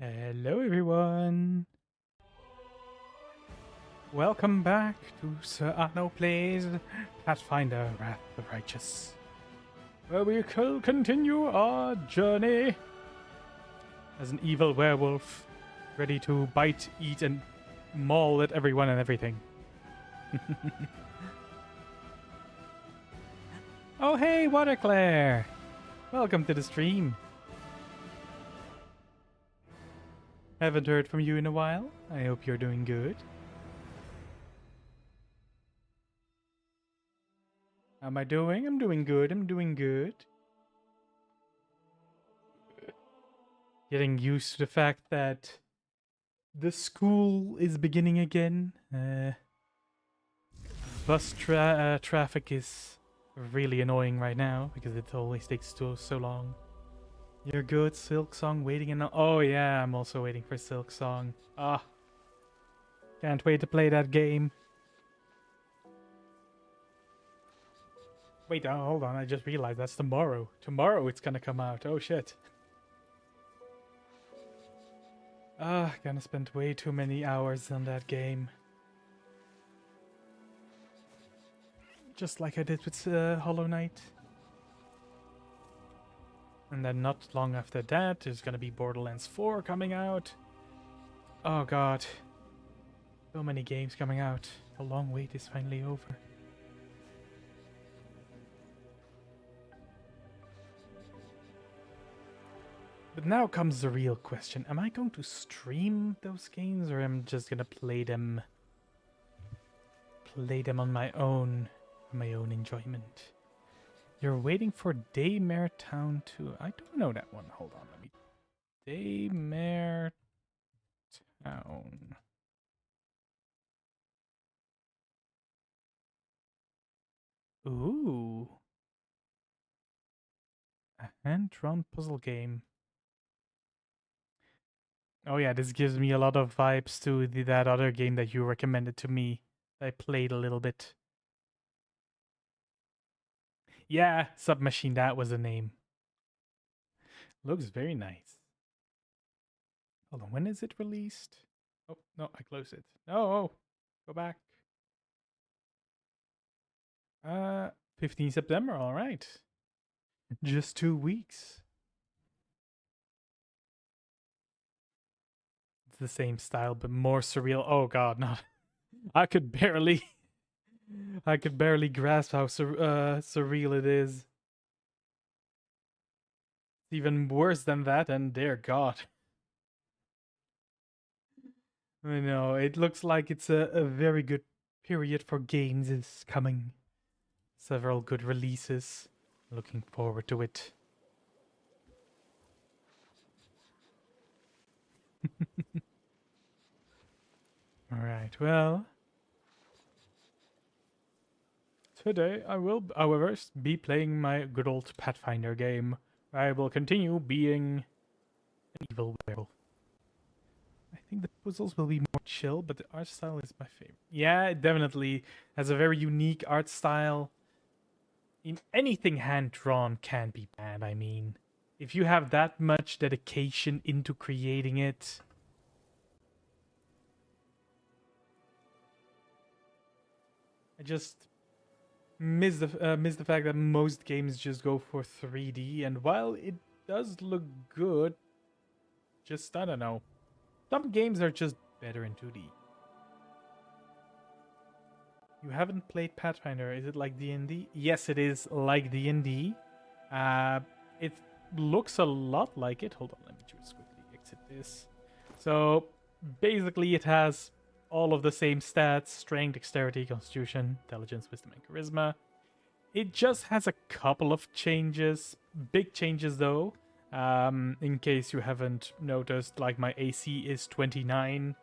Hello everyone! Welcome back to Sir Anno Plays Pathfinder Wrath of the Righteous, where we continue our journey as an evil werewolf, ready to bite, eat, and maul at everyone and everything. Oh hey, Waterclaire! Welcome to the stream. Haven't heard from you in a while. I hope you're doing good. How am I doing? I'm doing good. I'm doing good. Getting used to the fact that the school is beginning again. Bus traffic is really annoying right now because it always takes so long. You're good, Silk Song, waiting in. Oh yeah, I'm also waiting for Silk Song. Ah, can't wait to play that game. Wait, hold on, I just realized that's tomorrow. Tomorrow it's gonna come out. Oh shit. Gonna spend way too many hours on that game. Just like I did with Hollow Knight. And then not long after that, there's gonna be Borderlands 4 coming out. Oh god. So many games coming out. The long wait is finally over. But now comes the real question. Am I going to stream those games, or am I just gonna play them on my own, for my own enjoyment? You're waiting for Daymare Town 2. I don't know that one. Hold on, let me... Daymare Town. Ooh. A hand-drawn puzzle game. Oh yeah, this gives me a lot of vibes to that other game that you recommended to me. I played a little bit. Yeah, Submachine, that was the name. Looks very nice. Hold on, when is it released? Oh, no, I closed it. No, go back. 15 September, all right. Just 2 weeks. It's the same style, but more surreal. Oh god, no. I could barely grasp how surreal it is. It's even worse than that, and dear god. I know, it looks like it's a very good period for games is coming. Several good releases. Looking forward to it. Alright, well. Today I will, however, be playing my good old Pathfinder game. I will continue being an evil werewolf. I think the puzzles will be more chill, but the art style is my favorite. Yeah, it definitely has a very unique art style. In anything hand-drawn can be bad, I mean. If you have that much dedication into creating it... I just miss the fact that most games just go for 3D, and while it does look good, just, I don't know. Some games are just better in 2D. You haven't played Pathfinder. Is it like D&D? Yes, it is like D&D. It looks a lot like it. Hold on, let me just quickly exit this. So, basically it has all of the same stats: strength, dexterity, constitution, intelligence, wisdom, and charisma. It just has a couple of changes. Big changes, though. In case you haven't noticed, like my AC is 29,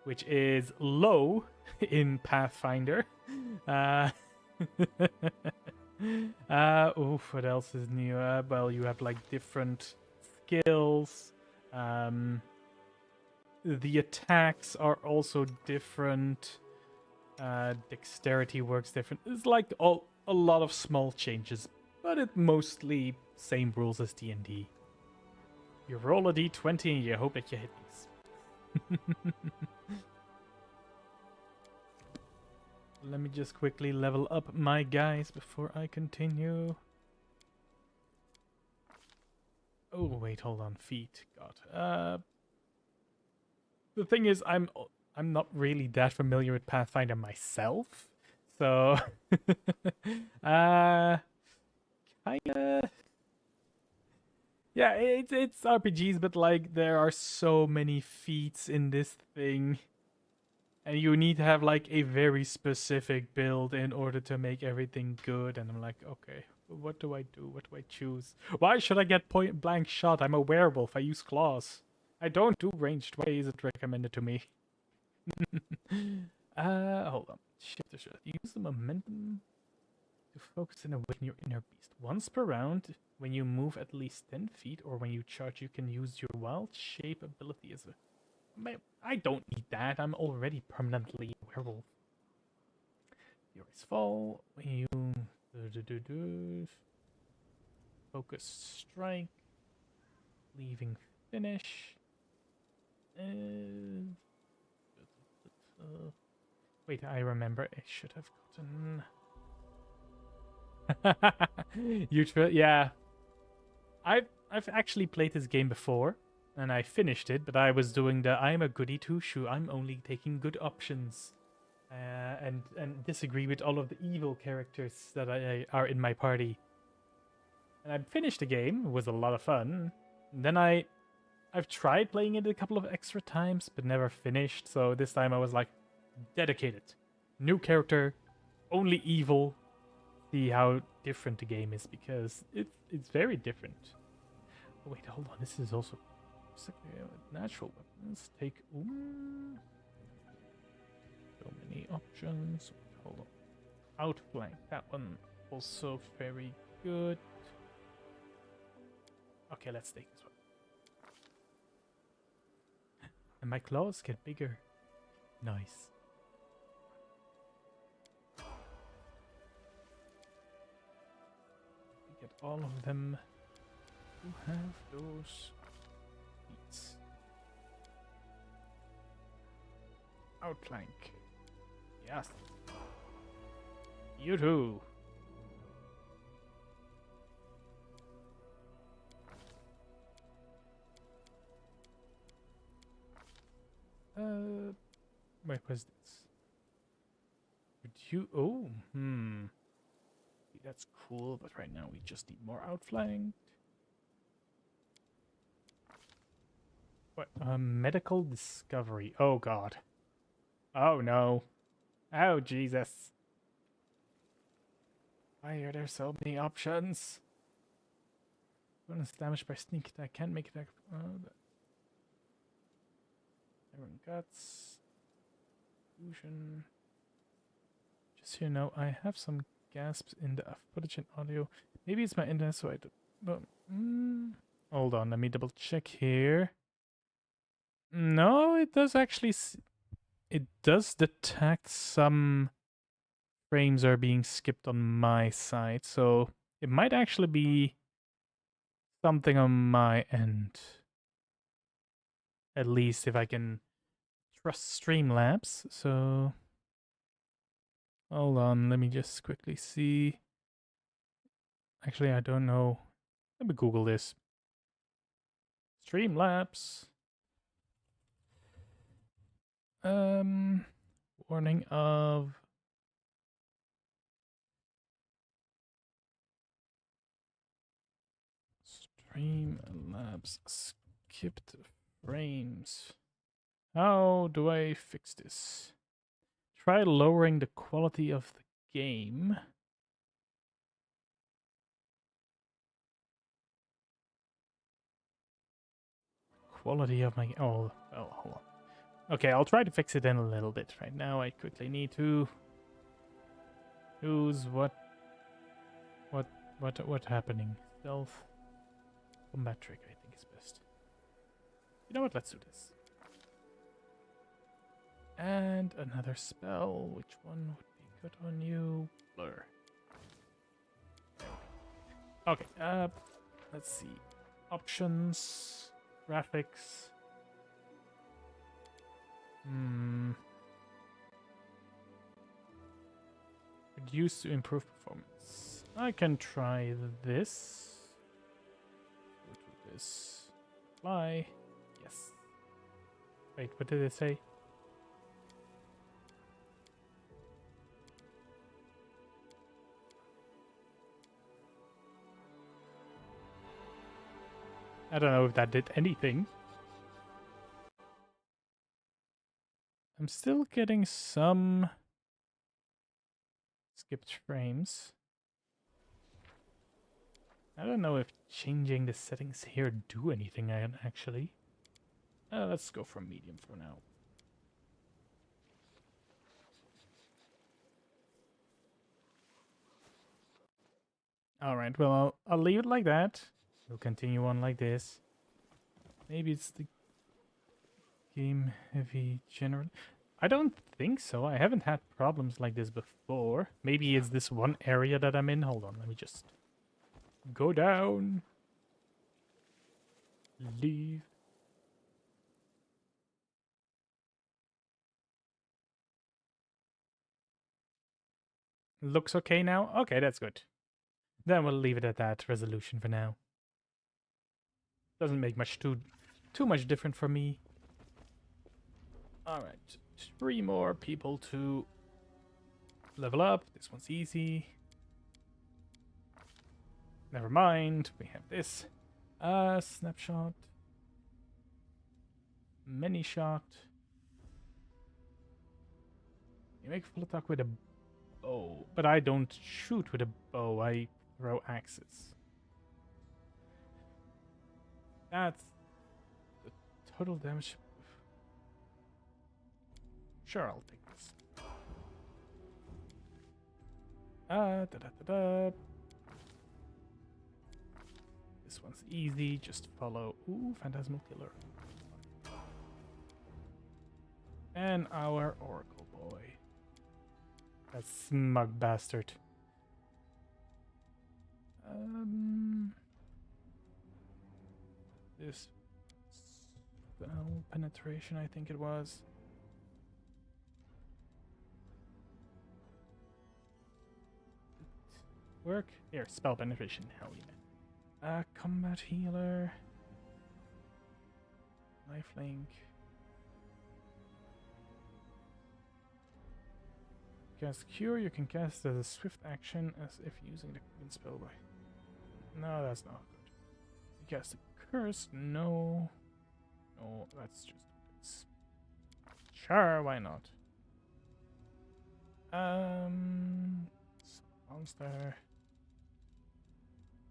which is low in Pathfinder. What else is new? Well, you have like different skills. The attacks are also different. Dexterity works different. It's like a lot of small changes, but it mostly same rules as D&D. You roll a d20 and you hope that you hit these. Let me just quickly level up my guys before I continue. Oh, wait, hold on. Feet. God. The thing is, I'm not really that familiar with Pathfinder myself. So, kinda. Yeah, it's RPGs, but like there are so many feats in this thing, and you need to have like a very specific build in order to make everything good. And I'm like, okay, what do I do? What do I choose? Why should I get point blank shot? I'm a werewolf. I use claws. I don't do ranged. Why is it recommended to me? Hold on. Shift to shift. Use the momentum to focus and awaken your inner beast. Once per round, when you move at least 10 feet or when you charge, you can use your wild shape ability as a... I don't need that. I'm already permanently a werewolf. Furious Fall. When you... Focus Strike. Leaving Finish. Wait, I remember. I should have gotten... yeah. I've actually played this game before, and I finished it, but I was doing the I'm a goody two-shoe. I'm only taking good options, and disagree with all of the evil characters that are in my party. And I finished the game. It was a lot of fun. And then I've tried playing it a couple of extra times, but never finished. So this time I was like, dedicated. New character, only evil. See how different the game is, because it's very different. Oh, wait, hold on. This is also natural weapons. Take so many options. Hold on. Outflank. That one also very good. Okay, let's take this one. And my claws get bigger. Nice. Get all of them who have those feats. Outflank. Yes. You too. Wait, what's this? Would you... Oh, that's cool, but right now we just need more outflanked. What? Medical discovery. Oh, God. Oh, no. Oh, Jesus. Why are there so many options? Bonus damage by sneak attack. Can't make attack. Iron Guts. Fusion. Just so you know, I have some gasps in the footage and audio. Maybe it's my internet, so I do. But, hold on, let me double check here. No, it does actually. It does detect some frames are being skipped on my side, so it might actually be something on my end. At least if I can trust Streamlabs. So hold on, let me just quickly see. Actually, I don't know. Let me Google this. Streamlabs. Warning of Streamlabs skipped frames. How do I fix this? Try lowering the quality of the game. Quality of my... Oh, hold on. Okay, I'll try to fix it in a little bit. Right now, I quickly need to choose what happening. Stealth, combat trick, I think is best. You know what? Let's do this. And another spell. Which one would be good on you? Blur. Okay. Let's see. Options. Graphics. Hmm. Reduce to improve performance. I can try this. Go to this. Fly. Yes. Wait, what did it say? I don't know if that did anything. I'm still getting some skipped frames. I don't know if changing the settings here do anything actually. Let's go for medium for now. Alright, well, I'll leave it like that. We'll continue on like this. Maybe it's the game heavy general. I don't think so. I haven't had problems like this before. Maybe it's this one area that I'm in. Hold on, let me just go down. Leave. Looks okay now? Okay, that's good. Then we'll leave it at that resolution for now. Doesn't make too much different for me. Alright. 3 more people to level up. This one's easy. Never mind. We have this. Snapshot. Mini shot. You make full attack with a bow. But I don't shoot with a bow. I throw axes. That's the total damage. Sure, I'll take this. This one's easy. Just follow. Ooh, Phantasmal Killer. And our Oracle Boy. That smug bastard. This spell penetration, I think it was. Work? Here, spell penetration. Hell yeah. Combat healer. Lifelink. Cast Cure, you can cast as a swift action as if using the Queen spell by. No, that's not good. You cast a Curse? No. No, that's just this. Sure, why not? Monster.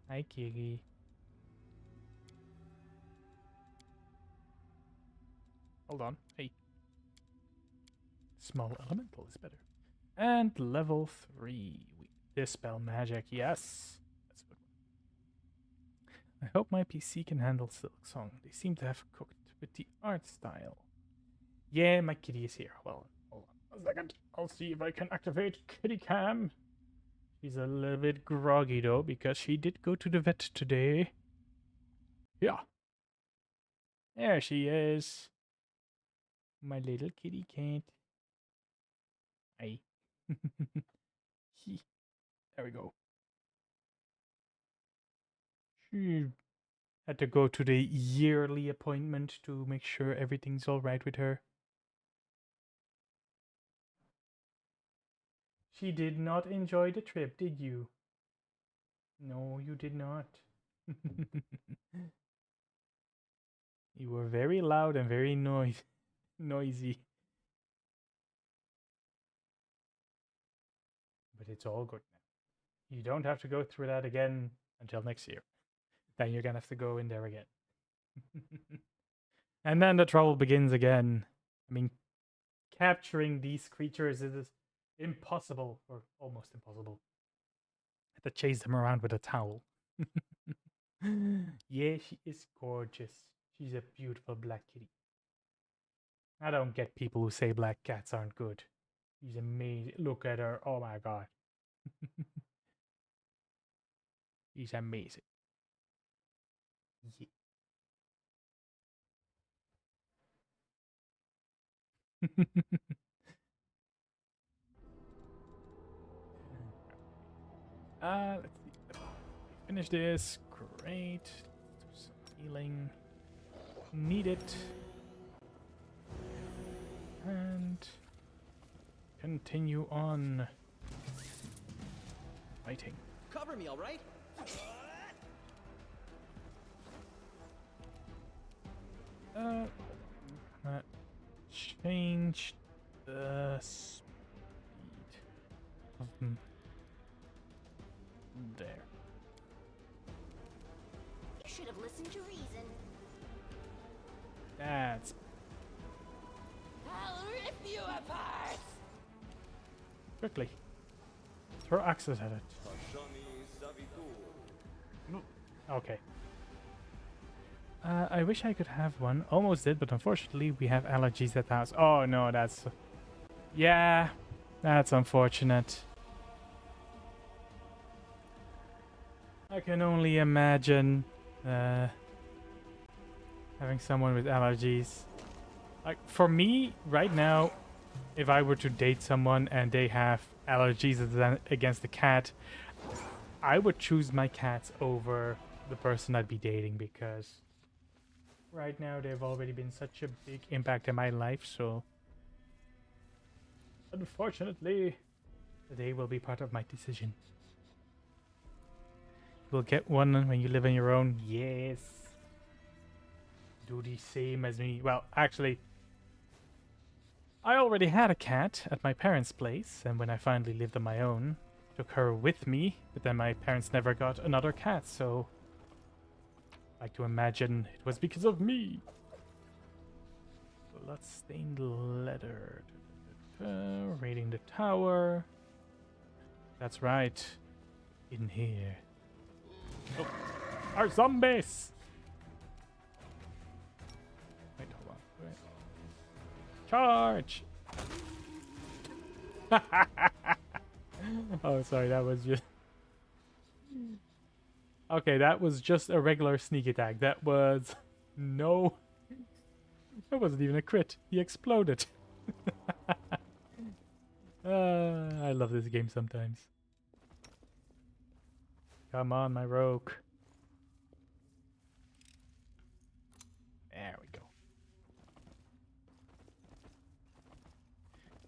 Hi, Kigi. Hold on. Hey. Small elemental is better. And level 3. Dispel magic, yes. That's good. I hope my PC can handle Silksong. They seem to have cooked with the art style. Yeah, my kitty is here. Well, hold on a second. I'll see if I can activate kitty cam. She's a little bit groggy though, because she did go to the vet today. Yeah. There she is. My little kitty cat. Hi. There we go. She had to go to the yearly appointment to make sure everything's all right with her. She did not enjoy the trip, did you? No, you did not. You were very loud and very noisy. But it's all good now. You don't have to go through that again until next year. Then you're gonna have to go in there again. And then the trouble begins again. I mean, capturing these creatures is impossible, or almost impossible. I have to chase them around with a towel. Yeah, she is gorgeous. She's a beautiful black kitty. I don't get people who say black cats aren't good. She's amazing. Look at her. Oh my god. She's amazing. Yeah. Let's see. Finish this. Great. Do some healing. Need it. And continue on fighting. Cover me, all right? Change the speed of there. You should have listened to reason. That's I'll rip you apart! quickly. Throw axes at it. Okay. I wish I could have one. Almost did, but unfortunately we have allergies at the house. Oh no, that's... Yeah, that's unfortunate. I can only imagine having someone with allergies. Like, for me, right now, if I were to date someone and they have allergies against the cat, I would choose my cats over the person I'd be dating, because right now they've already been such a big impact in my life, so unfortunately they will be part of my decision. You'll get one when you live on your own. Yes. Do the same as me. Well, actually, I already had a cat at my parents' place, and when I finally lived on my own, took her with me, but then my parents never got another cat, so I like to imagine it was because of me. Bloodstained leather. Raiding the tower. That's right. In here. Oh, our zombies! Wait, hold on. Wait. Charge! Oh, sorry, that was just... Okay, that was just a regular sneak attack. That was... No... That wasn't even a crit. He exploded. I love this game sometimes. Come on, my rogue. There we go.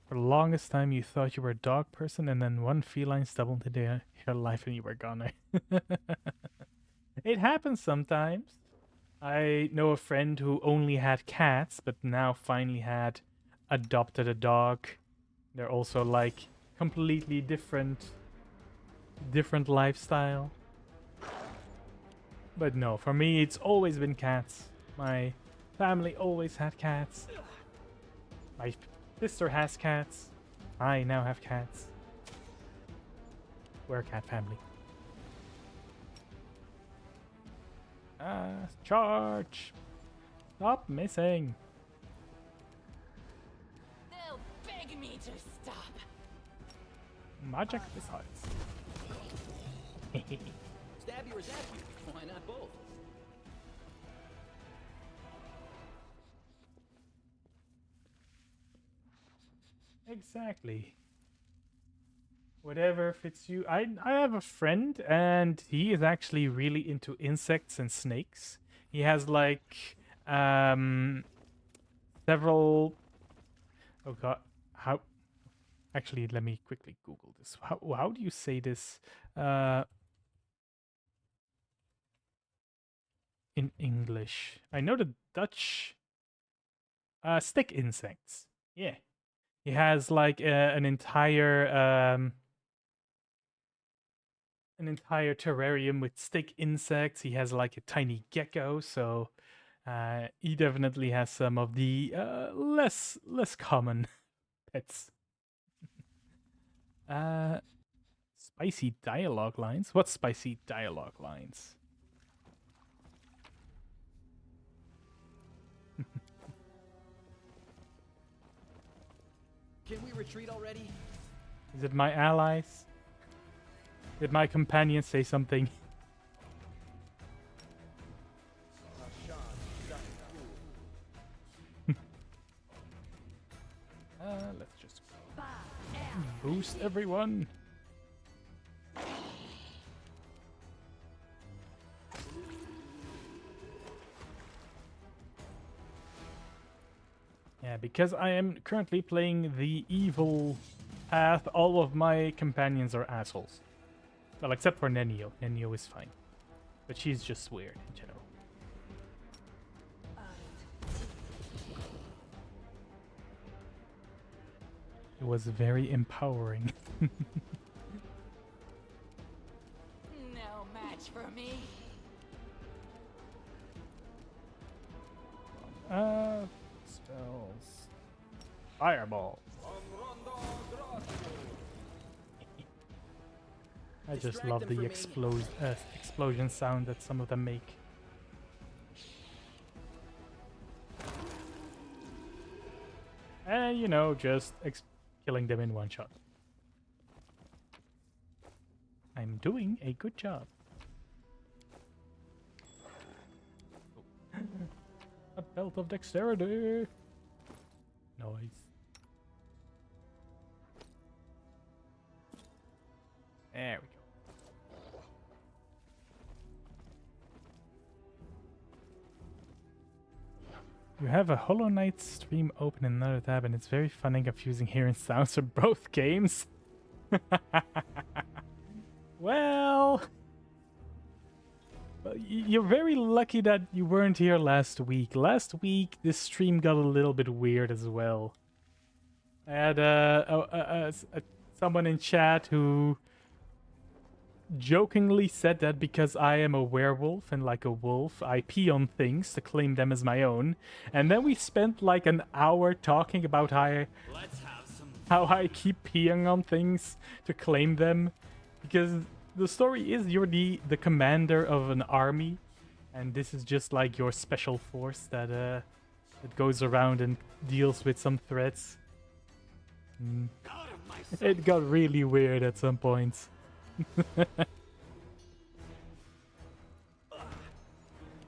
For the longest time, you thought you were a dog person, and then one feline stumbled into your life and you were gone. It happens sometimes. I know a friend who only had cats, but now finally had adopted a dog. They're also like completely different lifestyle. But no, for me it's always been cats. My family always had cats. My sister has cats. I now have cats. We're a cat family. Charge! Stop missing! They'll beg me to stop. Magic missiles. Stab you or zap you? Why not both? Exactly. Whatever fits you. I have a friend, and he is actually really into insects and snakes. He has like several... Oh god, how... Actually, let me quickly Google this. How do you say this in English? I know the Dutch stick insects. Yeah. He has like an entire terrarium with stick insects. He has like a tiny gecko, so he definitely has some of the less common pets. Spicy dialogue lines? What spicy dialogue lines? Can we retreat already? Is it my allies? Did my companions say something? just boost everyone. Yeah, because I am currently playing the evil path, all of my companions are assholes. Well, except for Nenio. Nenio is fine. But she's just weird in general. It was very empowering. No match for me. Spells. Fireball. I just Distract love them the for me. explosion sound that some of them make. And, you know, just killing them in one shot. I'm doing a good job. A belt of dexterity. Nice. There we go. You have a Hollow Knight stream open in another tab, and it's very fun and confusing hearing sounds from both games. Well, you're very lucky that you weren't here last week. Last week, this stream got a little bit weird as well. I had someone in chat who jokingly said that because I am a werewolf and like a wolf, I pee on things to claim them as my own. And then we spent like an hour talking about how I keep peeing on things to claim them. Because the story is you're the commander of an army, and this is just like your special force that that goes around and deals with some threats. It got really weird at some points.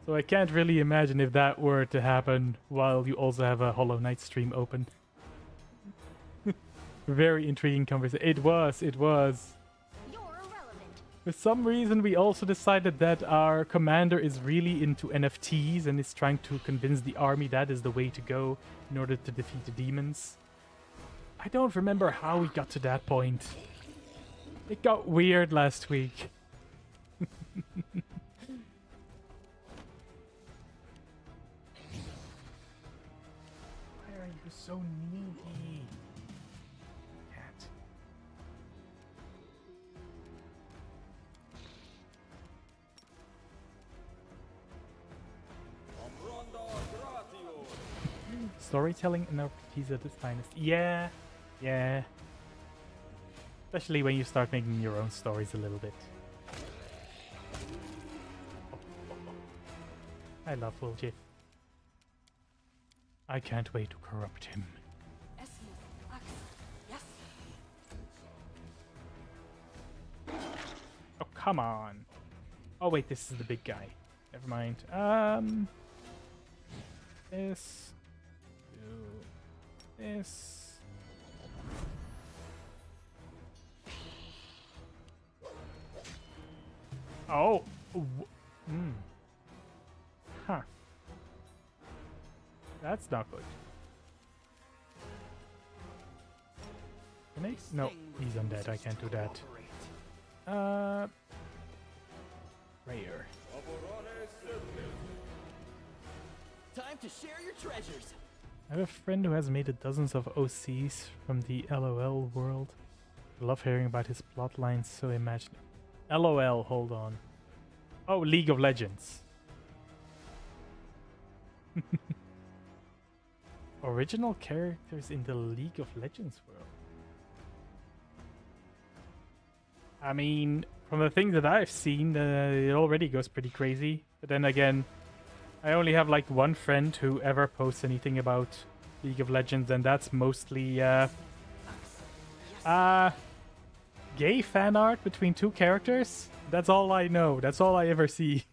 So I can't really imagine if that were to happen while you also have a Hollow Knight stream open. Very intriguing conversation. It was. You're irrelevant. For some reason, we also decided that our commander is really into NFTs and is trying to convince the army that is the way to go in order to defeat the demons. I don't remember how we got to that point. It got weird last week. Why are you so needy? Cat. Storytelling in RPGs at its finest. Yeah. Especially when you start making your own stories a little bit. I love Wilgif. I can't wait to corrupt him. Oh, come on. Oh, wait, this is the big guy. Never mind. This. Do this. Oh. Huh. That's not good. Can I? No, he's undead. I can't do that. Rare. Time to share your treasures. I have a friend who has made dozens of OCs from the LOL world. I love hearing about his plot lines, so imagine. LOL, hold on. Oh, League of Legends. Original characters in the League of Legends world. I mean, from the things that I've seen, it already goes pretty crazy. But then again, I only have like one friend who ever posts anything about League of Legends, and that's mostly gay fan art between two characters. That's all I know. That's all I ever see.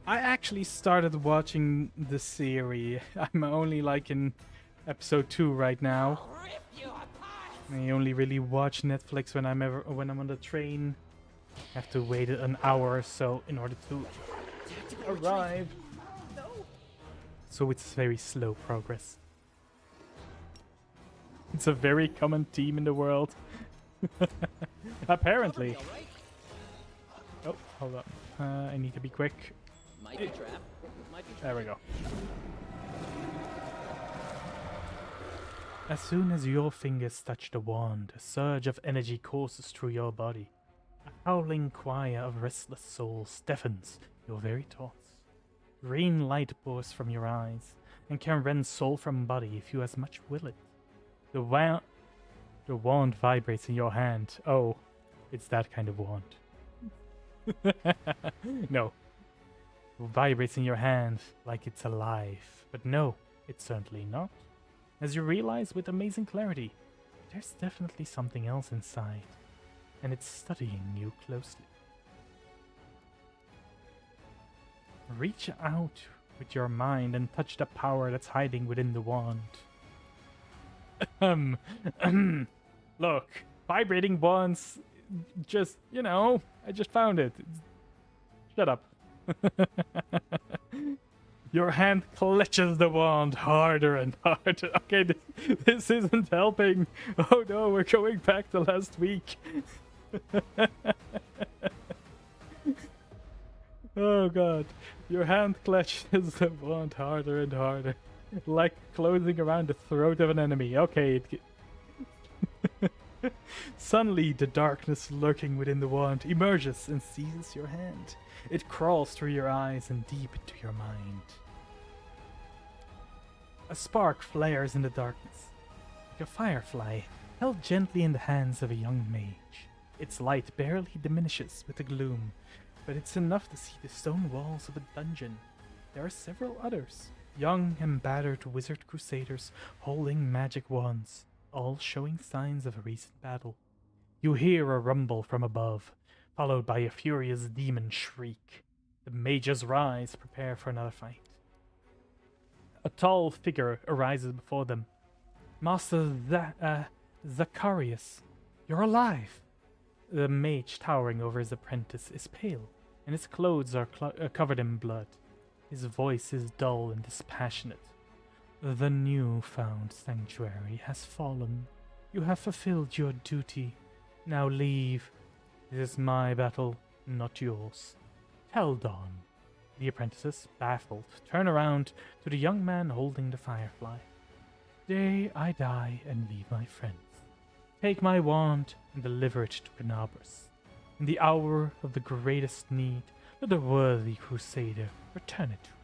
I actually started watching the series. I'm only like in episode 2 right now. I'll rip you apart. I only really watch Netflix when I'm on the train. I have to wait an hour or so in order to Tactical retreat. arrive. No. So it's very slow progress. It's a very common theme in the world. Apparently. All right. Oh, hold on. I need to be quick. Might be trap. Might be There we go. As soon as your fingers touch the wand, a surge of energy courses through your body. A howling choir of restless souls deafens your very thoughts. Green light pours from your eyes and can rend soul from body if you as much will it. The wand vibrates in your hand. Oh, it's that kind of wand. No. It vibrates in your hand like it's alive. But no, it's certainly not. As you realize with amazing clarity, there's definitely something else inside, and it's studying you closely. Reach out with your mind and touch the power that's hiding within the wand. Look, vibrating wands, just, I just found it. Shut up. Your hand clutches the wand harder and harder. Okay, this isn't helping. Oh no, we're going back to last week. Oh god. Your hand clutches the wand harder and harder. Like closing around the throat of an enemy. Okay, Suddenly, the darkness lurking within the wand emerges and seizes your hand. It crawls through your eyes and deep into your mind. A spark flares in the darkness, like a firefly held gently in the hands of a young mage. Its light barely diminishes with the gloom, but it's enough to see the stone walls of a dungeon. There are several others, young and battered wizard crusaders holding magic wands, all showing signs of a recent battle. You hear a rumble from above, followed by a furious demon shriek. The mages rise, prepare for another fight. A tall figure arises before them. Master Zacharias, you're alive! The mage towering over his apprentice is pale, and his clothes are covered in blood. His voice is dull and dispassionate. The new-found sanctuary has fallen. You have fulfilled your duty. Now leave. This is my battle, not yours. Tell Dawn. The apprentices, baffled, turn around to the young man holding the firefly. Today I die and leave my friends. Take my wand and deliver it to Canabras. In the hour of the greatest need, let a worthy crusader return it to me.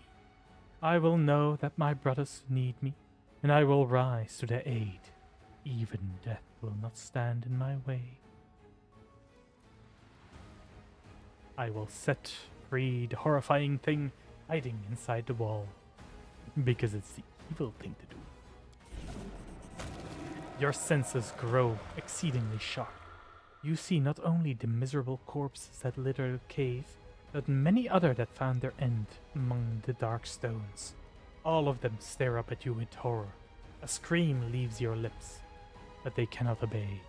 I will know that my brothers need me, and I will rise to their aid. Even death will not stand in my way. I will set free the horrifying thing hiding inside the wall, because it's the evil thing to do. Your senses grow exceedingly sharp. You see not only the miserable corpses that litter the cave, but many other that found their end among the dark stones. All of them stare up at you with horror. A scream leaves your lips, but they cannot obey.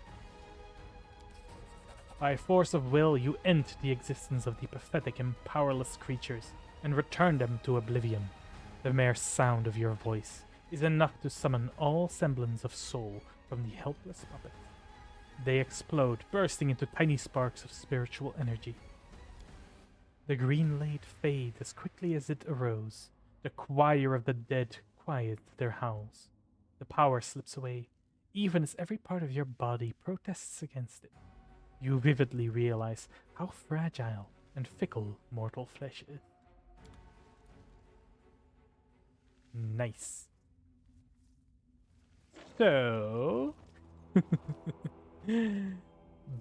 By force of will, you end the existence of the pathetic and powerless creatures and return them to oblivion. The mere sound of your voice is enough to summon all semblance of soul from the helpless puppet. They explode, bursting into tiny sparks of spiritual energy. The green light fades as quickly as it arose. The choir of the dead quiets their howls. The power slips away, even as every part of your body protests against it. You vividly realize how fragile and fickle mortal flesh is. Nice. So...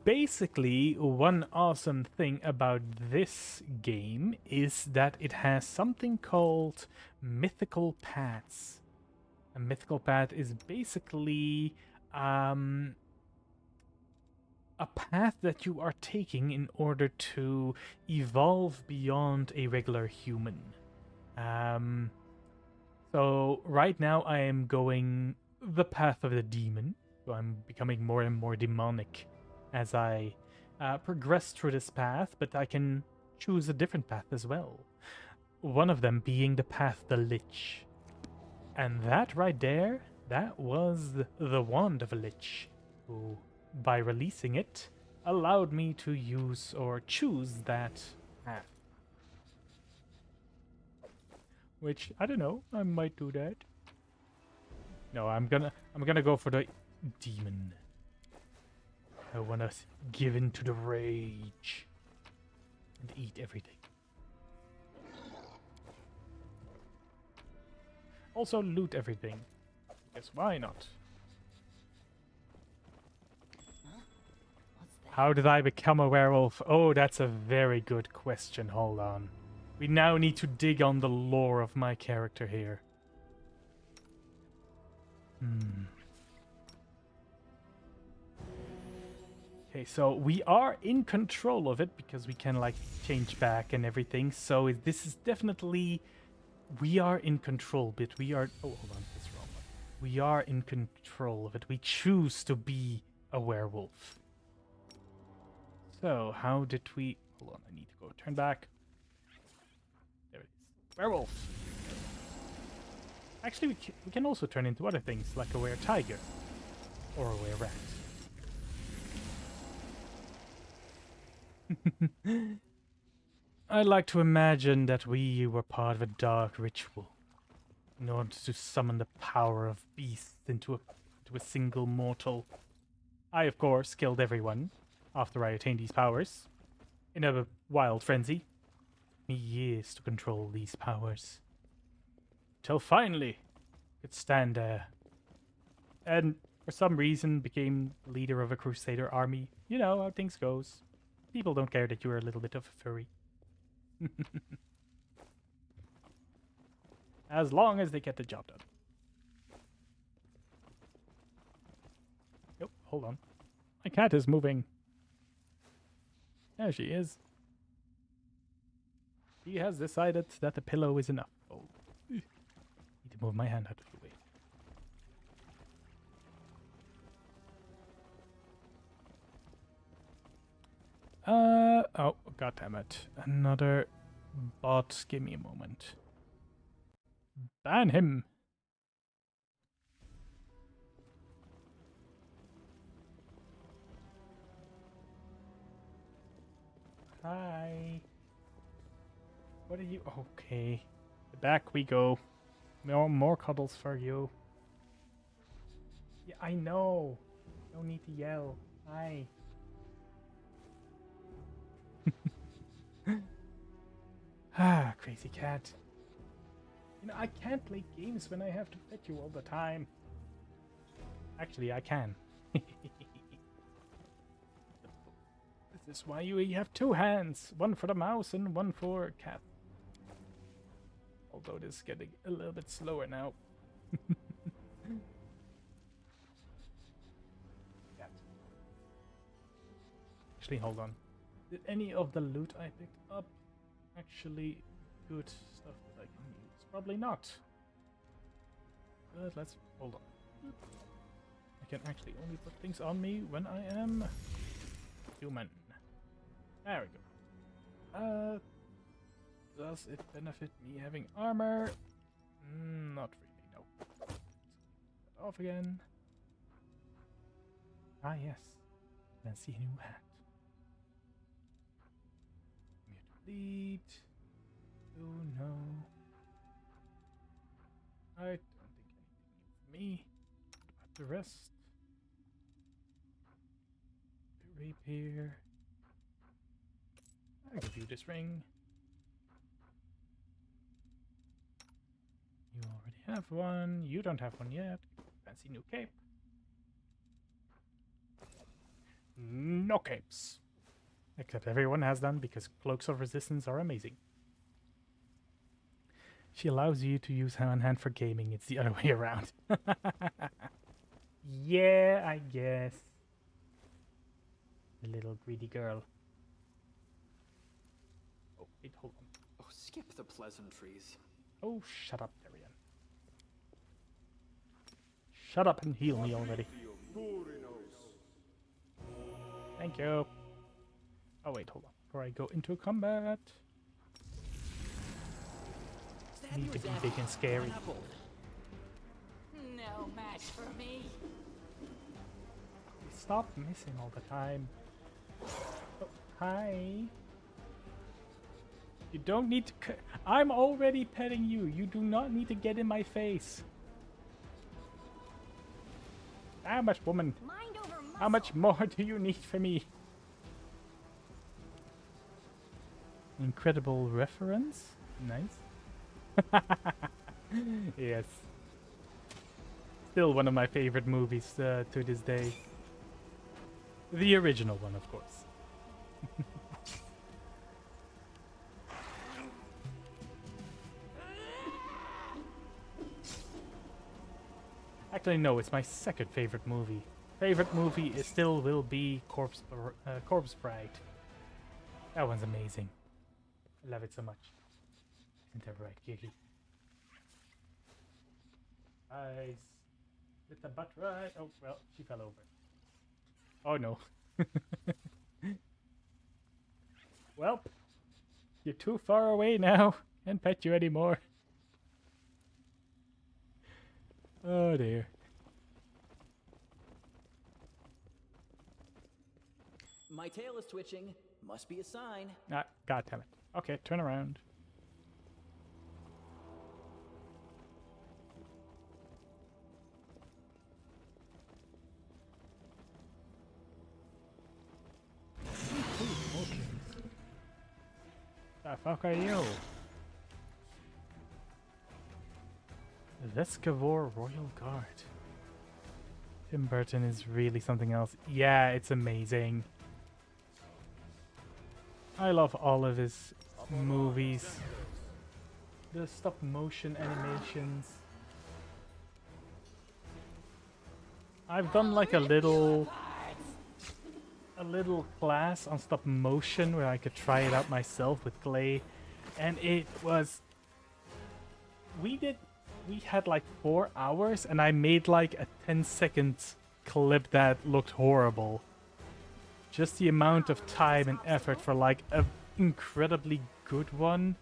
basically, one awesome thing about this game is that it has something called mythical paths. A mythical path is basically a path that you are taking in order to evolve beyond a regular human. So right now I am going the path of the demon. So I'm becoming more and more demonic as I progress through this path, but I can choose a different path as well. One of them being the path of the Lich. And that right there, that was the wand of a Lich, who, by releasing it, allowed me to use or choose that path. Which, I don't know, I might do that. No, I'm gonna go for the demon. I wanna give in to the rage and eat everything. Also loot everything. Because why not? What's that? How did I become a werewolf? Oh, that's a very good question. Hold on. We now need to dig on the lore of my character here. Okay, so we are in control of it because we can like change back and everything. So this is definitely we are in control, but we are hold on, that's wrong one. We are in control of it. We choose to be a werewolf. So how did we hold on, I need to go turn back. There it is. Werewolf. Actually, we can also turn into other things, like a were-tiger. Or a were-rat. I like to imagine that we were part of a dark ritual in order to summon the power of beasts into a single mortal. I, of course, killed everyone after I attained these powers. In a wild frenzy. It took me years to control these powers. Till finally, could stand there. And for some reason became leader of a crusader army. You know how things goes. People don't care that you're a little bit of a furry. As long as they get the job done. Oh, hold on. My cat is moving. There she is. He has decided that the pillow is enough. Oh. Need to move my hand out of the way. Oh, goddammit. Another bot. Give me a moment. Ban him. Hi. What are you? Okay. Back we go. More cuddles for you. Yeah, I know. No need to yell. Hi. Ah, crazy cat. You know, I can't play games when I have to pet you all the time. Actually, I can. This is why you have two hands. One for the mouse and one for cat. Although this is getting a little bit slower now. Cat. Actually, hold on. Did any of the loot I picked up actually good stuff that I can use? Probably not. But let's hold on. I can actually only put things on me when I am human. There we go. Does it benefit me having armor? Not really, no. Put that off again. Ah, yes. Fancy new hat. Delete. Oh no. I don't think anything for me. What about the rest? Rapier. I'll give you this ring. You already have one. You don't have one yet. Fancy new cape. No capes. Except everyone has them because cloaks of resistance are amazing. She allows you to use hand on hand for gaming. It's the other way around. Yeah, I guess. The little greedy girl. Oh, wait, hold on. Oh, skip the pleasantries. Oh, shut up, Darian. Shut up and heal me already. Thank you. Oh, wait, hold on. Before I go into combat. Stab Need you to be exactly. big and scary. Pineapple. No match for me. Stop missing all the time. Oh, hi. You don't need to. I'm already petting you. You do not need to get in my face. How much, woman? Mind over muscle. How much more do you need from me? Incredible reference. Nice. Yes. Still one of my favorite movies to this day. The original one, of course. Actually, no, it's my second favorite movie. Favorite movie is still will be Corpse Bride. That one's amazing. I love it so much. Isn't that right, Giggy? Nice. With the butt right. Oh, well, she fell over. Oh, no. Well, you're too far away now. Can't pet you anymore. Oh, dear. My tail is twitching. Must be a sign. Ah, God damn it. Okay, turn around. The fuck are you? Vescavor Royal Guard. Tim Burton is really something else. Yeah, it's amazing. I love all of his movies. The stop motion animations. I've done like a little class on stop motion where I could try it out myself with clay, and it was we had like 4 hours and I made like a 10-second clip that looked horrible. Just the amount of time and effort for like an incredibly good one.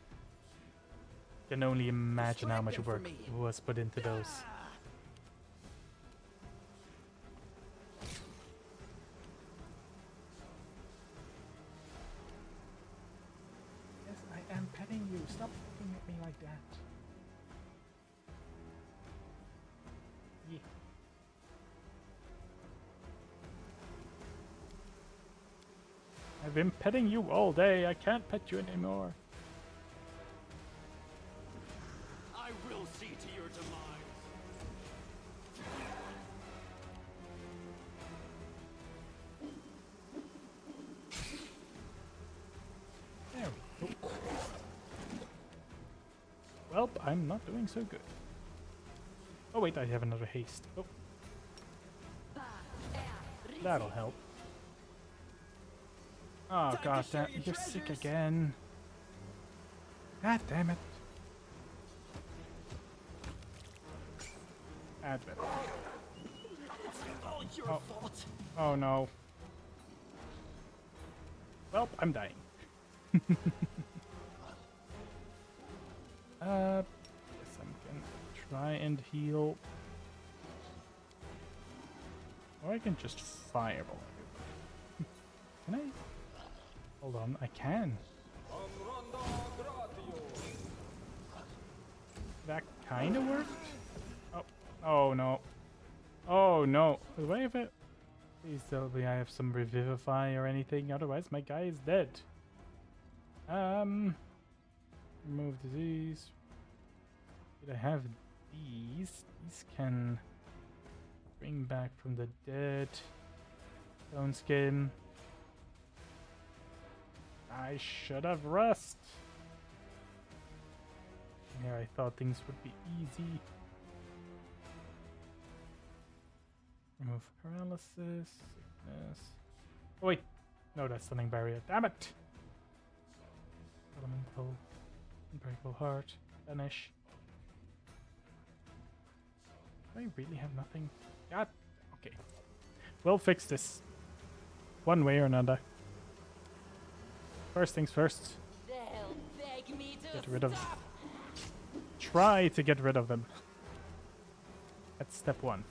Can only imagine how much work was put into those. Yes, I am petting you. Stop looking at me like that. Yeah. I've been petting you all day. I can't pet you anymore. I will see to your demise. There we go. Well, I'm not doing so good. Oh wait, I have another haste. Oh, that'll help. Oh god, you're sick again. God damn it. That's better. All your Oh. fault. Oh no. Well, I'm dying. Guess I'm gonna try and heal. Or I can just fireball everybody. Can I? Hold on, I can. That kind of worked? Oh, oh no. Oh no. Do I have it? Please tell me I have some revivify or anything, otherwise my guy is dead. Remove disease. Did I have these? These can bring back from the dead. Stone skin. I should have rust. Here I thought things would be easy. Remove paralysis, sickness. Oh wait, No, that's stunning barrier. Damn it! Elemental, Unbreakable Heart, Vanish. Do I really have nothing? God. Okay. We'll fix this. One way or another. First things first. They'll beg me to Get rid of. stop. Try to get rid of them. That's step one.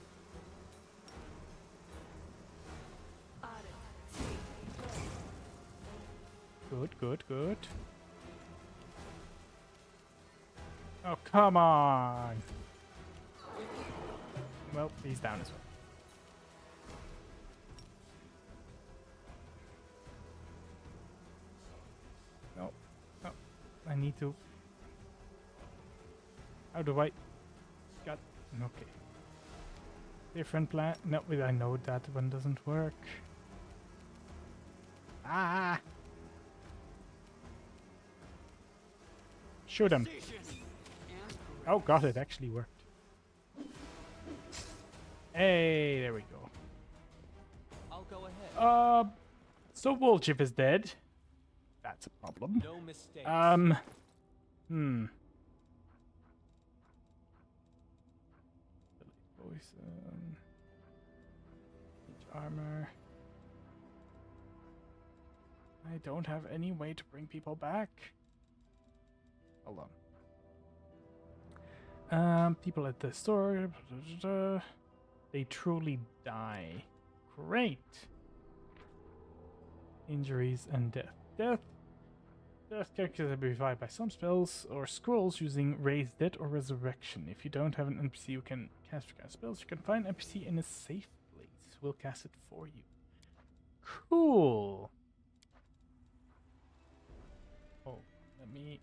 Good, good, good. Oh, come on! Well, he's down as well. No, no. I need to... How do I... Got... Okay. Different plan... No, I know that one doesn't work. Ah! Shoot him. Oh god, it actually worked. Hey, there we go. I'll go ahead. So Woljif is dead. That's a problem. No mistakes. Poison. Armor. I don't have any way to bring people back. Hold on. People at the store. They truly die. Great. Injuries and death. Death characters are revived by some spells or scrolls using Raise Dead or Resurrection. If you don't have an NPC you can cast spells, you can find an NPC in a safe place. We'll cast it for you. Cool. Oh, let me...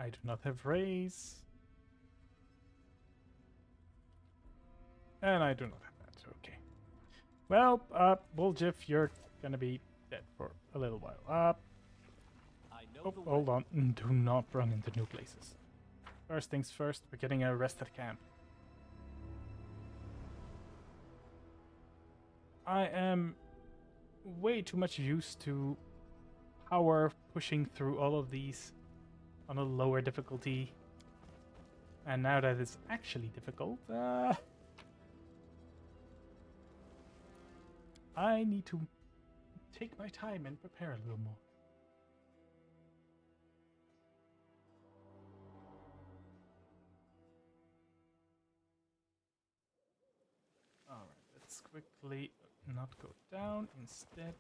I do not have Raise. And I do not have that, okay. Well, Woljif, you're gonna be dead for a little while. I know Oh, the way. hold on. Do not run into new places. First things first, we're getting a rest at camp. I am way too much used to power pushing through all of these on a lower difficulty. And now that it's actually difficult, I need to take my time and prepare a little more. Alright, let's quickly not go down. Instead,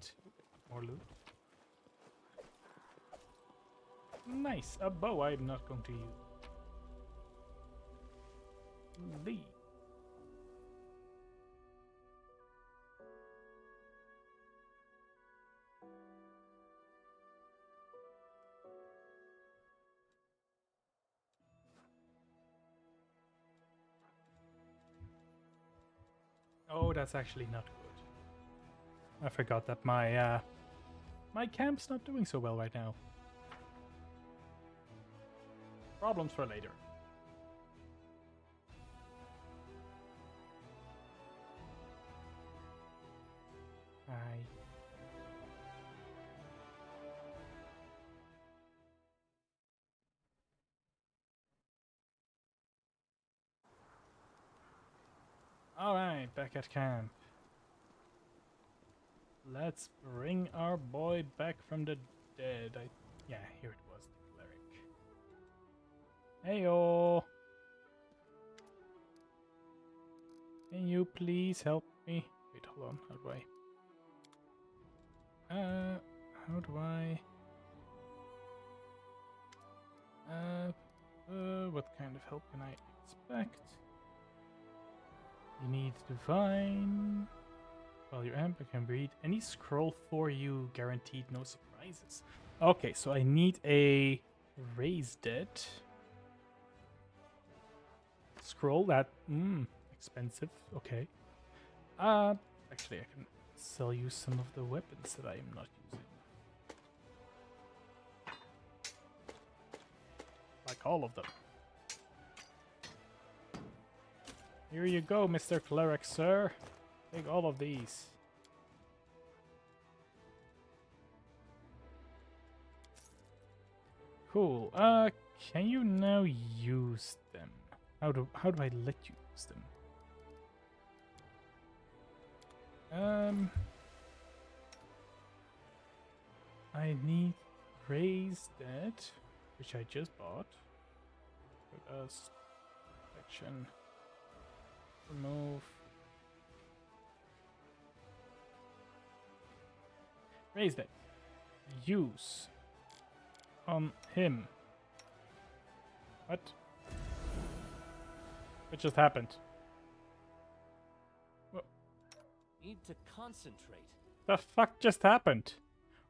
more loot. Nice, a bow I'm not going to use. Lee. Oh, that's actually not good. I forgot that my my camp's not doing so well right now. Problems for later. Hi. Alright, back at camp. Let's bring our boy back from the dead. Yeah, here it was, the cleric. Heyo! Can you please help me? Wait, hold on, how do I... what kind of help can I expect? You need divine. While you're amp, I can read any scroll for you, guaranteed no surprises. Okay, so I need a raised dead scroll. That expensive. Okay. Actually, I can sell you some of the weapons that I am not using. Like all of them. Here you go, Mr. Cleric, sir. Take all of these. Cool. Can you now use them? How do I let you use them? I need raise that, which I just bought. Put us section. Remove. Raise that. Use on him. What? What just happened? Need to concentrate. The fuck just happened?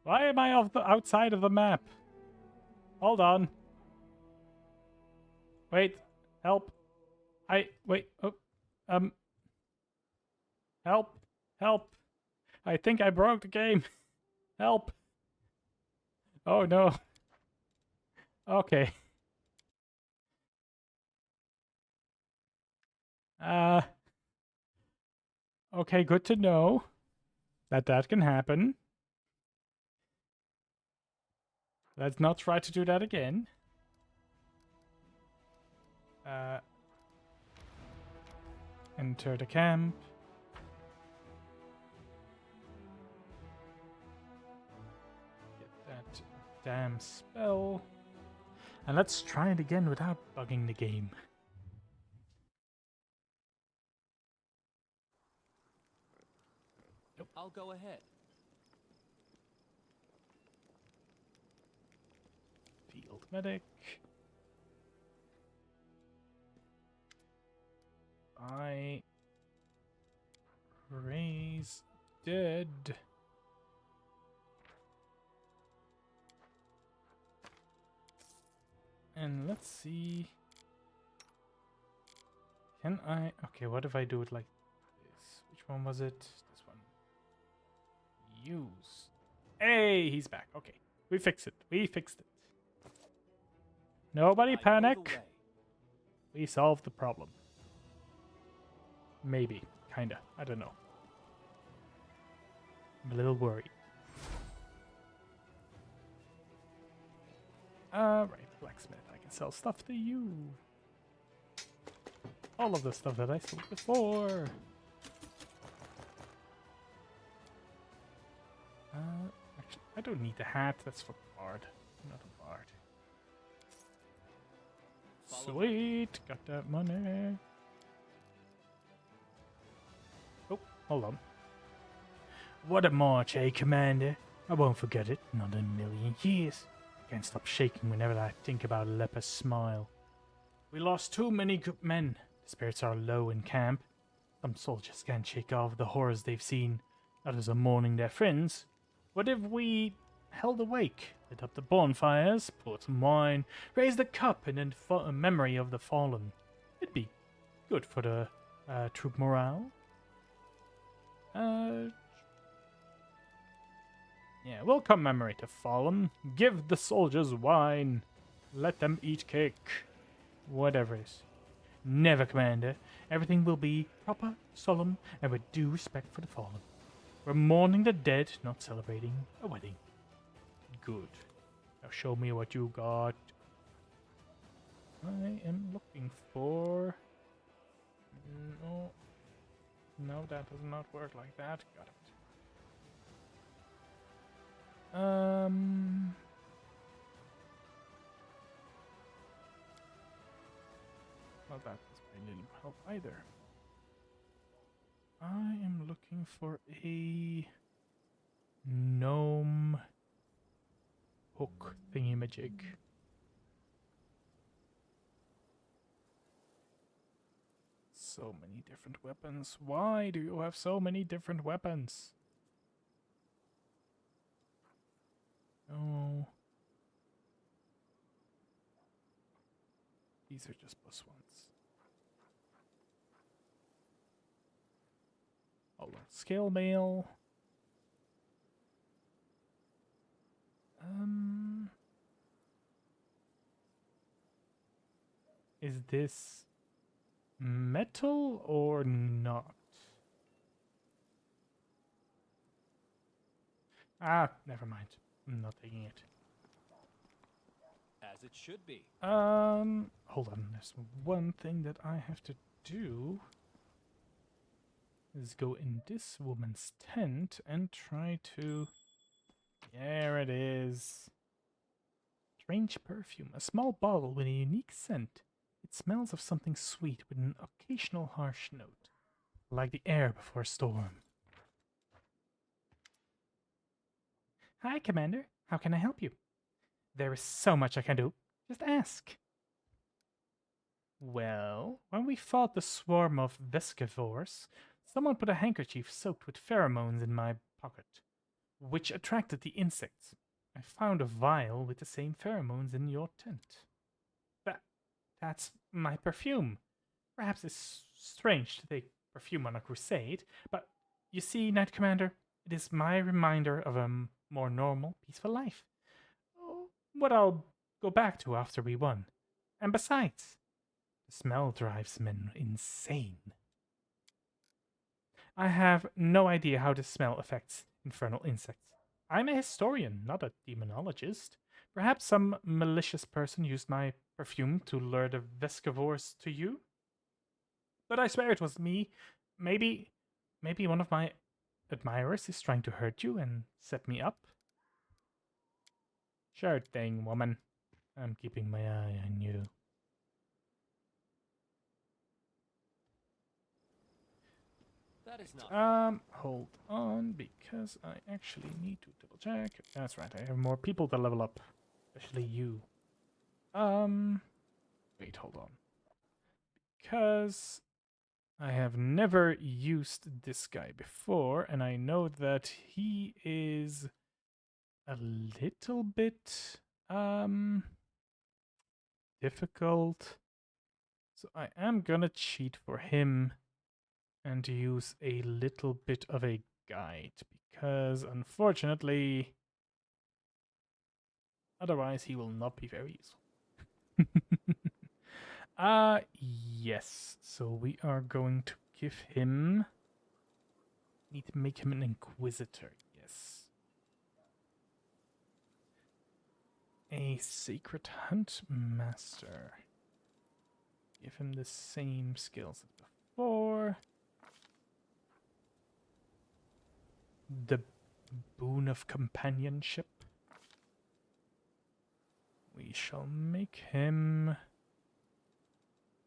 Why am I off the outside of the map? Hold on. Wait. Help. Wait. Oh. Help. Help. I think I broke the game. Help. Oh no. Okay. Okay, good to know that can happen. Let's not try to do that again. Enter the camp. Get that damn spell. And let's try it again without bugging the game. I'll go ahead. Field medic. I raise dead. And let's see. Can I? Okay, what if I do it like this? Which one was it? This one. Use. Hey, he's back. Okay, we fixed it. We fixed it. Nobody I know the panic. way. We solved the problem. Maybe. Kinda. I don't know. I'm a little worried. Right. Blacksmith. I can sell stuff to you. All of the stuff that I sold before. Actually, I don't need the hat. That's for Bard. I'm not a Bard. Follow Sweet. Got that money. Oh, hold on. What a march, eh, Commander? I won't forget it. Not in a million years. Can't stop shaking whenever I think about Leper's smile. We lost too many good men. The spirits are low in camp. Some soldiers can't shake off the horrors they've seen. Others are mourning their friends. What if we held awake, lit up the bonfires, poured some wine, raised a cup in memory of the fallen? It'd be good for the troop morale. Yeah, we'll commemorate the fallen. Give the soldiers wine. Let them eat cake. Whatever it is. Never, Commander. Everything will be proper, solemn, and with due respect for the fallen. We're mourning the dead, not celebrating a wedding. Good. Now show me what you got. I am looking for... No. No, that does not work like that. Got it. Well, that doesn't really help either. I am looking for a gnome hook thingy-majig. So many different weapons. Why do you have so many different weapons? Oh. These are just plus ones. Hold on. Scale mail. Is this metal or not? Ah, never mind. I'm not taking it. as As it should be. Hold on. There's one thing that I have to do. Is go in this woman's tent and try to... There it is. Strange perfume. A small bottle with a unique scent. It smells of something sweet with an occasional harsh note. Like the air before a storm. Hi, Commander. How can I help you? There is so much I can do. Just ask. Well, when we fought the swarm of Vescivores, someone put a handkerchief soaked with pheromones in my pocket, which attracted the insects. I found a vial with the same pheromones in your tent. That's my perfume. Perhaps it's strange to take perfume on a crusade, but you see, Knight Commander, it is my reminder of a more normal, peaceful life. Oh, what I'll go back to after we won. And besides, the smell drives men insane. I have no idea how the smell affects infernal insects. I'm a historian, not a demonologist. Perhaps some malicious person used my perfume to lure the Vescivores to you? But I swear it was me. Maybe one of my admirers is trying to hurt you and set me up? Sure thing, woman. I'm keeping my eye on you. That is not. Hold on, because I actually need to double check. That's right, I have more people to level up. Especially you. Wait, hold on. Because I have never used this guy before, and I know that he is a little bit, difficult. So I am gonna cheat for him and use a little bit of a guide, because unfortunately, otherwise he will not be very useful. Yes. So we are going to give him... Need to make him an Inquisitor, yes. A Secret Hunt Master. Give him the same skills as before. The Boon of Companionship. We shall make him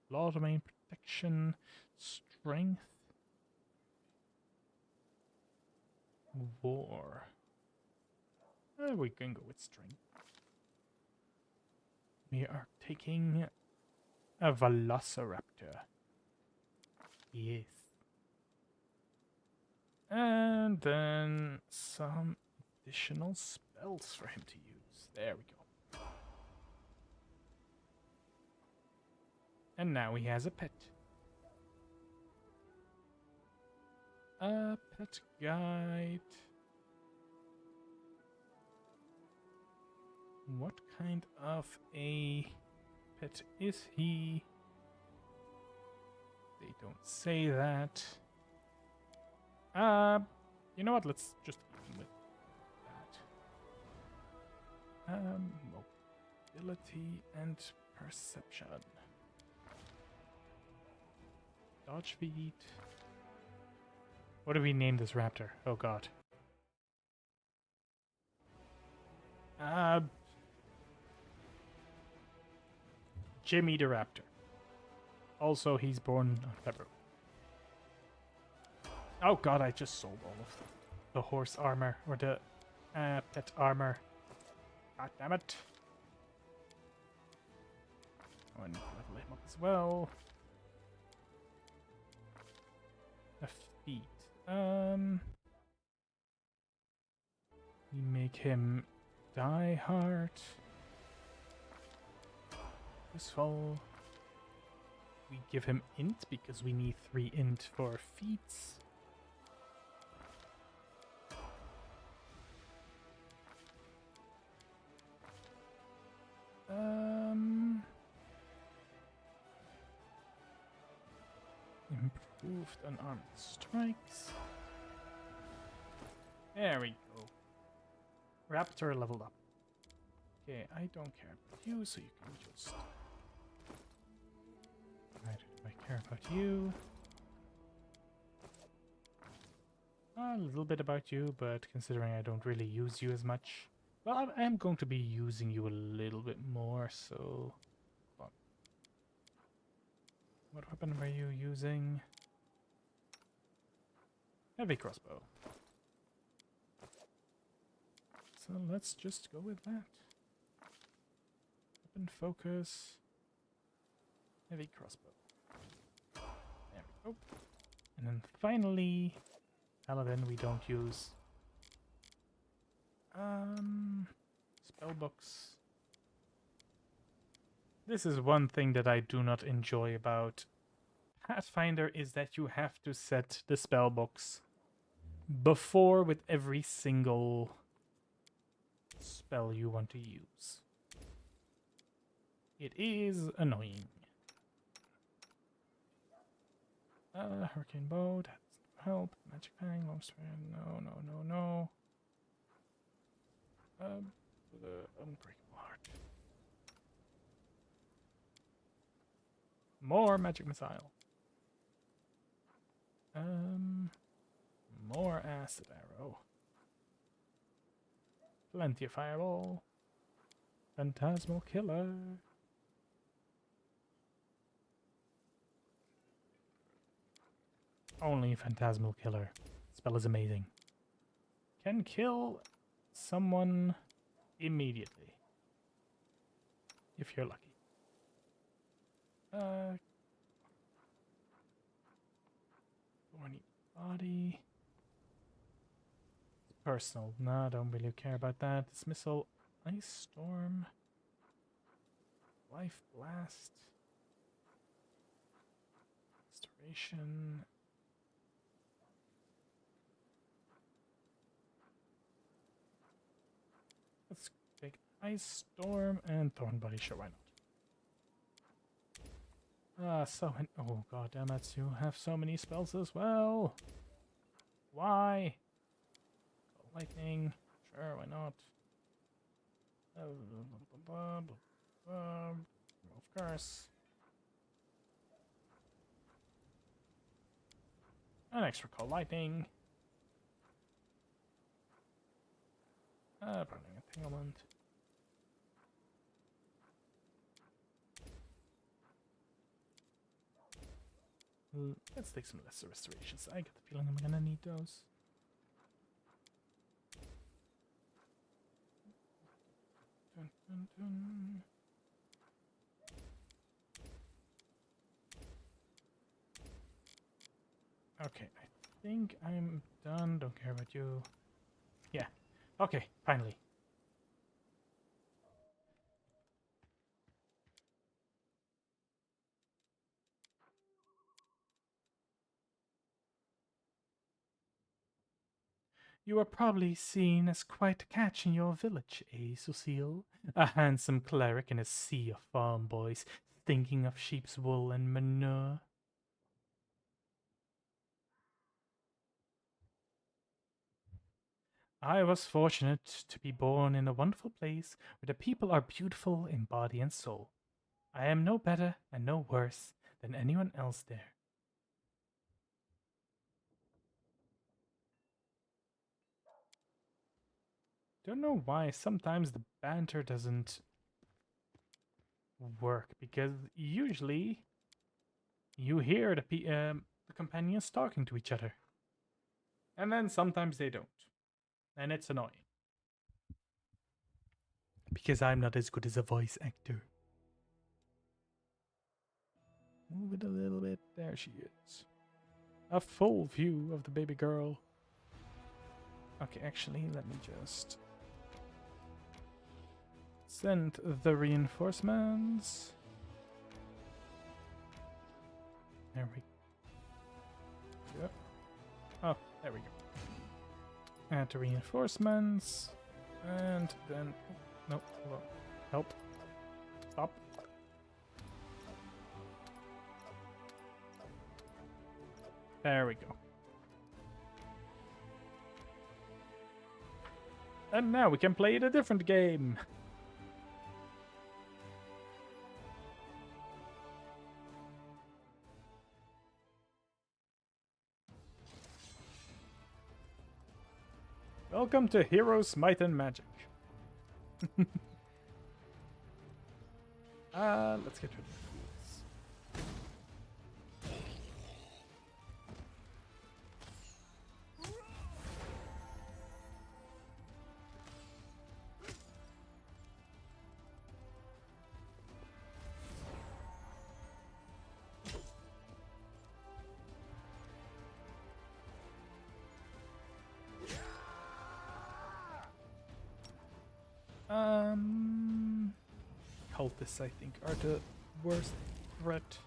Law Domain Protection, Strength, War. We can go with Strength. We are taking a Velociraptor. Yes. And then some additional spells for him to use. There we go. And now he has a pet. A pet guide. What kind of a pet is he? They don't say that. You know what? Let's just keep him with that. Mobility and perception. Dodge feet. What do we name this raptor? Oh god. Jimmy the Raptor. Also, he's born on February. Oh god, I just sold all of the horse armor, or the pet armor. God damn it. Oh, I need to level him up as well. The feet. We make him Die Hard. Useful. We give him int because we need 3 int for feats. Improved unarmed strikes. There we go. Raptor leveled up. Okay, I don't care about you, so you can just... Neither do I care about you. A little bit about you, but considering I don't really use you as much... Well, I am going to be using you a little bit more, so... What weapon were you using? Heavy crossbow. So let's just go with that. Weapon focus. Heavy crossbow. There we go. And then finally, Paladin we don't use. Spellbooks. This is one thing that I do not enjoy about Pathfinder is that you have to set the spellbooks before with every single spell you want to use. It is annoying. Hurricane bow, that's no help. Magic fang, long sword, no. The unbreakable heart. More magic missile. More acid arrow. Plenty of fireball. Phantasmal killer. Only phantasmal killer. Spell is amazing. Can kill someone immediately. If you're lucky. Thorny body. Personal. No, I don't really care about that. Dismissal. Ice storm. Life blast. Restoration. Let's take ice storm and thorn body. Sure, why not? Oh god damn it, you have so many spells as well. Why? Lightning. Sure, why not? Of course. An extra call lightning. Burning entanglement. Let's take some lesser restorations. I get the feeling I'm gonna need those. Dun, dun, dun. Okay, I think I'm done. Don't care about you. Yeah. Okay, finally. You are probably seen as quite a catch in your village, eh, Lucille? A handsome cleric in a sea of farm boys, thinking of sheep's wool and manure. I was fortunate to be born in a wonderful place where the people are beautiful in body and soul. I am no better and no worse than anyone else there. Don't know why sometimes the banter doesn't work, because usually you hear the companions talking to each other. And then sometimes they don't. And it's annoying. Because I'm not as good as a voice actor. Move it a little bit. There she is. A full view of the baby girl. Okay, actually, let me just send the reinforcements. There we go. Oh, there we go. Add the reinforcements. And then... Oh, no, hold on. Help. Stop. There we go. And now we can play a different game. Welcome to Heroes, Might and Magic. Let's get rid of the fools. Cultists, I think, are the worst threat.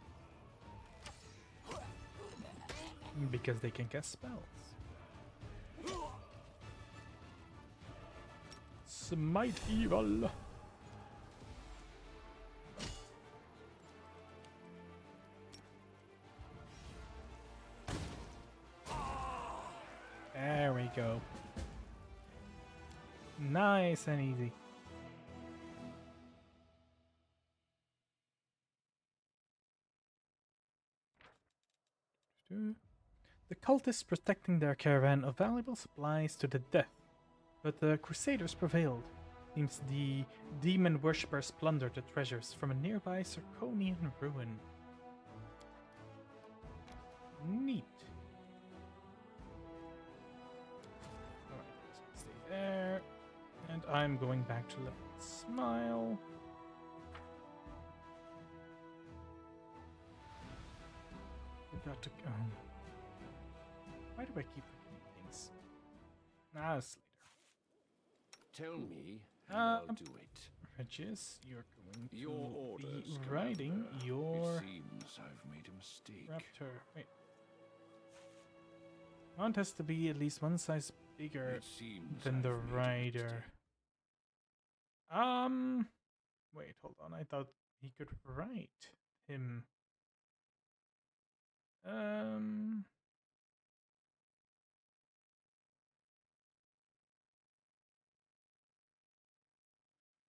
Because they can cast spells. Smite evil! There we go. Nice and easy. The cultists protecting their caravan of valuable supplies to the death, but the Crusaders prevailed. Seems the demon worshippers plundered the treasures from a nearby Sarconian ruin. Neat. Alright, so stay there. And I'm going back to let it smile. Forgot to go. Why do I keep forgetting things? Nah, it's later. Tell me, and I'll do it. Regis, you're going to Your orders, be riding Commander. your It seems I've made a mistake. raptor. Wait. Mount has to be at least one size bigger It seems than the I've made a rider. mistake. Wait, hold on. I thought he could ride him.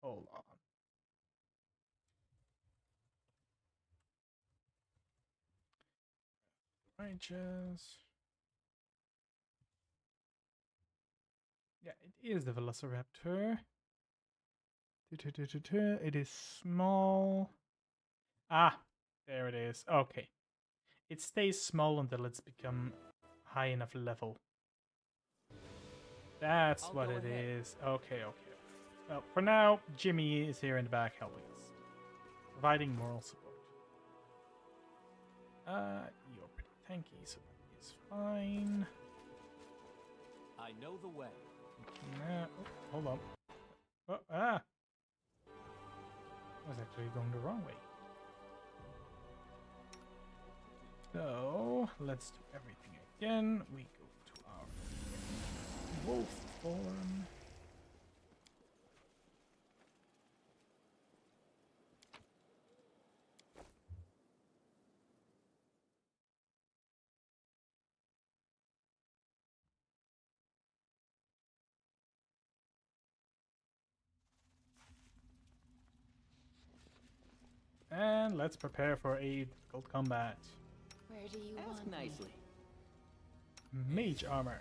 Hold on. Righteous. Yeah, it is the Velociraptor. It is small. Ah, there it is. Okay. It stays small until it's become high enough level. That's I'll what go it ahead. is. Okay. Well, for now, Jimmy is here in the back helping us. Providing moral support. You're pretty tanky, so that is fine. I know the way. Nah, oh, hold on. Oh, I was actually going the wrong way. So, let's do everything again. We go to our wolf form. And let's prepare for a difficult combat. Where do you Ask want me? nicely. Mage armor.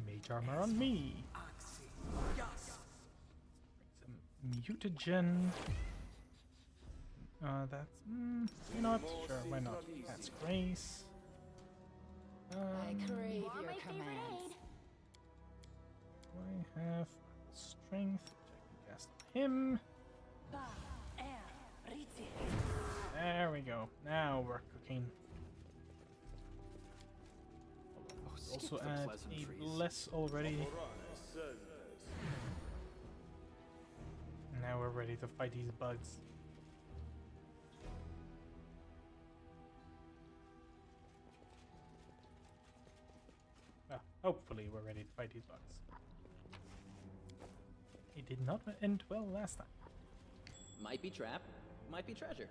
Mage armor on me. Some mutagen. That's you know what? Sure, why not? That's grace. I crave Want your my favorite commands. Do I have strength, which I can cast on him. There we go. Now we're cooking. Oh, skip Also the add a pleasantries. bless already. Now we're ready to fight these bugs. Well, hopefully we're ready to fight these bugs. It did not end well last time. Might be trap, might be treasure.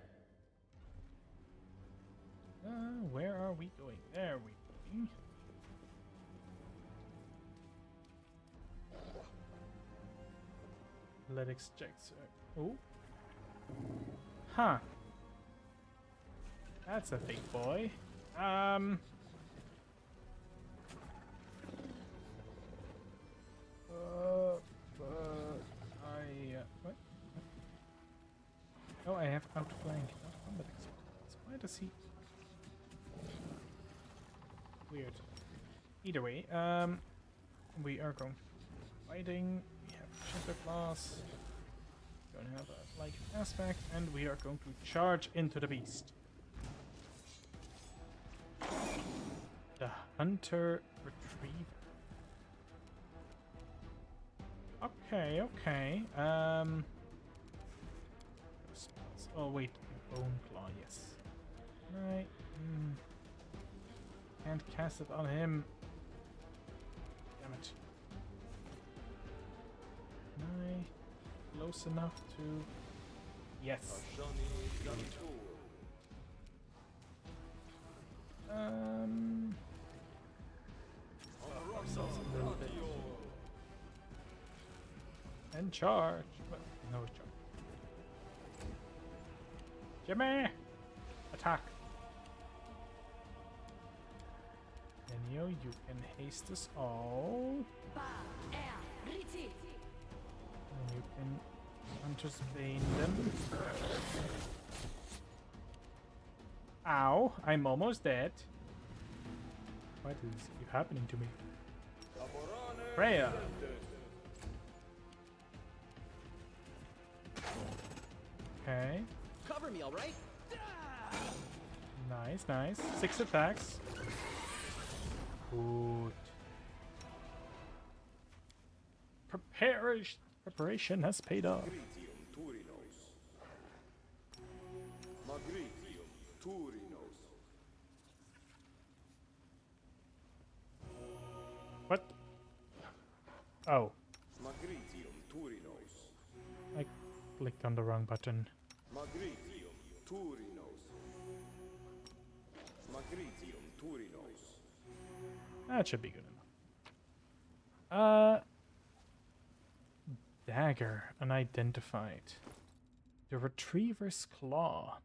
Where are we going? There we're going. Athletics checks. Oh. Huh. That's a big boy. But what? Oh, I have outflank, not combat experience. Why does he? Weird. Either way, we are going fighting. We have Shadow Claws. Don't have a like aspect, and we are going to charge into the beast. The Hunter Retriever. Okay, okay. Oh wait, Bone Claw, yes. Right. Can't cast it on him. Damn it. Am I close enough to? Yes. Ourselves a little bit. And charge. Well, no charge. Jimmy! Attack! Enio, you can haste us all. And you can Hunter's Bane them. Ow, I'm almost dead. What is happening to me? Freya! Okay. Cover me, all right? Nice, nice. 6 attacks. Good. Preparation has paid off. What? Oh. I clicked on the wrong button. That should be good enough. Dagger unidentified. The Retriever's Claw.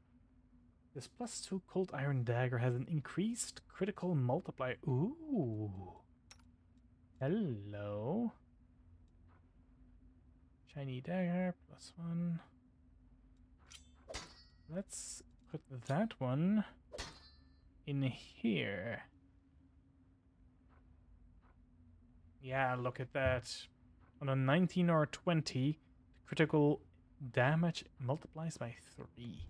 This +2 cold iron dagger has an increased critical multiplier. Ooh. Hello. Shiny dagger +1. Let's put that one in here. Yeah, look at that. On a 19 or a 20, the critical damage multiplies by 3.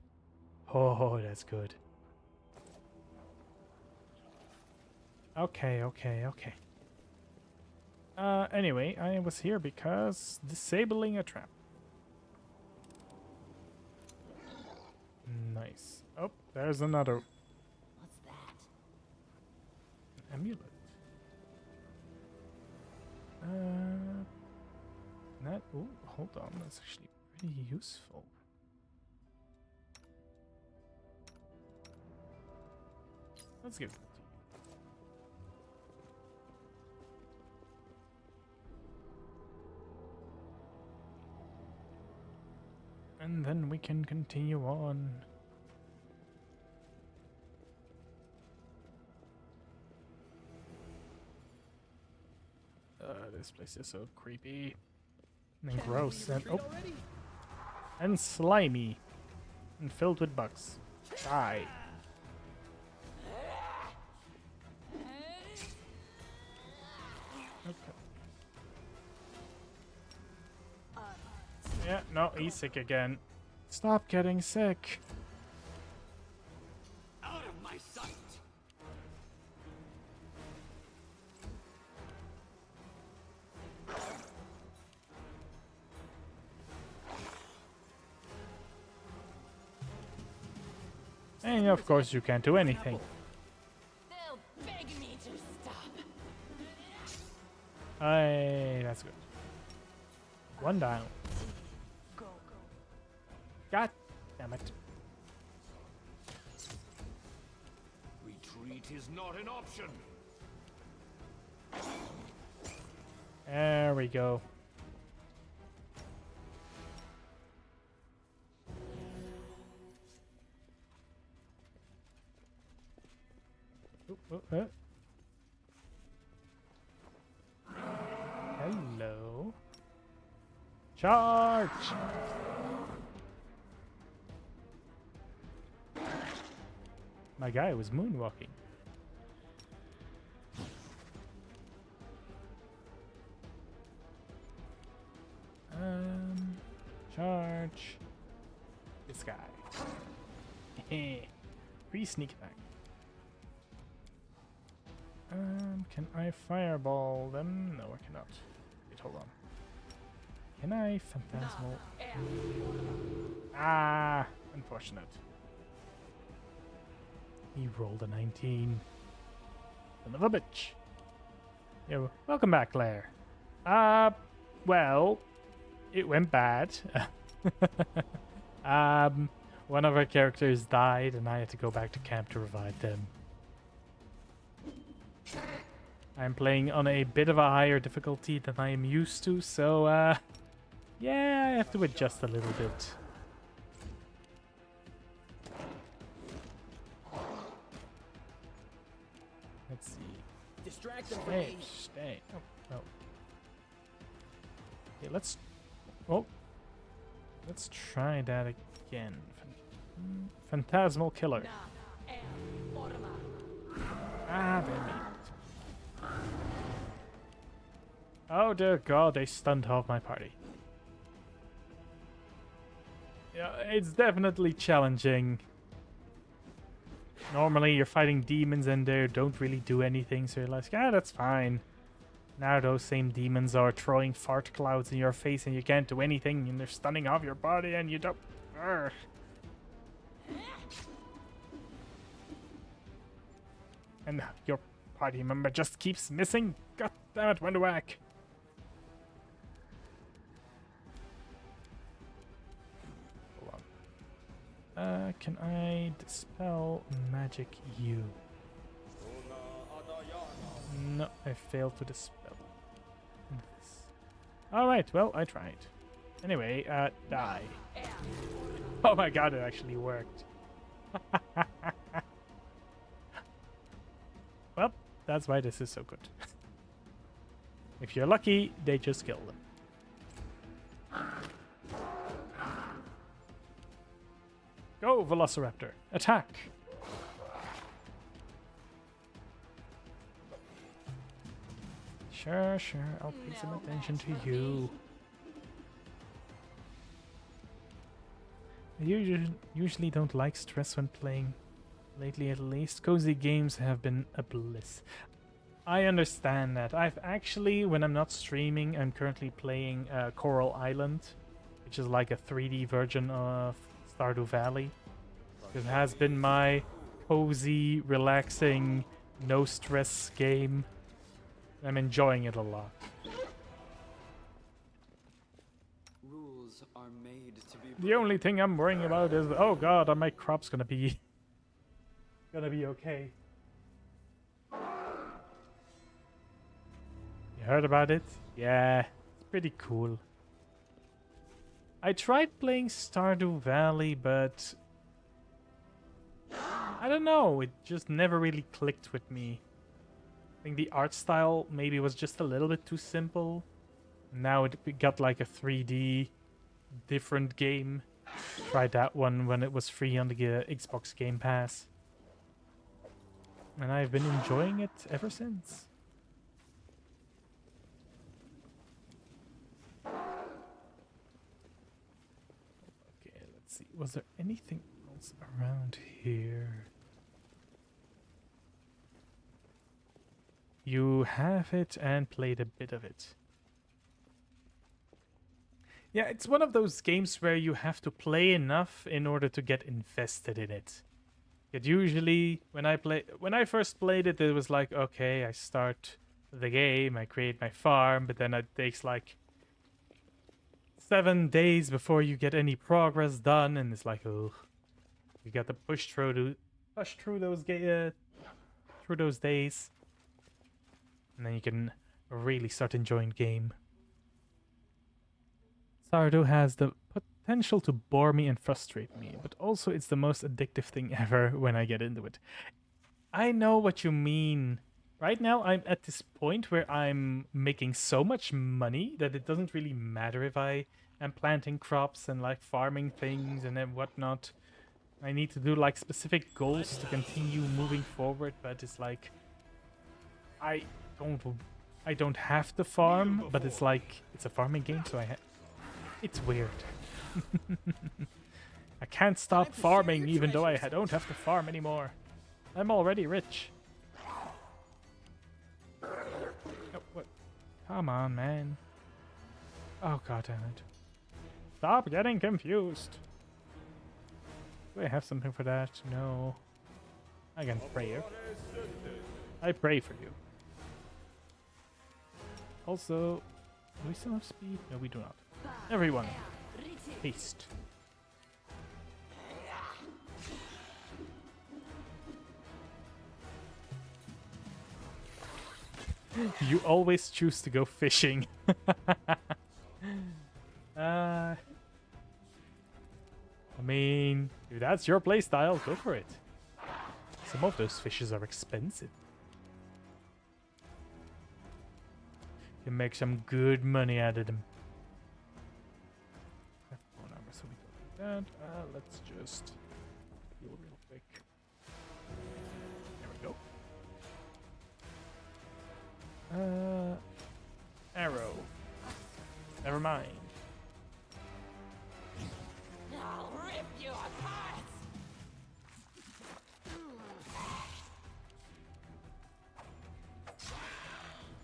Oh, that's good. Okay, okay, okay. Anyway, I was here because disabling a trap. Nice. Oh, there's another. What's that? An amulet. That. Oh, hold on. That's actually pretty useful. Let's give it to you. And then we can continue on. This place is so creepy and gross and oh, and slimy and filled with bugs. Die. Okay. Yeah, no, he's sick again. Stop getting sick. Out of my sight! And of course you can't do anything. They'll beg me to stop. Hey, that's good. One down. Go. God damn it. Retreat is not an option. There we go. Hello. Charge! My guy was moonwalking. Charge. This guy. Free sneak attack. Can I fireball them? No, I cannot. Wait, hold on. Can I phantasmal? Ah, unfortunate. He rolled a 19. Son of a bitch. Yo, welcome back, Claire. Well, it went bad. One of our characters died, and I had to go back to camp to revive them. I'm playing on a bit of a higher difficulty than I am used to, so, yeah, I have to adjust a little bit. Let's see. Distract them from Stay, me. stay. Oh, oh. Okay, let's... Oh. Let's try that again. Phantasmal Killer. Ah, damn it. Oh dear god, they stunned half my party. Yeah, it's definitely challenging. Normally you're fighting demons and they don't really do anything, so you're like, ah, that's fine. Now those same demons are throwing fart clouds in your face and you can't do anything, and they're stunning off your body and you don't... Urgh. And your party member just keeps missing? God damn it, when to whack. Hold on. Can I dispel magic you? No, I failed to dispel this. Alright, well, I tried. Anyway, die. Oh my god, it actually worked. Well, that's why this is so good. If you're lucky, they just kill them. Go, Velociraptor! Attack! Sure, I'll pay some attention to you. I usually don't like stress when playing. Lately, at least, cozy games have been a bliss. I understand that. I've actually, when I'm not streaming, I'm currently playing Coral Island, which is like a 3D version of Stardew Valley. It has been my cozy, relaxing, no stress game. I'm enjoying it a lot. Rules are made to be The only thing I'm worrying about is, oh god, are my crops gonna be okay? You heard about it? Yeah, it's pretty cool. I tried playing Stardew Valley, but I don't know, it just never really clicked with me. I think the art style maybe was just a little bit too simple. Now it got like a 3D different game. Tried that one when it was free on the Xbox Game Pass. And I've been enjoying it ever since. Okay, let's see. Was there anything else around here? You have it and played a bit of it. Yeah, it's one of those games where you have to play enough in order to get invested in it. It usually, when I first played it, it was like, okay, I start the game, I create my farm, but then it takes like 7 days before you get any progress done, and it's like, oh, you got to push through those days, and then you can really start enjoying the game. Stardew has the potential to bore me and frustrate me, but also it's the most addictive thing ever when I get into it. I know what you mean. Right now, I'm at this point where I'm making so much money that it doesn't really matter if I and planting crops and like farming things and then whatnot. I need to do like specific goals to continue moving forward, but it's like I don't I don't have to farm, but it's like it's a farming game, so it's weird. I can't stop farming even though I don't have to farm anymore. I'm already rich. Oh, what? Come on, man. Oh, god damn it. Stop getting confused. Do I have something for that? No. I can pray. I pray for you. Also, do we still have speed? No, we do not. Everyone, haste. You always choose to go fishing. I mean, if that's your playstyle, go for it. Some of those fishes are expensive. You make some good money out of them. I have one armor, so we don't do that. Let's just heal real quick. There we go. Arrow. Never mind. I'll rip you apart!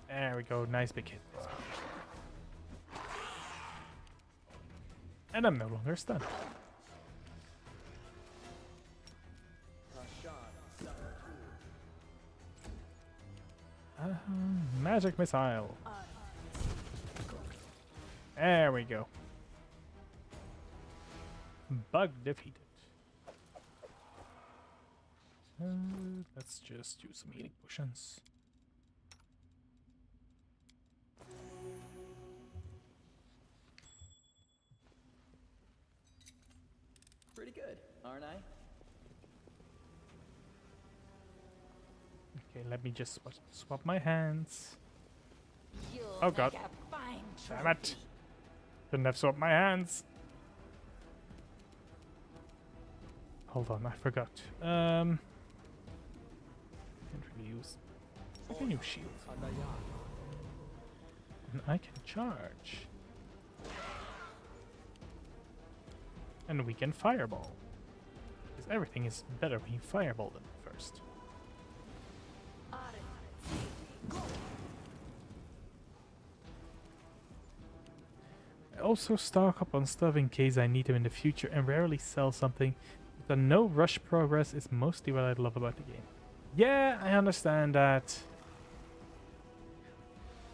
There we go. Nice big hit. And I'm no longer stunned. Magic missile. There we go. Bug defeated. Let's just use some healing potions. Pretty good, aren't I? Okay, let me just swap my hands. You'll Oh god. make a fine Damn it. trophy. Couldn't have swapped my hands. Hold on, I forgot. Can't really use. I can use shield. And I can charge. And we can fireball. Because everything is better when you fireball them first. I also stock up on stuff in case I need them in the future and rarely sell something. The no rush progress is mostly what I love about the game. Yeah, I understand that.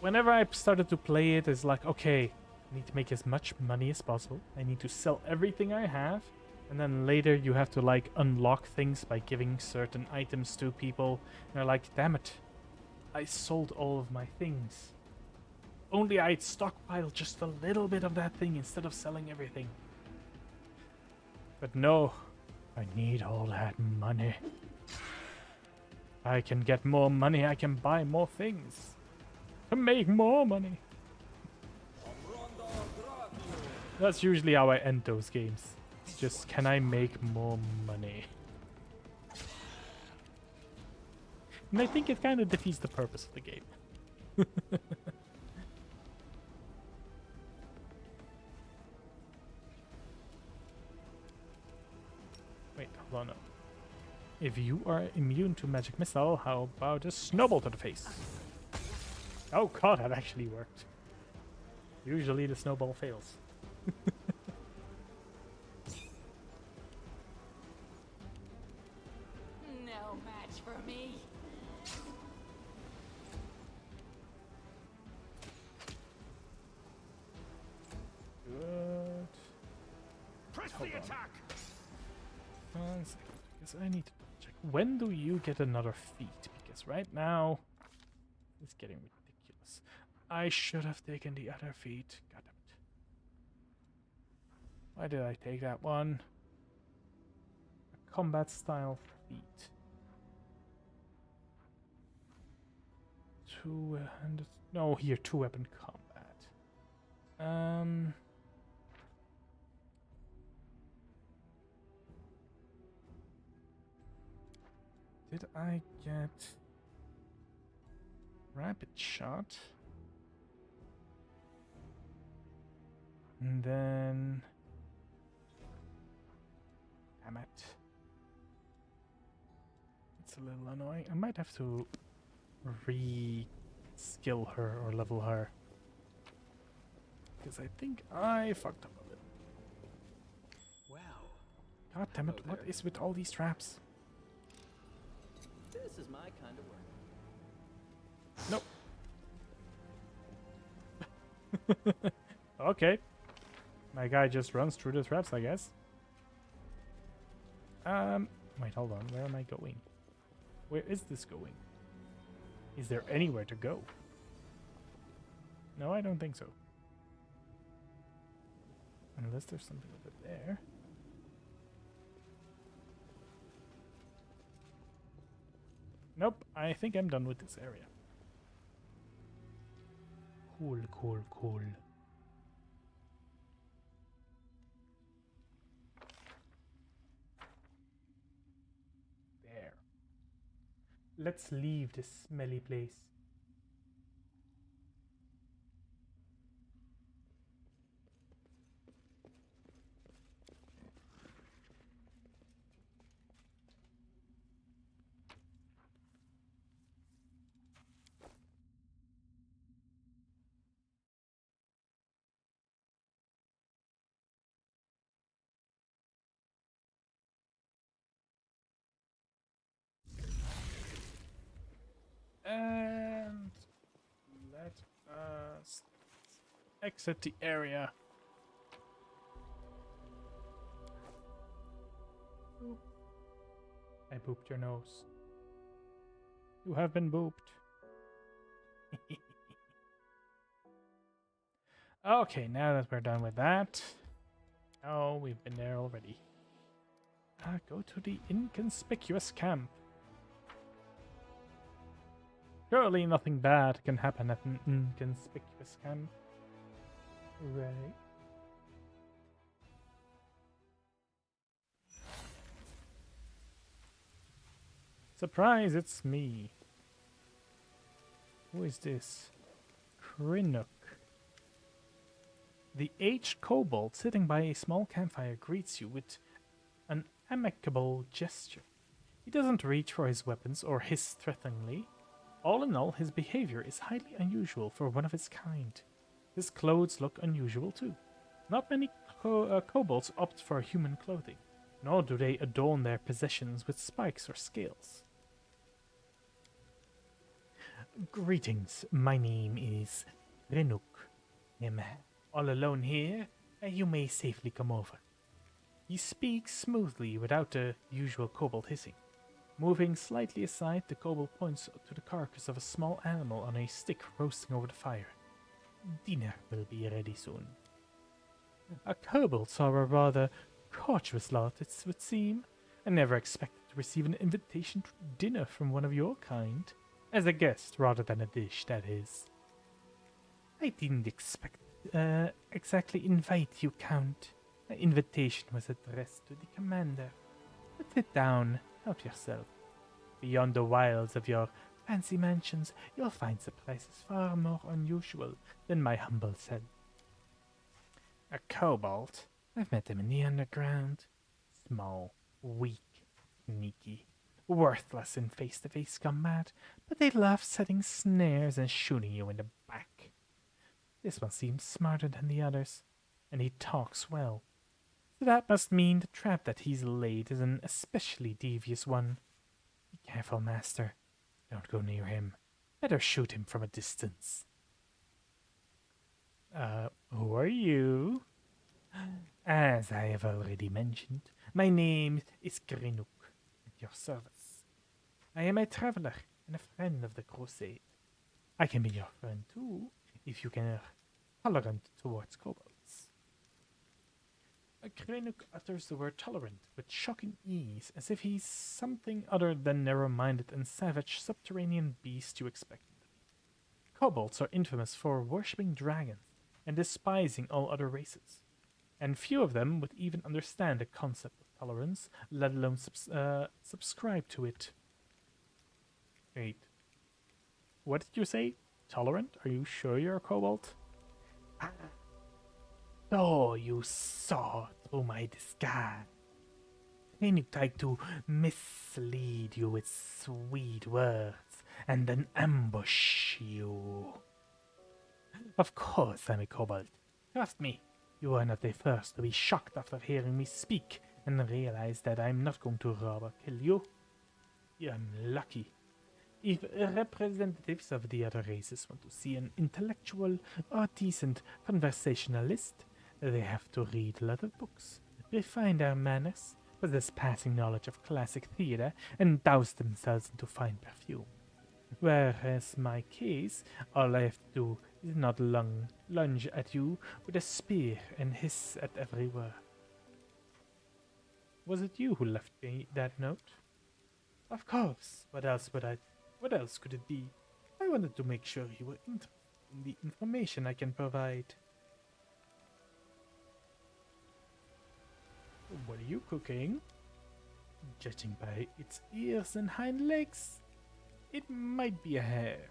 Whenever I started to play it, it's like, okay, I need to make as much money as possible. I need to sell everything I have. And then later you have to like unlock things by giving certain items to people. And they're like, damn it, I sold all of my things. Only I'd stockpile just a little bit of that thing instead of selling everything. But no, I need all that money. I can get more money, I can buy more things. To make more money. That's usually how I end those games. It's just, can I make more money? And I think it kind of defeats the purpose of the game. Wait, hold on. If you are immune to magic missile, how about a snowball to the face? Oh god, that actually worked. Usually the snowball fails. No match for me. Good. Press Hold the on. attack! 1 second, because I need to check. When do you get another feat? Because right now, it's getting ridiculous. I should have taken the other feat. God damn it. Why did I take that one? A combat style feat. Two-handed. No, here, two-weapon combat. Did I get rapid shot? And then... Damn it. It's a little annoying. I might have to re-skill her or level her. Because I think I fucked up a little. Wow. God damn it, Hello what there. is with all these traps? This is my kind of work. Nope. Okay. My guy just runs through the traps, I guess. Wait, hold on. Where am I going? Where is this going? Is there anywhere to go? No, I don't think so. Unless there's something over there. Nope, I think I'm done with this area. Cool, cool, cool. There. Let's leave this smelly place. And let us exit the area. Boop. I booped your nose. You have been booped. Okay, now that we're done with that. Oh, we've been there already. Go to the inconspicuous camp. Surely nothing bad can happen at an inconspicuous camp. Right. Surprise, it's me. Who is this? Krinook. The aged kobold sitting by a small campfire greets you with an amicable gesture. He doesn't reach for his weapons or hiss threateningly. All in all, his behavior is highly unusual for one of his kind. His clothes look unusual too. Not many kobolds opt for human clothing, nor do they adorn their possessions with spikes or scales. Greetings, my name is Renuk. I'm all alone here, you may safely come over. He speaks smoothly without the usual kobold hissing. Moving slightly aside, the kobold points to the carcass of a small animal on a stick roasting over the fire. Dinner will be ready soon. A kobolds are a rather courteous lot, it would seem. I never expected to receive an invitation to dinner from one of your kind. As a guest rather than a dish, that is. I didn't exactly invite you, Count. The invitation was addressed to the commander. But sit down, help yourself. Beyond the wilds of your fancy mansions, you'll find surprises far more unusual than my humble self. A kobold? I've met them in the underground. Small, weak, sneaky, worthless in face-to-face combat, but they love setting snares and shooting you in the back. This one seems smarter than the others, and he talks well. So that must mean the trap that he's laid is an especially devious one. Be careful, master. Don't go near him. Better shoot him from a distance. Who are you? As I have already mentioned, my name is Grinuk, at your service. I am a traveler and a friend of the crusade. I can be your friend too, if you can tolerant towards kobolds. Grinuk utters the word tolerant with shocking ease, as if he's something other than narrow-minded and savage subterranean beast you expect him to be. Kobolds are infamous for worshipping dragons and despising all other races, and few of them would even understand the concept of tolerance, let alone subscribe to it. Wait. What did you say? Tolerant? Are you sure you're a kobold? Ah. So you saw through my disguise. Then you tried to mislead you with sweet words and then ambush you. Of course I'm a kobold. Trust me, you are not the first to be shocked after hearing me speak and realize that I'm not going to rob or kill you. I'm lucky. If representatives of the other races want to see an intellectual or decent conversationalist, they have to read a lot of books, refine their manners, possess passing knowledge of classic theatre, and douse themselves into fine perfume. Whereas my case, all I have to do is not lunge at you with a spear and hiss at every word. Was it you who left me that note? Of course. What else could it be? I wanted to make sure you were interested in the information I can provide. What are you cooking? Judging by its ears and hind legs, it might be a hare.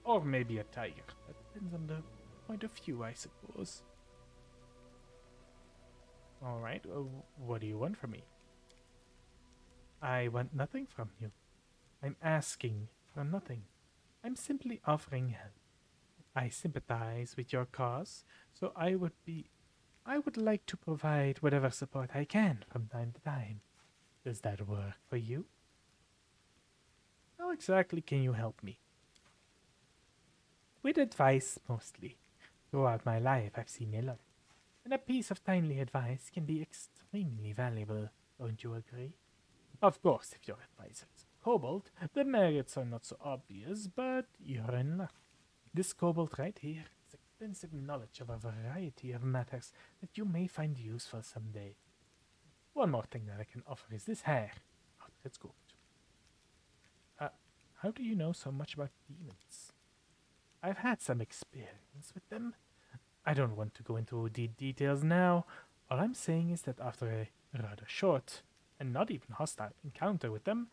Or maybe a tiger. That depends on the point of view, I suppose. Alright, what do you want from me? I want nothing from you. I'm asking for nothing. I'm simply offering help. I sympathize with your cause, so I would like to provide whatever support I can from time to time. Does that work for you? How exactly can you help me? With advice, mostly. Throughout my life, I've seen a lot. And a piece of timely advice can be extremely valuable, don't you agree? Of course, if your advisor is a kobold, the merits are not so obvious, but you're in luck. This kobold right here has extensive knowledge of a variety of matters that you may find useful someday. One more thing that I can offer is this hair. Let's go. How do you know so much about demons? I've had some experience with them. I don't want to go into the details now. All I'm saying is that after a rather short and not even hostile encounter with them,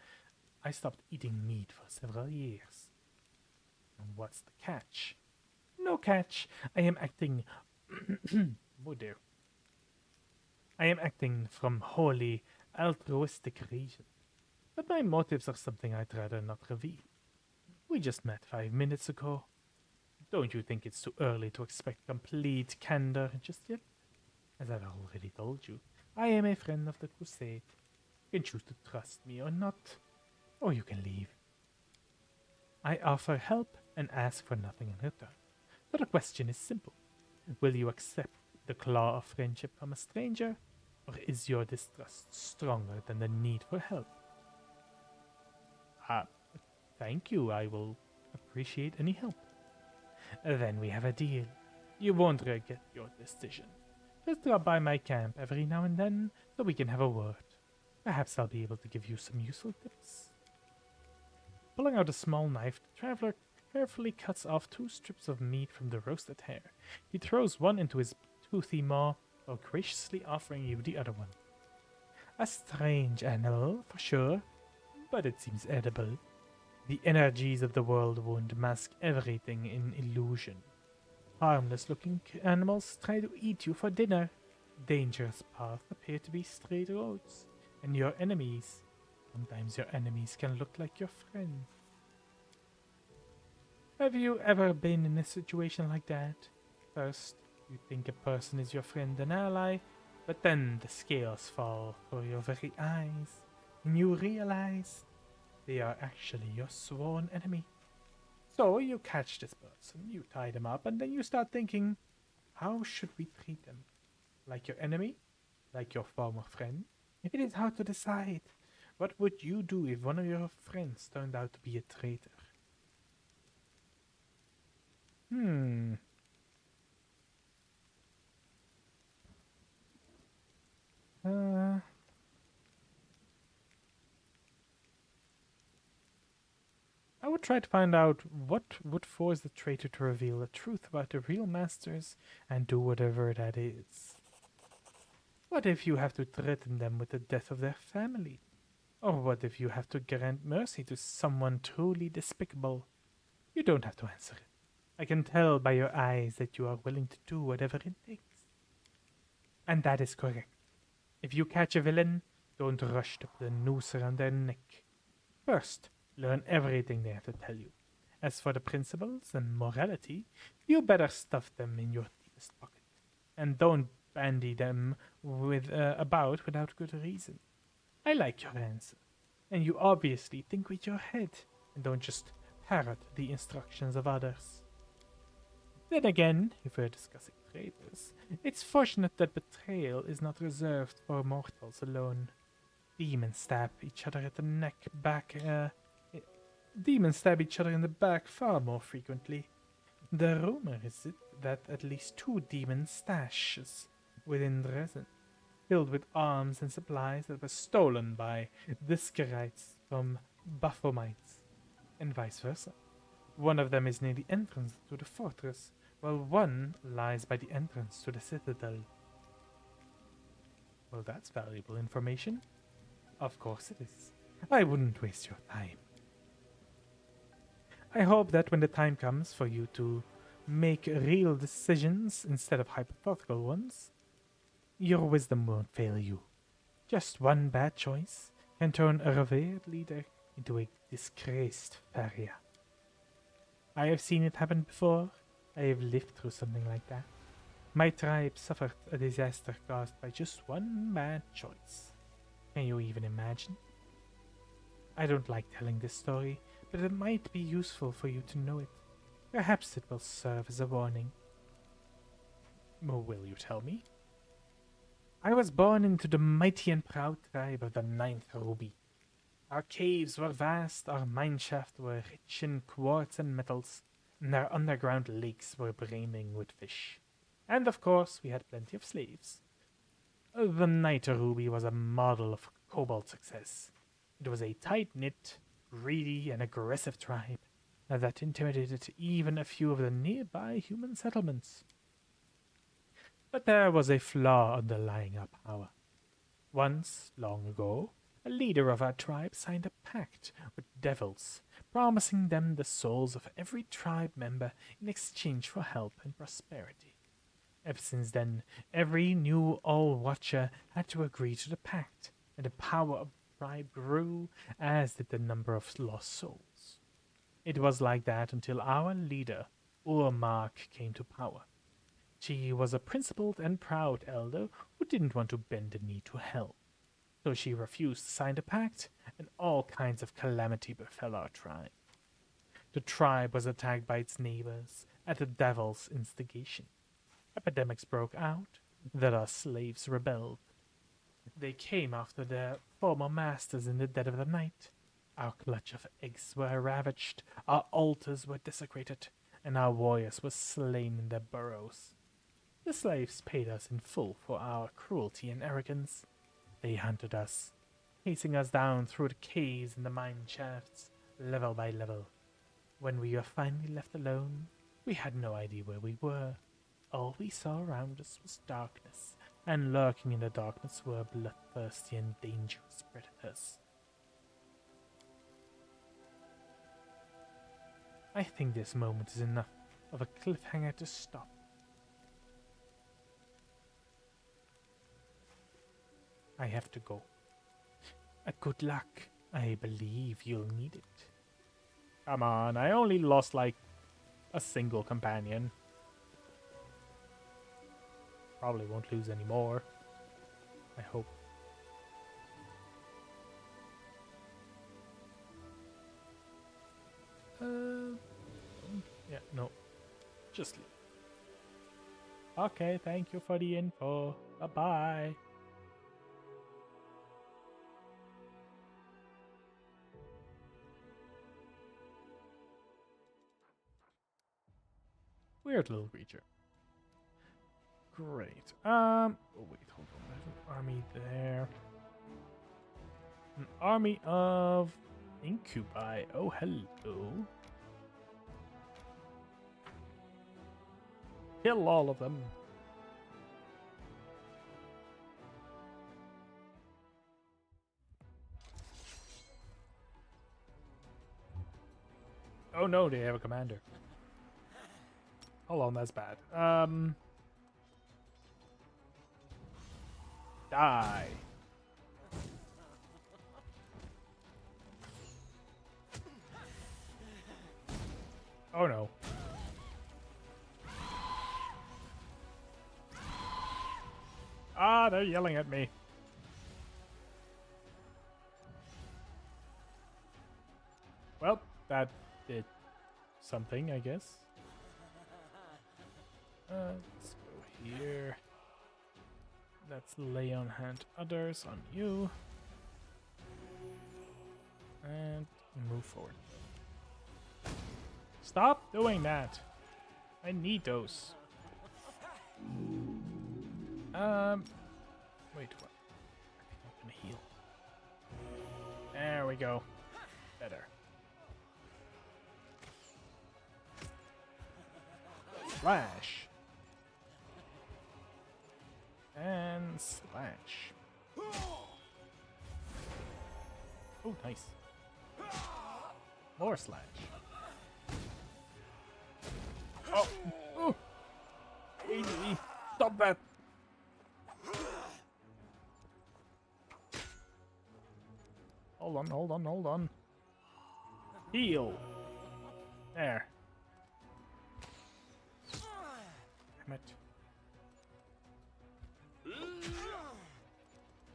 I stopped eating meat for several years. And what's the catch? No catch. I am acting... oh dear. I am acting from wholly altruistic reasons. But my motives are something I'd rather not reveal. We just met 5 minutes ago. Don't you think it's too early to expect complete candor just yet? As I've already told you, I am a friend of the Crusade. You can choose to trust me or not, or you can leave. I offer help and ask for nothing in return. So the question is simple. Will you accept the claw of friendship from a stranger, or is your distrust stronger than the need for help? Thank you. I will appreciate any help. Then we have a deal. You won't regret your decision. Just drop by my camp every now and then so we can have a word. Perhaps I'll be able to give you some useful tips. Pulling out a small knife, the traveler carefully cuts off 2 strips of meat from the roasted hare. He throws one into his toothy maw while graciously offering you the other one. A strange animal, for sure, but it seems edible. The energies of the world won't mask everything in illusion. Harmless-looking animals try to eat you for dinner. Dangerous paths appear to be straight roads. And your enemies, sometimes your enemies can look like your friends. Have you ever been in a situation like that? First, you think a person is your friend and ally, but then the scales fall for your very eyes, and you realize they are actually your sworn enemy. So you catch this person, you tie them up, and then you start thinking, how should we treat them? Like your enemy? Like your former friend? It is hard to decide. What would you do if one of your friends turned out to be a traitor? I would try to find out what would force the traitor to reveal the truth about the real masters and do whatever that is. What if you have to threaten them with the death of their family? Or what if you have to grant mercy to someone truly despicable? You don't have to answer it. I can tell by your eyes that you are willing to do whatever it takes. And that is correct. If you catch a villain, don't rush to put a noose around their neck. First, learn everything they have to tell you. As for the principles and morality, you better stuff them in your deepest pocket. And don't bandy them about without good reason. I like your answer. And you obviously think with your head and don't just parrot the instructions of others. Then again, if we're discussing traitors, it's fortunate that betrayal is not reserved for mortals alone. Demons stab each other at the neck, demons stab each other in the back far more frequently. The rumor is that at least 2 demon stashes within Dresden, filled with arms and supplies that were stolen by Discarites from Baphomites, and vice versa. One of them is near the entrance to the fortress, while one lies by the entrance to the citadel. Well, that's valuable information. Of course it is. I wouldn't waste your time. I hope that when the time comes for you to make real decisions instead of hypothetical ones, your wisdom won't fail you. Just one bad choice can turn a revered leader into a disgraced pariah. I have seen it happen before. I have lived through something like that. My tribe suffered a disaster caused by just one bad choice. Can you even imagine? I don't like telling this story, but it might be useful for you to know it. Perhaps it will serve as a warning. Well, will you tell me? I was born into the mighty and proud tribe of the 9th Ruby. Our caves were vast, our mineshafts were rich in quartz and metals, and our underground lakes were brimming with fish. And of course, we had plenty of slaves. The Night Ruby was a model of cobalt success. It was a tight-knit, greedy, and aggressive tribe that intimidated even a few of the nearby human settlements. But there was a flaw underlying our power. Once, long ago, a leader of our tribe signed a pact with devils, promising them the souls of every tribe member in exchange for help and prosperity. Ever since then, every new All-Watcher had to agree to the pact, and the power of the tribe grew, as did the number of lost souls. It was like that until our leader, Urmark, came to power. She was a principled and proud elder who didn't want to bend the knee to hell. So she refused to sign the pact, and all kinds of calamity befell our tribe. The tribe was attacked by its neighbors at the devil's instigation. Epidemics broke out, that our slaves rebelled. They came after their former masters in the dead of the night. Our clutch of eggs were ravaged, our altars were desecrated, and our warriors were slain in their burrows. The slaves paid us in full for our cruelty and arrogance. They hunted us, chasing us down through the caves and the mine shafts, level by level. When we were finally left alone, we had no idea where we were. All we saw around us was darkness, and lurking in the darkness were bloodthirsty and dangerous predators. I think this moment is enough of a cliffhanger to stop. I have to go. Good luck. I believe you'll need it. Come on, I only lost like a single companion. Probably won't lose any more. I hope. Yeah, no. Just leave. Okay, thank you for the info. Bye-bye. Weird little creature. Great. Oh wait, hold on. There's an army there. An army of incubi. Oh, hello. Kill all of them. Oh no, they have a commander. Hold on, that's bad. Die. Oh no. Ah, they're yelling at me. Well, that did something, I guess. Let's go here. Let's lay on hand others on you. And move forward. Stop doing that. I need those. Wait, what? I think I'm gonna heal. There we go. Better. Slash. And slash. Oh, nice. More slash. Oh! Oh! Easy. Stop that! Hold on, hold on, hold on. Heal. There. Damn it.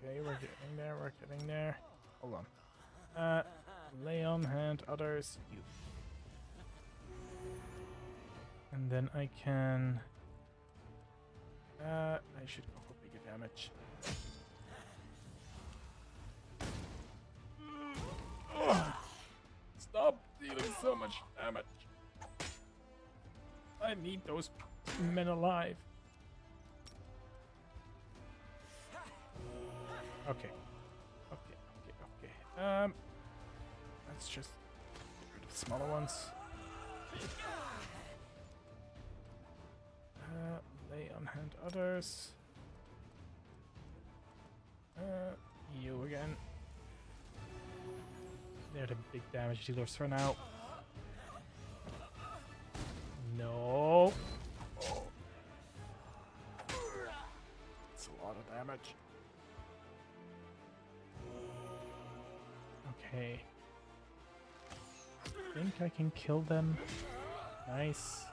Okay, we're getting there, we're getting there. Hold on. Lay on hand others, you. And then I can... I should go for bigger damage. Stop dealing so much damage. I need those men alive. Okay. Okay. Let's just get rid of the smaller ones. Lay on hand others. You again. They're the big damage dealers for now. No. Oh. It's a lot of damage. Okay. I think I can kill them. Nice.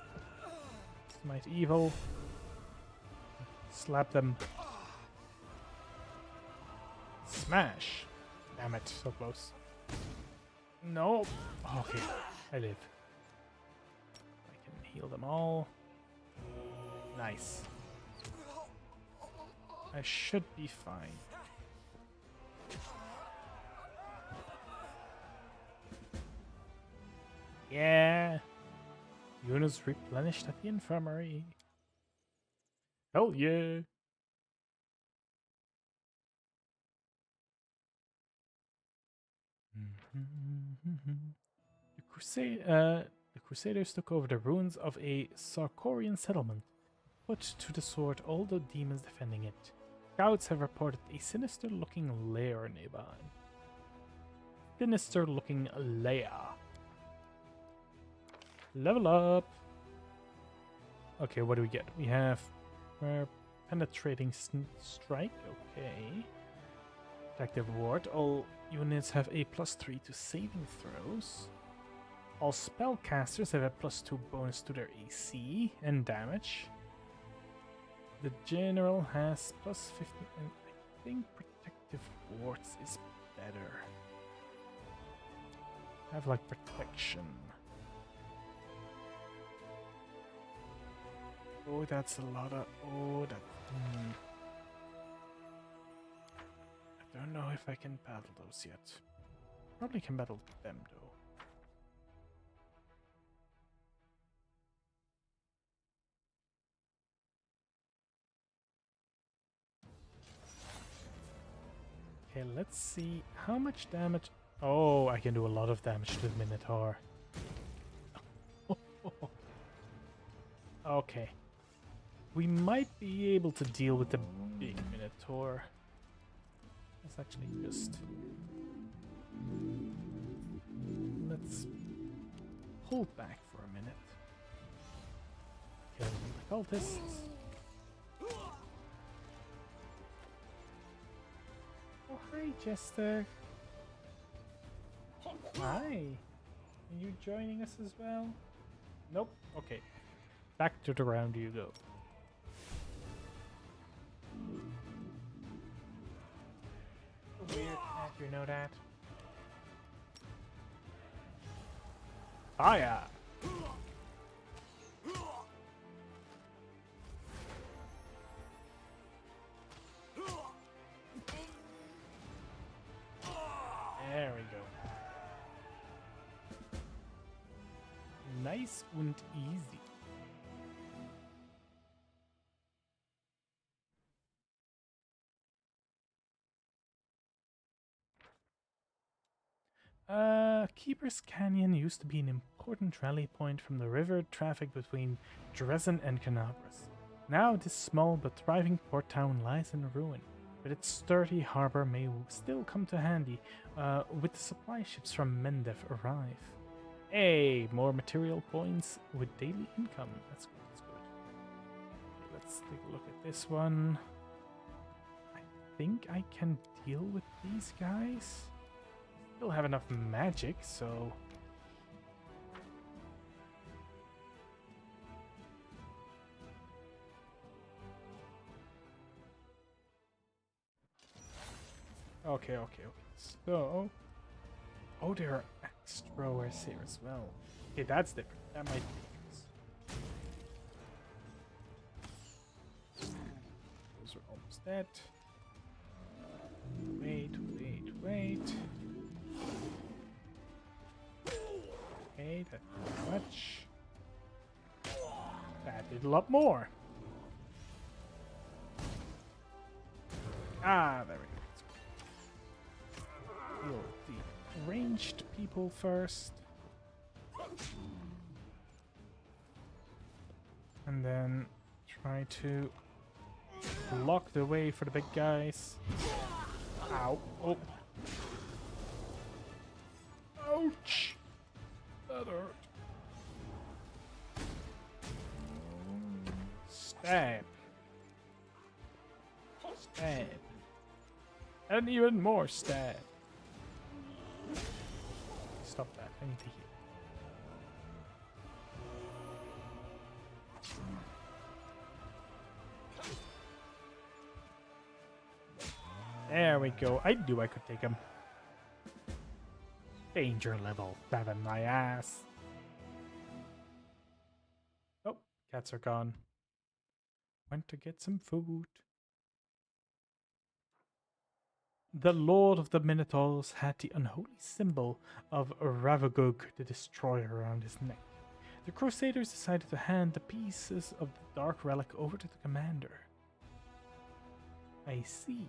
Smite evil. Slap them. Smash. Damn it, so close. No. Okay, I live. I can heal them all. Nice. I should be fine. Yeah. Units replenished at the infirmary. Hell yeah. The Crusaders took over the ruins of a Sarkorian settlement, put to the sword all the demons defending it. Scouts have reported a sinister-looking lair nearby. Sinister-looking lair. Level up. Okay, what do we get? We have penetrating strike. Okay. Active ward. All units have a +3 to saving throws. All spellcasters have a +2 bonus to their AC and damage. The general has +15, and I think protective wards is better. I have like protection. Oh, that's a lot of... Oh, that... I don't know if I can battle those yet. Probably can battle them, though. Okay, let's see how much damage... Oh, I can do a lot of damage to the Minotaur. Okay. We might be able to deal with the big Minotaur. Let's actually just... Let's hold back for a minute. Kill the cultists. Oh, hi, Jester. Hi. Are you joining us as well? Nope. Okay. Back to the round you go. Weird cat, you know that? Fire! There we go. Nice and easy. Keeper's Canyon used to be an important rally point from the river traffic between Dresden and Canabras. Now this small but thriving port town lies in ruin, but its sturdy harbor may still come to handy with the supply ships from Mendef arrive. Hey, more material points with daily income. That's good, that's good. Okay, let's take a look at this one. I think I can deal with these guys. Still have enough magic, so... Okay. So... Oh, there are axe throwers here as well. Okay, that's different. That might be different. Those are almost dead. Wait. Okay, that's not much. That did a lot more. Ah, there we go. Heal the ranged people first. And then try to block the way for the big guys. Ow. Oh. Ouch. That hurt. Stab. Stab. And even more stab. Stop that. I need to heal. There we go. I knew I could take him. Danger level 7, my ass. Oh, cats are gone. Went to get some food. The Lord of the Minotaurs had the unholy symbol of Ravagug the Destroyer around his neck. The Crusaders decided to hand the pieces of the Dark Relic over to the commander. I see.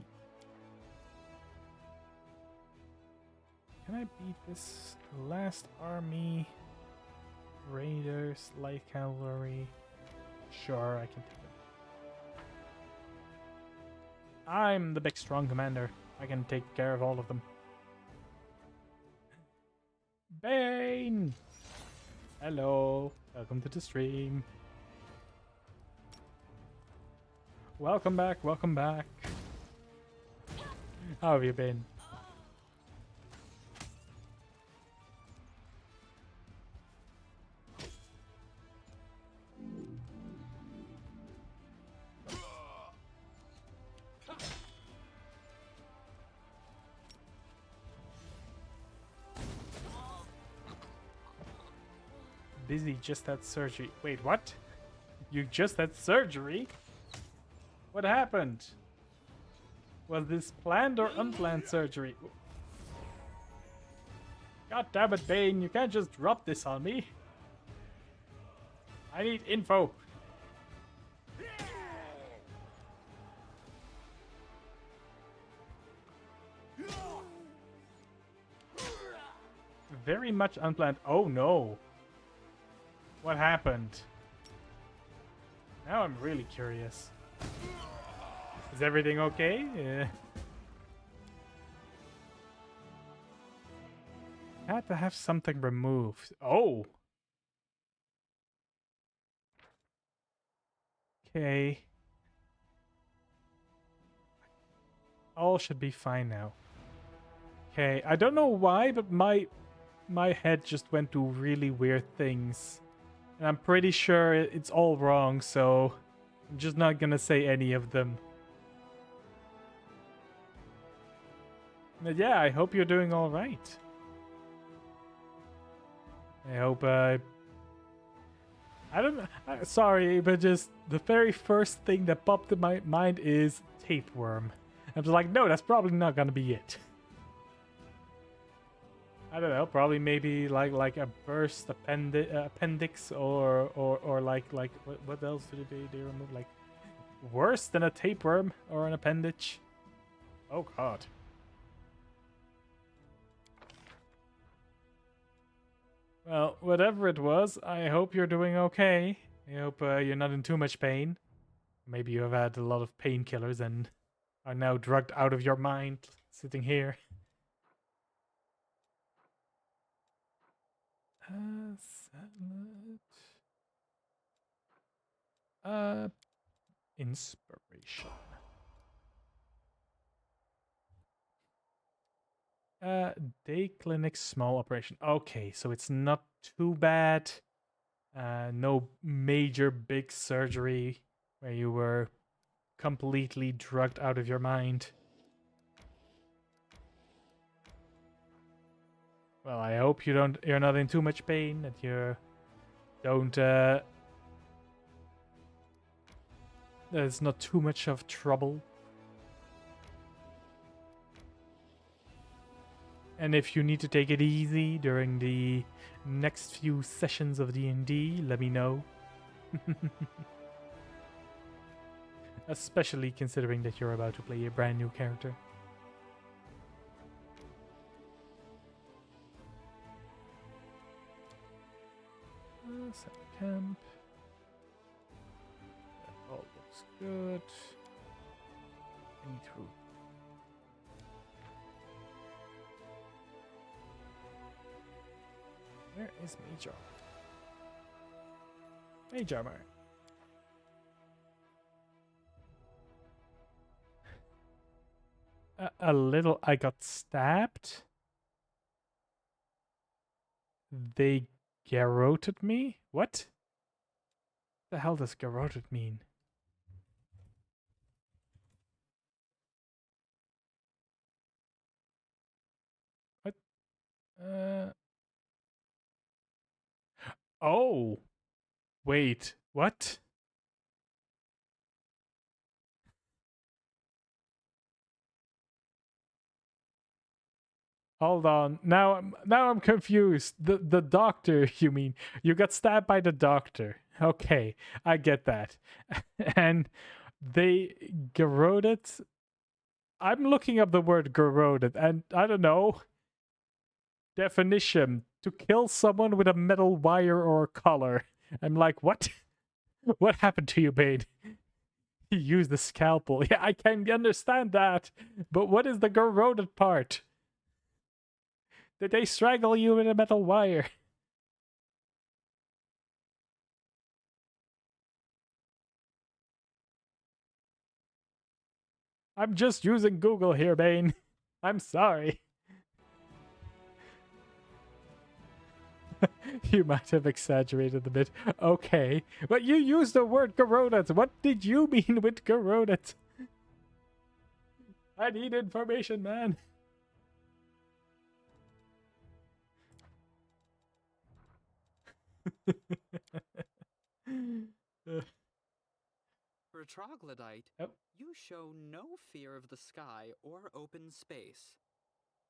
Can I beat this last army? Raiders, light cavalry. Sure, I can take it. I'm the big strong commander. I can take care of all of them. Bane! Hello. Welcome to the stream. Welcome back, welcome back. How have you been? Busy just had surgery. Wait, what? You just had surgery? What happened? Was this planned or unplanned surgery? God damn it, Bane, you can't just drop this on me. I need info. Very much unplanned. Oh no. What happened? Now I'm really curious. Is everything okay? Yeah. Had to have something removed. Oh! Okay. All should be fine now. Okay, I don't know why, but my head just went to really weird things. And I'm pretty sure it's all wrong, so I'm just not gonna say any of them. But yeah, I hope you're doing all right. I hope I don't know. Sorry, but just the very first thing that popped in my mind is tapeworm. I was like, no, that's probably not gonna be it. I don't know. Probably maybe like a burst appendix or like what else do they remove? Like worse than a tapeworm or an appendage. Oh God. Well, whatever it was, I hope you're doing okay. I hope you're not in too much pain. Maybe you have had a lot of painkillers and are now drugged out of your mind sitting here. Salad. Inspiration. Day clinic, small operation. Okay, so it's not too bad. No major big surgery where you were completely drugged out of your mind. Well, I hope you're not in too much pain, that you don't there's not too much of trouble. And if you need to take it easy during the next few sessions of D&D, let me know. Especially considering that you're about to play a brand new character. Set camp. That all looks good. Any through. Where is Mage Armor? Mage Armor. A little. I got stabbed. They garroted me? What? The hell does garroted mean? What? Oh! Wait, what? Hold on. Now I'm confused. The doctor, you mean? You got stabbed by the doctor. Okay, I get that. And they garroted. I'm looking up the word garroted, and I don't know. Definition: to kill someone with a metal wire or collar. I'm like, what? What happened to you, Bane? He used the scalpel. Yeah, I can understand that. But what is the garroted part? Did they strangle you with a metal wire? I'm just using Google here, Bane. I'm sorry. You might have exaggerated a bit. Okay. But you used the word garroted. What did you mean with garroted? I need information, man. For a troglodyte, Oh. you show no fear of the sky or open space.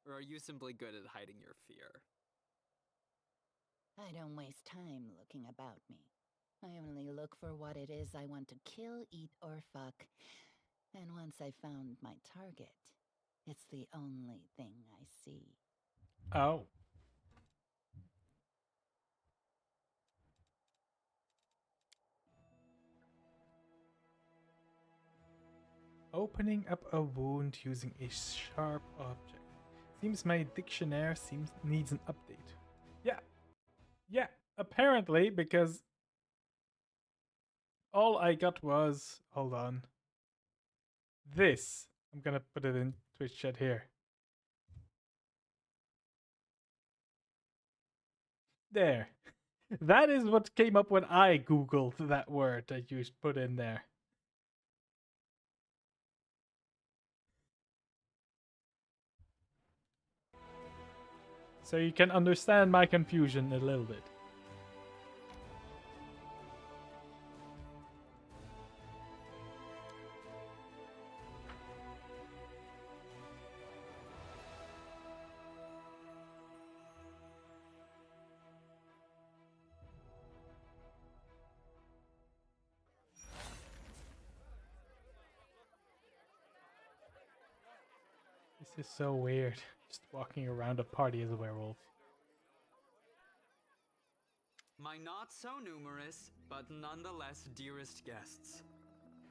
Or are you simply good at hiding your fear? I don't waste time looking about me. I only look for what it is I want to kill, eat, or fuck. And once I found my target, it's the only thing I see. Oh. Opening up a wound using a sharp object. Seems my dictionary needs an update. Yeah. Yeah, apparently, because All I got was, hold on, this. I'm gonna put it in Twitch chat here. There. That is what came up when I googled that word that you put in there. So you can understand my confusion a little bit. This is so weird. Just walking around a party as a werewolf. My not so numerous, but nonetheless dearest guests.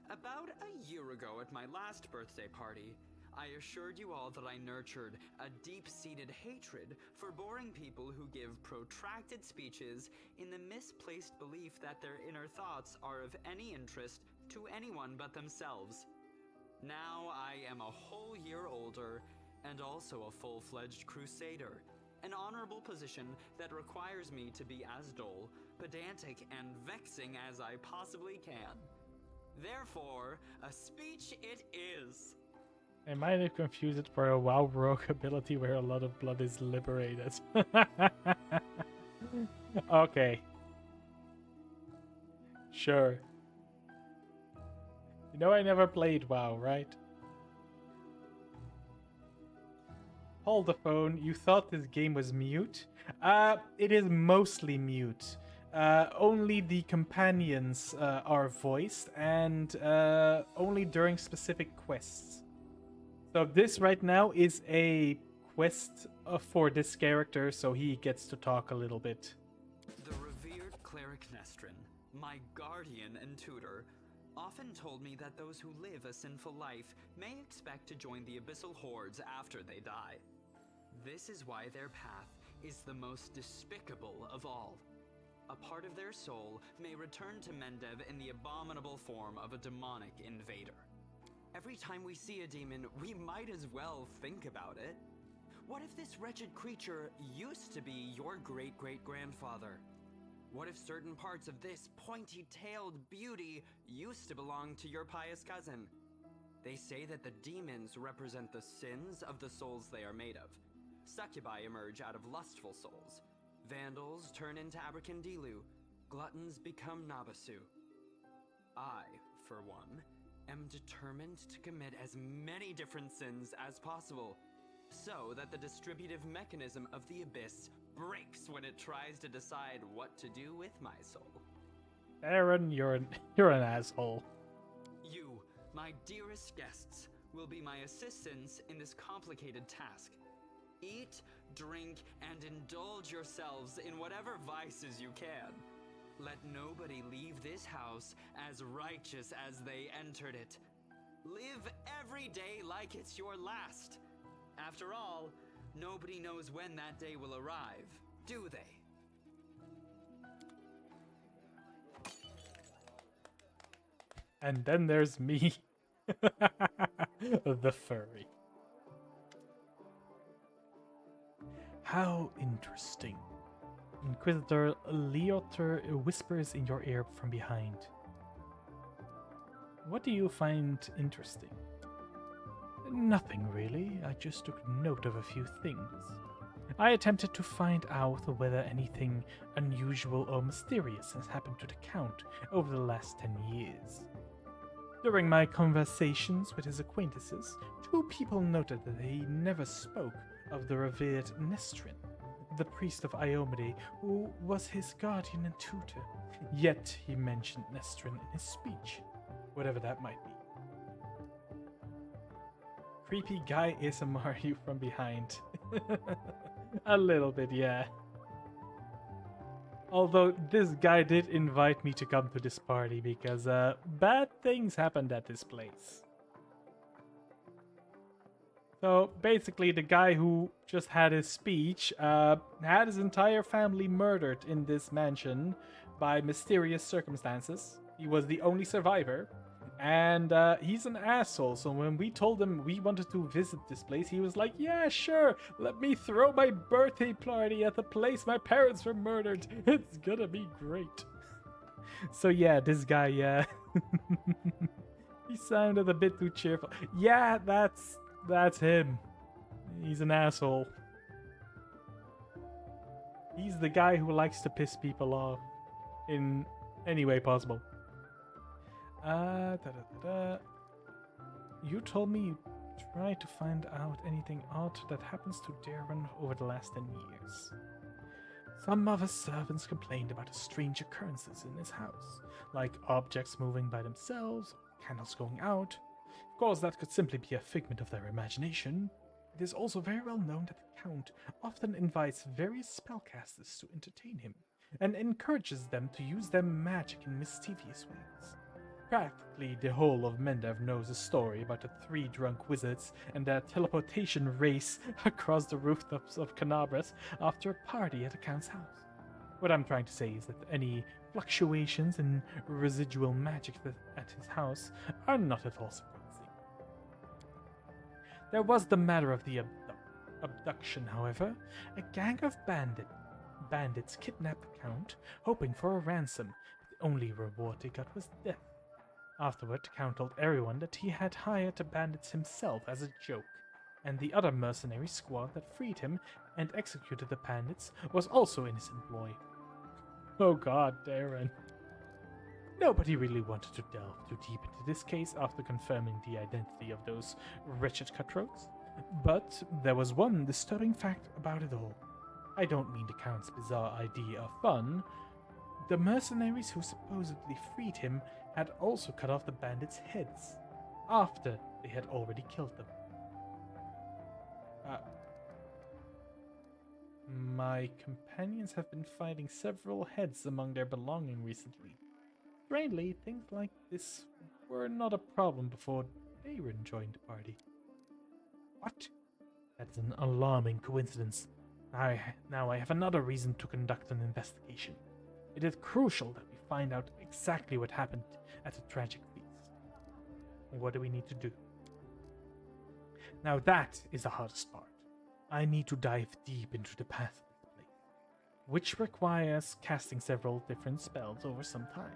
About a year ago at my last birthday party, I assured you all that I nurtured a deep-seated hatred for boring people who give protracted speeches in the misplaced belief that their inner thoughts are of any interest to anyone but themselves. Now I am a whole year older and also a full-fledged crusader, an honorable position that requires me to be as dull, pedantic, and vexing as I possibly can. Therefore, a speech it is. I might have confused it for a WoW rogue ability where a lot of blood is liberated. Okay. Sure. You know I never played WoW, right? Hold the phone. You thought this game was mute? It is mostly mute. Only the companions are voiced, and only during specific quests. So this right now is a quest for this character, so he gets to talk a little bit. The revered cleric Nestrin, my guardian and tutor, often told me that those who live a sinful life may expect to join the abyssal hordes after they die. This is why their path is the most despicable of all. A part of their soul may return to Mendev in the abominable form of a demonic invader. Every time we see a demon, we might as well think about it. What if this wretched creature used to be your great-great-grandfather? What if certain parts of this pointy-tailed beauty used to belong to your pious cousin? They say that the demons represent the sins of the souls they are made of. Succubi emerge out of lustful souls. Vandals turn into Abracandilu. Gluttons become Nabasu. I, for one, am determined to commit as many different sins as possible, so that the distributive mechanism of the abyss breaks when it tries to decide what to do with my soul. Aaron, you're an asshole. You, my dearest guests, will be my assistants in this complicated task. Eat, drink, and indulge yourselves in whatever vices you can. Let nobody leave this house as righteous as they entered it. Live every day like it's your last. After all, nobody knows when that day will arrive, do they? And then there's me. The furry. How interesting. Inquisitor Leoter whispers in your ear from behind. What do you find interesting? Nothing really, I just took note of a few things. I attempted to find out whether anything unusual or mysterious has happened to the Count over the last 10 years. During my conversations with his acquaintances, 2 people noted that he never spoke of the revered Nestrin, the priest of Iomade, who was his guardian and tutor. Yet he mentioned Nestrin in his speech, whatever that might be. Creepy guy ASMR you from behind. A little bit, yeah. Although this guy did invite me to come to this party because bad things happened at this place. So basically the guy who just had his speech had his entire family murdered in this mansion by mysterious circumstances. He was the only survivor. And he's an asshole. So when we told him we wanted to visit this place, he was like, yeah, sure. Let me throw my birthday party at the place my parents were murdered. It's gonna be great. So yeah, this guy, he sounded a bit too cheerful. Yeah, that's him. He's an asshole. He's the guy who likes to piss people off in any way possible. You told me you tried to find out anything odd that happens to Darren over the last 10 years. Some of his servants complained about strange occurrences in his house, like objects moving by themselves, or candles going out. Of course, that could simply be a figment of their imagination. It is also very well known that the Count often invites various spellcasters to entertain him, and encourages them to use their magic in mischievous ways. Practically the whole of Mendev knows a story about the 3 drunk wizards and their teleportation race across the rooftops of Canabras after a party at the Count's house. What I'm trying to say is that any fluctuations in residual magic at his house are not at all surprising. There was the matter of the abduction, however. A gang of bandits kidnapped the Count, hoping for a ransom, but the only reward they got was death. Afterward, the Count told everyone that he had hired the bandits himself as a joke, and the other mercenary squad that freed him and executed the bandits was also in his employ. Oh god, Darren. Nobody really wanted to delve too deep into this case after confirming the identity of those wretched cutthroats, but there was one disturbing fact about it all. I don't mean the Count's bizarre idea of fun. The mercenaries who supposedly freed him had also cut off the bandits' heads after they had already killed them. My companions have been finding several heads among their belongings recently. Strangely, things like this were not a problem before Darren joined the party. What? That's an alarming coincidence. Now I have another reason to conduct an investigation. It is crucial that we find out exactly what happened at the tragic feast. What do we need to do? Now that is the hardest part. I need to dive deep into the path of the place, which requires casting several different spells over some time.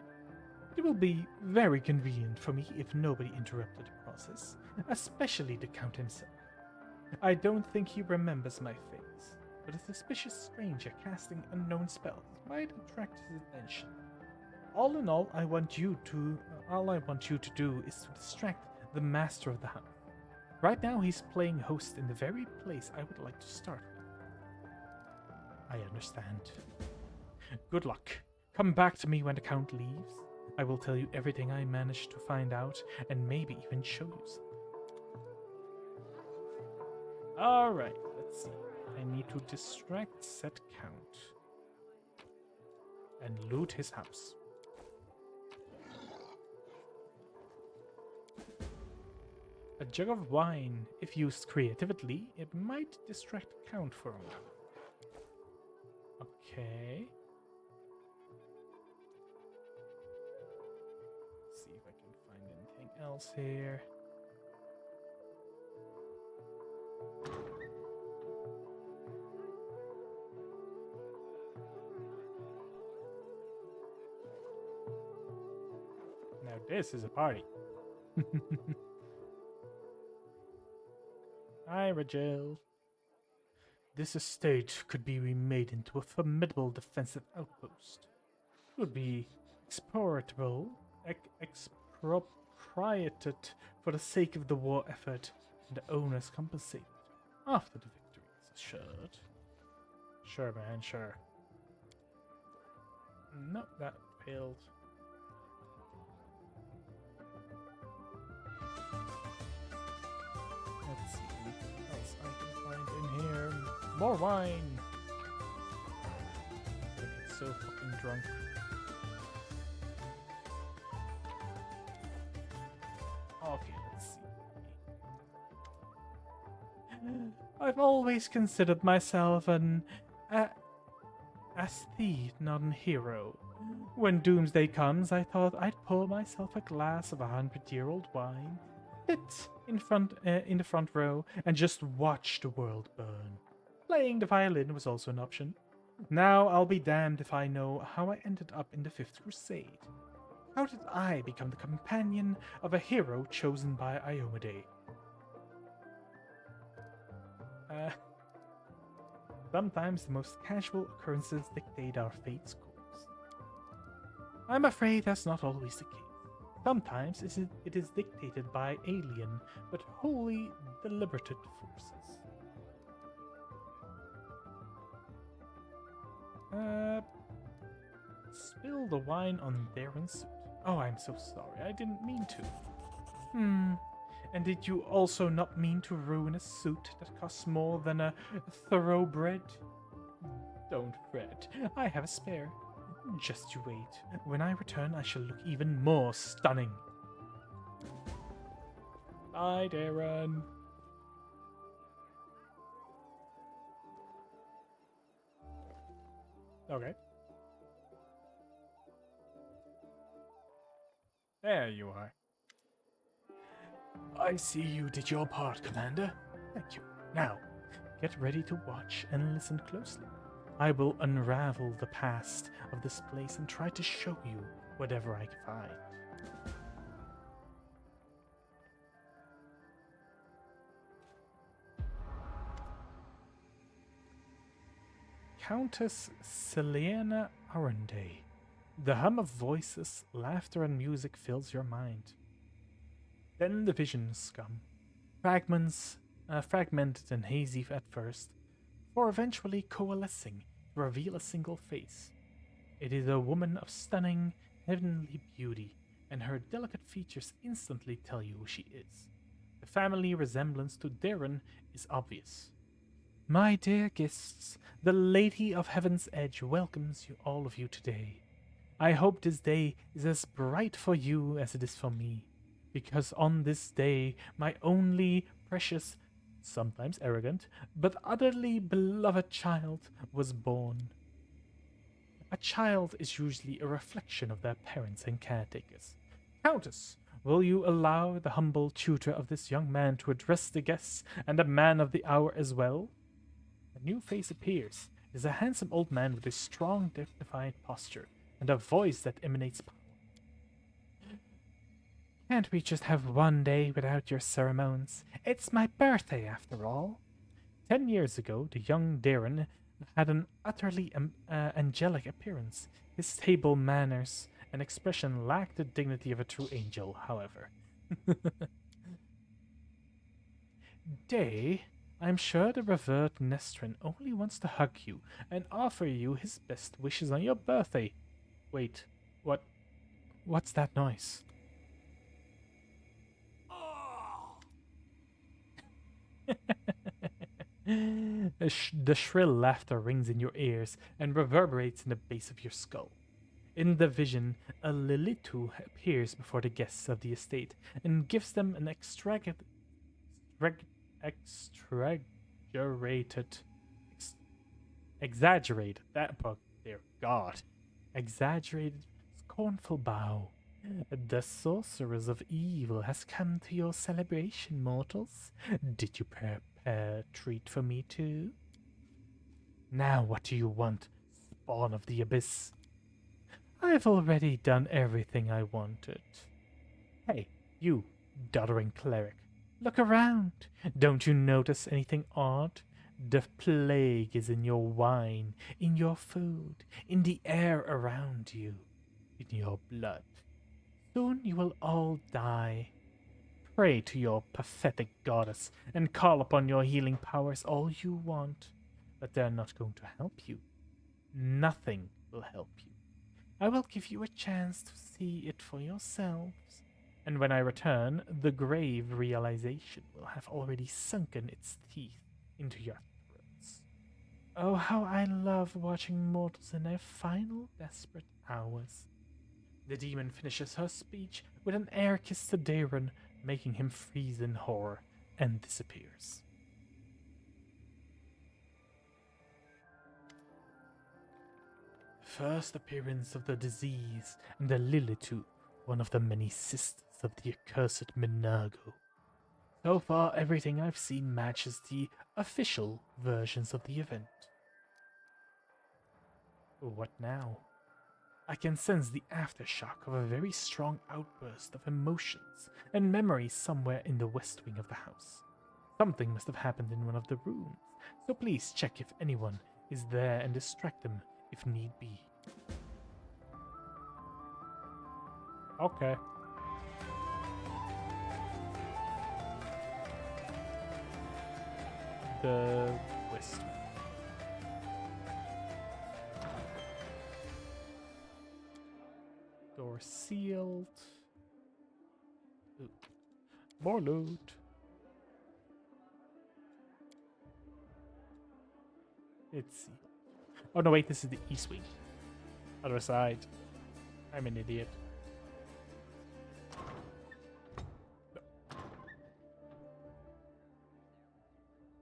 It will be very convenient for me if nobody interrupted the process, especially the Count himself. I don't think he remembers my face, but a suspicious stranger casting unknown spells might attract his attention. All in all, all I want you to do is to distract the master of the house. Right now he's playing host in the very place I would like to start with. I understand. Good luck. Come back to me when the Count leaves. I will tell you everything I managed to find out and maybe even show you something. Alright, let's see. I need to distract said Count and loot his house. A jug of wine, if used creatively, it might distract Count for a while. Okay. Let's see if I can find anything else here. Now this is a party. Hi, Rachel. This estate could be remade into a formidable defensive outpost. It would be expropriated for the sake of the war effort, and the owners compensated after the victory is assured. Sure, man, sure. No, that failed. Let's see anything else I can find in here. More wine! I get so fucking drunk. Okay, let's see. I've always considered myself an A thief, not a hero. When doomsday comes, I thought I'd pour myself a glass of 100-year-old wine, sit in the front row, and just watch the world burn. Playing the violin was also an option. Now I'll be damned if I know how I ended up in the Fifth Crusade. How did I become the companion of a hero chosen by Iomade? Sometimes the most casual occurrences dictate our fate's course. I'm afraid that's not always the case. Sometimes it is dictated by alien but wholly deliberated forces. Spill the wine on Darren's suit. Oh, I'm so sorry. I didn't mean to. And did you also not mean to ruin a suit that costs more than a thoroughbred? Don't fret. I have a spare. Just you wait. When I return, I shall look even more stunning. Bye, Darren. Okay. There you are. I see you did your part, Commander. Thank you. Now, get ready to watch and listen closely. I will unravel the past of this place and try to show you whatever I can find. Countess Selena Arunde. The hum of voices, laughter, and music fills your mind. Then the visions come, fragmented and hazy at first, before eventually coalescing to reveal a single face. It is a woman of stunning, heavenly beauty, and her delicate features instantly tell you who she is. The family resemblance to Darren is obvious. My dear guests, the Lady of Heaven's Edge welcomes you all of you today. I hope this day is as bright for you as it is for me, because on this day my only precious, sometimes arrogant, but utterly beloved child was born. A child is usually a reflection of their parents and caretakers. Countess, will you allow the humble tutor of this young man to address the guests and the man of the hour as well? A new face appears. It is a handsome old man with a strong, dignified posture and a voice that emanates power. Can't we just have one day without your ceremonies? It's my birthday, after all. 10 years ago, the young Darren had an utterly angelic appearance. His stable manners and expression lacked the dignity of a true angel, however. Day, I'm sure the revered Nestrin only wants to hug you and offer you his best wishes on your birthday. Wait, what's that noise? The shrill laughter rings in your ears and reverberates in the base of your skull. In the vision, a Lilitu appears before the guests of the estate and gives them an exaggerated, that bug, dear God, exaggerated, scornful bow. The sorceress of evil has come to your celebration, mortals. Did you prepare a treat for me too? Now what do you want, spawn of the abyss? I've already done everything I wanted. Hey, you, doddering cleric, look around. Don't you notice anything odd? The plague is in your wine, in your food, in the air around you, in your blood. Soon you will all die. Pray to your pathetic goddess and call upon your healing powers all you want, but they're not going to help you. Nothing will help you. I will give you a chance to see it for yourselves, and when I return, the grave realization will have already sunken its teeth into your throats. Oh, how I love watching mortals in their final desperate hours. The demon finishes her speech with an air kiss to Darren, making him freeze in horror, and disappears. first appearance of the disease and alluded to one of the many sisters of the accursed Minago. So far, everything I've seen matches the official versions of the event. What now? I can sense the aftershock of a very strong outburst of emotions and memories somewhere in the west wing of the house. Something must have happened in one of the rooms, so please check if anyone is there and distract them if need be. Okay. The west. Door sealed. Ooh. More loot. It's sealed. Oh no, wait, this is the east wing. Other side. I'm an idiot.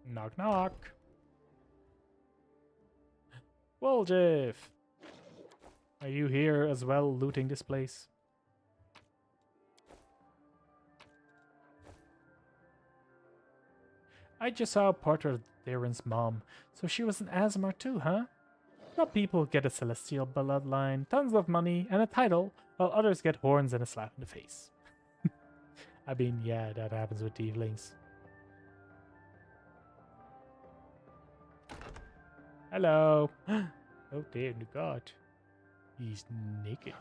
Knock knock. Woljeff! Are you here as well, looting this place? I just saw a portrait of Darren's mom, so she was an Asmar too, huh? Some people get a celestial bloodline, tons of money, and a title, while others get horns and a slap in the face. I mean, yeah, that happens with tieflings. Hello! Oh dear God. He's naked.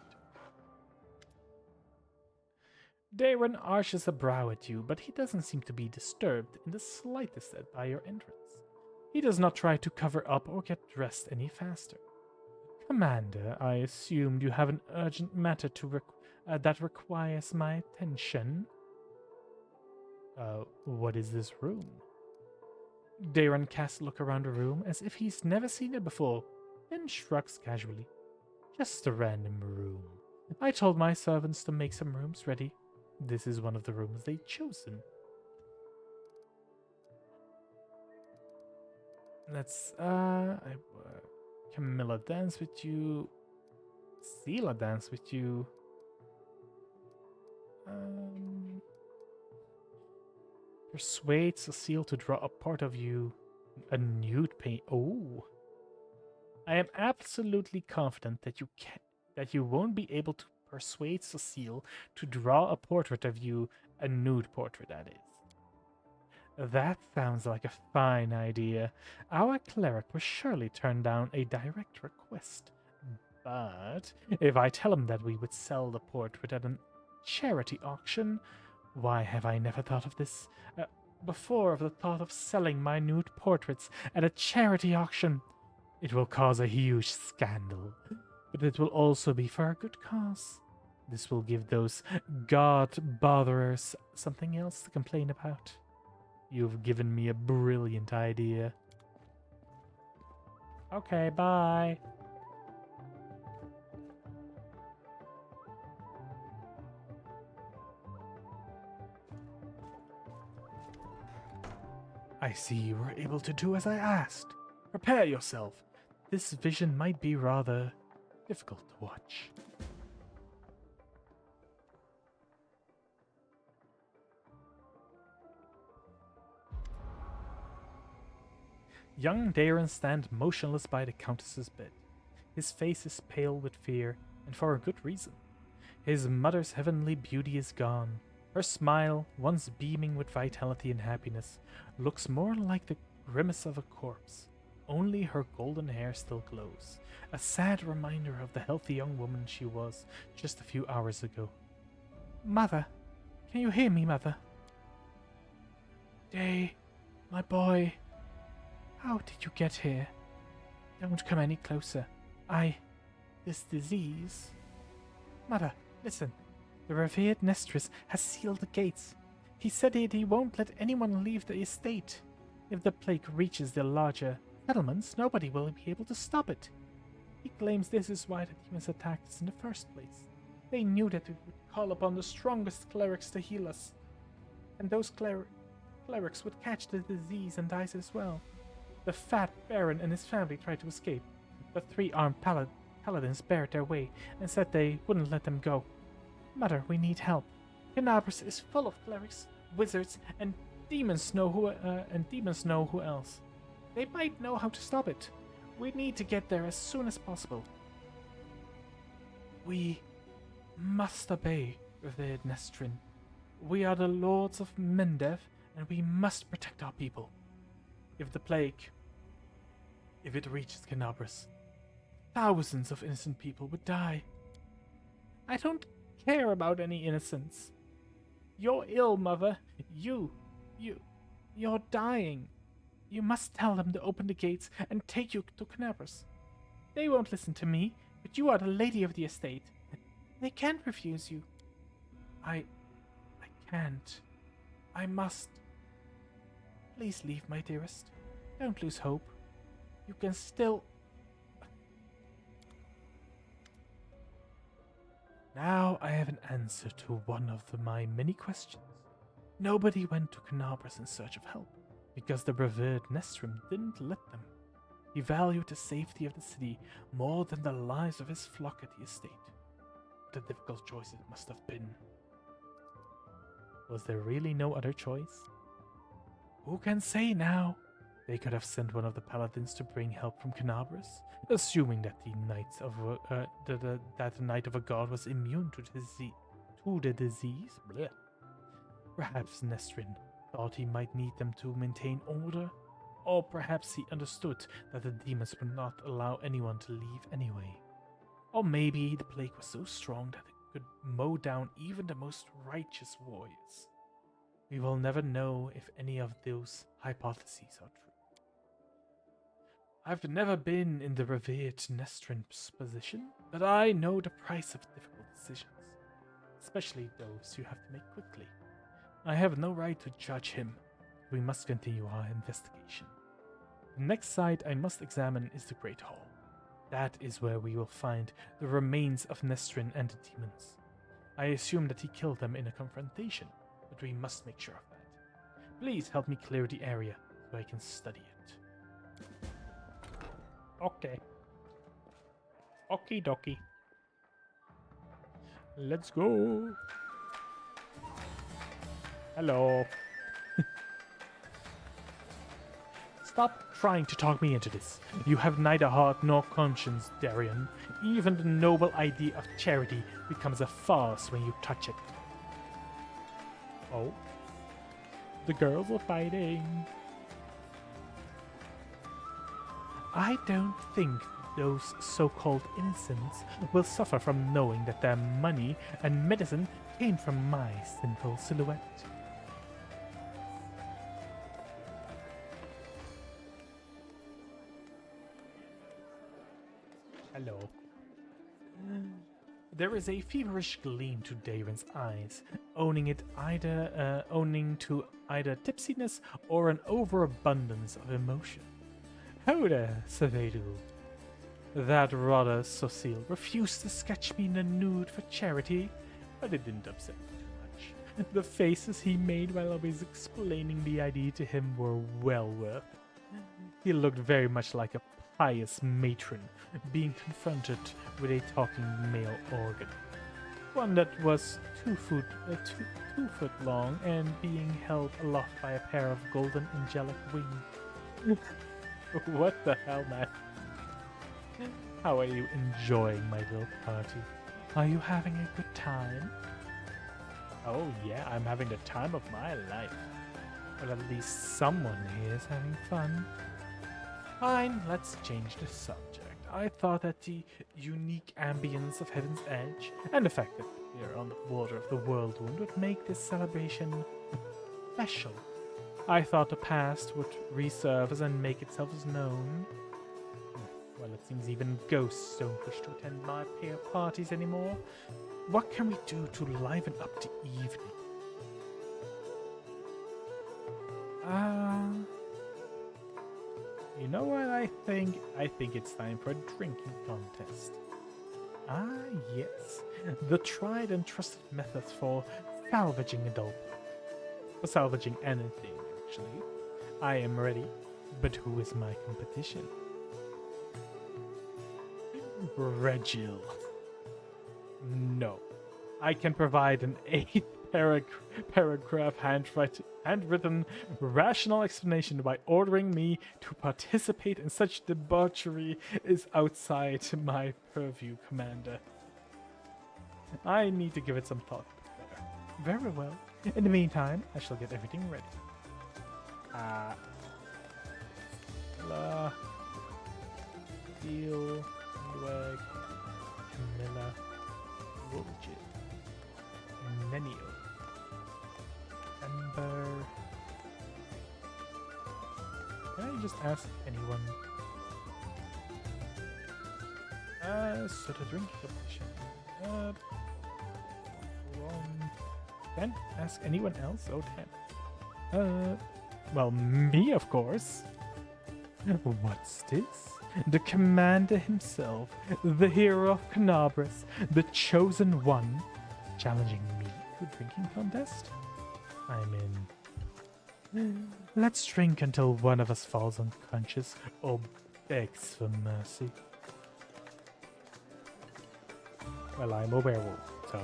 Darren arches a brow at you, but he doesn't seem to be disturbed in the slightest by your entrance. He does not try to cover up or get dressed any faster. Commander, I assumed you have an urgent matter to that requires my attention. What is this room? Darren casts a look around the room as if he's never seen it before, then shrugs casually. Just a random room. I told my servants to make some rooms ready. This is one of the rooms they'd chosen. Let's, Camilla dance with you. Sela dance with you. Persuade Cecile to draw a part of you. A nude paint. Oh. I am absolutely confident that you won't be able to persuade Cecile to draw a portrait of you, a nude portrait, that is. That sounds like a fine idea. Our cleric will surely turn down a direct request. But if I tell him that we would sell the portrait at a charity auction, why have I never thought of this before, of the thought of selling my nude portraits at a charity auction? It will cause a huge scandal, but it will also be for a good cause. This will give those god-botherers something else to complain about. You've given me a brilliant idea. Okay, bye. I see you were able to do as I asked. Prepare yourself. This vision might be rather difficult to watch. Young Darren stands motionless by the Countess's bed. His face is pale with fear, and for a good reason. His mother's heavenly beauty is gone. Her smile, once beaming with vitality and happiness, looks more like the grimace of a corpse. Only her golden hair still glows, a sad reminder of the healthy young woman she was just a few hours ago. Mother, can you hear me, Mother? Day, my boy, how did you get here? Don't come any closer. This disease... Mother, listen. The revered Nestris has sealed the gates. He said he won't let anyone leave the estate. If the plague reaches the larger settlements, nobody will be able to stop it. He claims this is why the demons attacked us in the first place. They knew that we would call upon the strongest clerics to heal us. And those clerics would catch the disease and die as well. The fat Baron and his family tried to escape. The three-armed paladins barred their way and said they wouldn't let them go. Mother, we need help. Canabras is full of clerics, wizards, and demons know who else. They might know how to stop it. We need to get there as soon as possible. We must obey, revered Nestrin. We are the lords of Mendev, and we must protect our people. If the plague, if it reaches Canabras, thousands of innocent people would die. I don't care about any innocence. You're ill, Mother. You're dying. You must tell them to open the gates and take you to Canabras. They won't listen to me, but you are the lady of the estate. They can't refuse you. I can't. I must. Please leave, my dearest. Don't lose hope. You can still... Now I have an answer to one of my many questions. Nobody went to Canabras in search of help, because the revered Nestrim didn't let them. He valued the safety of the city more than the lives of his flock at the estate. What a difficult choice it must have been. Was there really no other choice? Who can say now? They could have sent one of the paladins to bring help from Canabras, assuming that the Knight of a God was immune to the disease. Blech. Perhaps Nestrin thought he might need them to maintain order, or perhaps he understood that the demons would not allow anyone to leave anyway. Or maybe the plague was so strong that it could mow down even the most righteous warriors. We will never know if any of those hypotheses are true. I've never been in the revered Nestrin's position, but I know the price of difficult decisions, especially those you have to make quickly. I have no right to judge him. We must continue our investigation. The next site I must examine is the Great Hall. That is where we will find the remains of Nestrin and the demons. I assume that he killed them in a confrontation, but we must make sure of that. Please help me clear the area so I can study it. Okay. Okie dokie. Let's go. Hello. Stop trying to talk me into this. You have neither heart nor conscience, Darian. Even the noble idea of charity becomes a farce when you touch it. Oh. The girls are fighting. I don't think those so-called innocents will suffer from knowing that their money and medicine came from my sinful silhouette. Hello. There is a feverish gleam to Daron's eyes, owning to either tipsiness or an overabundance of emotion. Ho there, Savedu. That rather Socil refused to sketch me in the nude for charity, but it didn't upset me too much. The faces he made while I was explaining the idea to him were well worth it. He looked very much like a pious matron being confronted with a talking male organ. One that was 2 foot long and being held aloft by a pair of golden angelic wings. What the hell, man? How are you enjoying my little party? Are you having a good time? Oh yeah, I'm having the time of my life. Well, at least someone here is having fun. Fine, let's change the subject. I thought that the unique ambience of Heaven's Edge and the fact that we're on the border of the Whirlwind would make this celebration special. I thought the past would resurface and make itself as known. Well, it seems even ghosts don't wish to attend my peer parties anymore. What can we do to liven up the evening? You know what I think? I think it's time for a drinking contest. Ah, yes. The tried and trusted methods for salvaging a doll. For salvaging anything, actually. I am ready, but who is my competition? Regil. No. I can provide an 8-paragraph handwritten rational explanation why ordering me to participate in such debauchery is outside my purview, Commander. I need to give it some thought. Very well. In the meantime, I shall get everything ready. Steel, Newegg, Camilla, Woljit, Nenio, Ember. Can I just ask anyone? So the drink competition. Can ask anyone else? Oh, 10. Well, me, of course. What's this? The commander himself, the hero of Canabras, the chosen one, challenging me to a drinking contest? I'm in. Let's drink until one of us falls unconscious or begs for mercy. Well, I'm a werewolf, so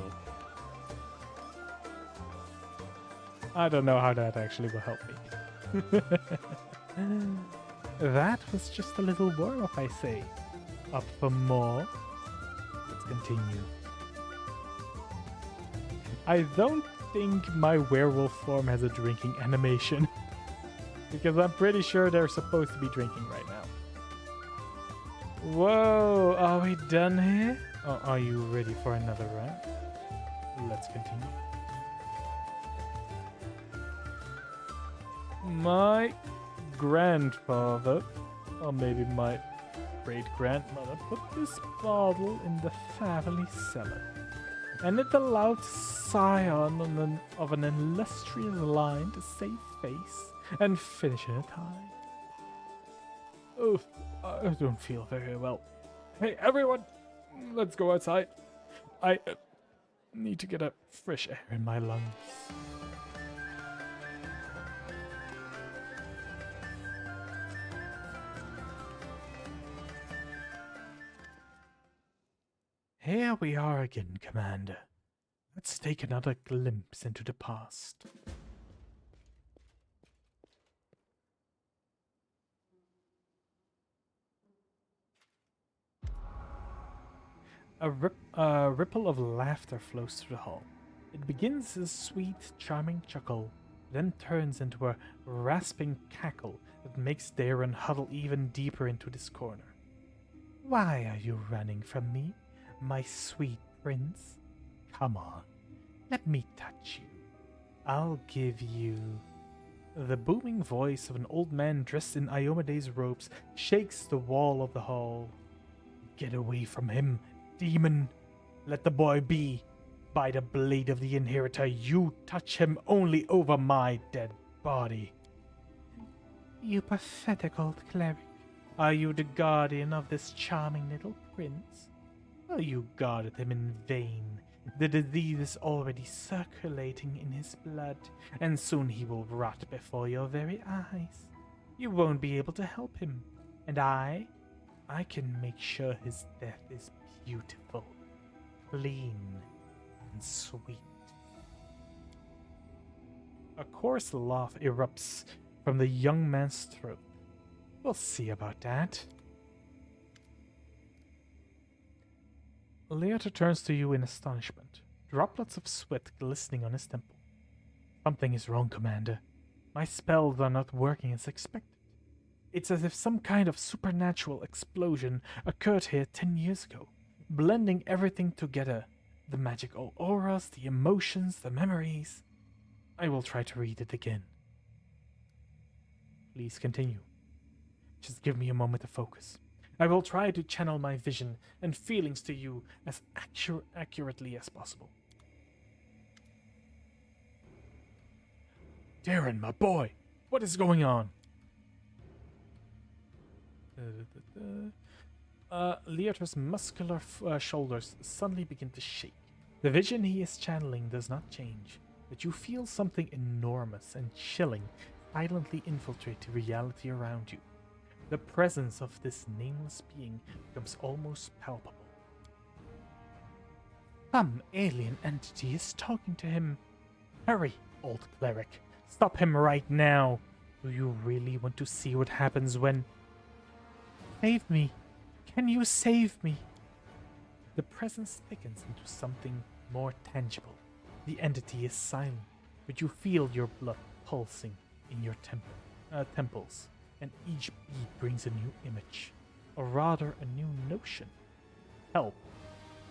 I don't know how that actually will help me. That was just a little warm-up, I say. Up for more? Let's continue. I don't think my werewolf form has a drinking animation. Because I'm pretty sure they're supposed to be drinking right now. Whoa, are we done here? Or are you ready for another round? Let's continue. My grandfather, or maybe my great-grandmother, put this bottle in the family cellar, and it allowed scion of an illustrious line to save face and finish in a tie. Oh, I don't feel very well. Hey, everyone, let's go outside. I need to get a fresh air in my lungs. Here we are again, Commander. Let's take another glimpse into the past. A ripple of laughter flows through the hall. It begins as a sweet, charming chuckle, then turns into a rasping cackle that makes Darren huddle even deeper into this corner. Why are you running from me, my sweet prince? Come on, let me touch you. I'll give you... The booming voice of an old man dressed in Iomede's robes shakes the wall of the hall. Get away from him, demon. Let the boy be. By the blade of the inheritor, you touch him only over my dead body. You pathetic old cleric. Are you the guardian of this charming little prince? Well, you guarded him in vain. The disease is already circulating in his blood, and soon he will rot before your very eyes. You won't be able to help him, and I can make sure his death is beautiful, clean, and sweet. A coarse laugh erupts from the young man's throat. We'll see about that. Leota turns to you in astonishment, droplets of sweat glistening on his temple. Something is wrong, Commander. My spells are not working as expected. It's as if some kind of supernatural explosion occurred here 10 years ago, blending everything together. The magical auras, the emotions, the memories. I will try to read it again. Please continue. Just give me a moment to focus. I will try to channel my vision and feelings to you as accurately as possible. Darren, my boy, what is going on? Leotar's muscular shoulders suddenly begin to shake. The vision he is channeling does not change, but you feel something enormous and chilling silently infiltrate the reality around you. The presence of this nameless being becomes almost palpable. Some alien entity is talking to him. Hurry, old cleric. Stop him right now. Do you really want to see what happens when... Save me. Can you save me? The presence thickens into something more tangible. The entity is silent, but you feel your blood pulsing in your temples, and each beat brings a new image, or rather a new notion. Help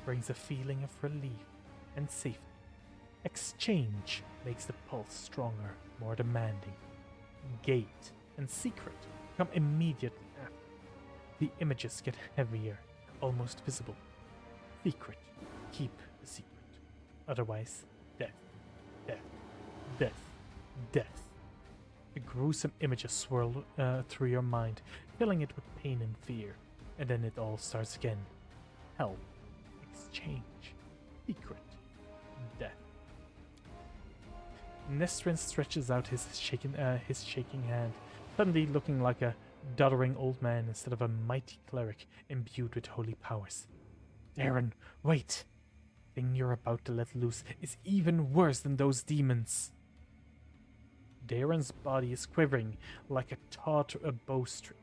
brings a feeling of relief and safety. Exchange makes the pulse stronger, more demanding. Gate and secret come immediately after. The images get heavier, almost visible. Secret, keep the secret. Otherwise, death, death, death, death. The gruesome images swirl through your mind, filling it with pain and fear. And then it all starts again. Help, exchange, secret, death. Nestrin stretches out his shaking hand, suddenly looking like a doddering old man instead of a mighty cleric imbued with holy powers. Darren, wait! The thing you're about to let loose is even worse than those demons. Darren's body is quivering like a taut bowstring.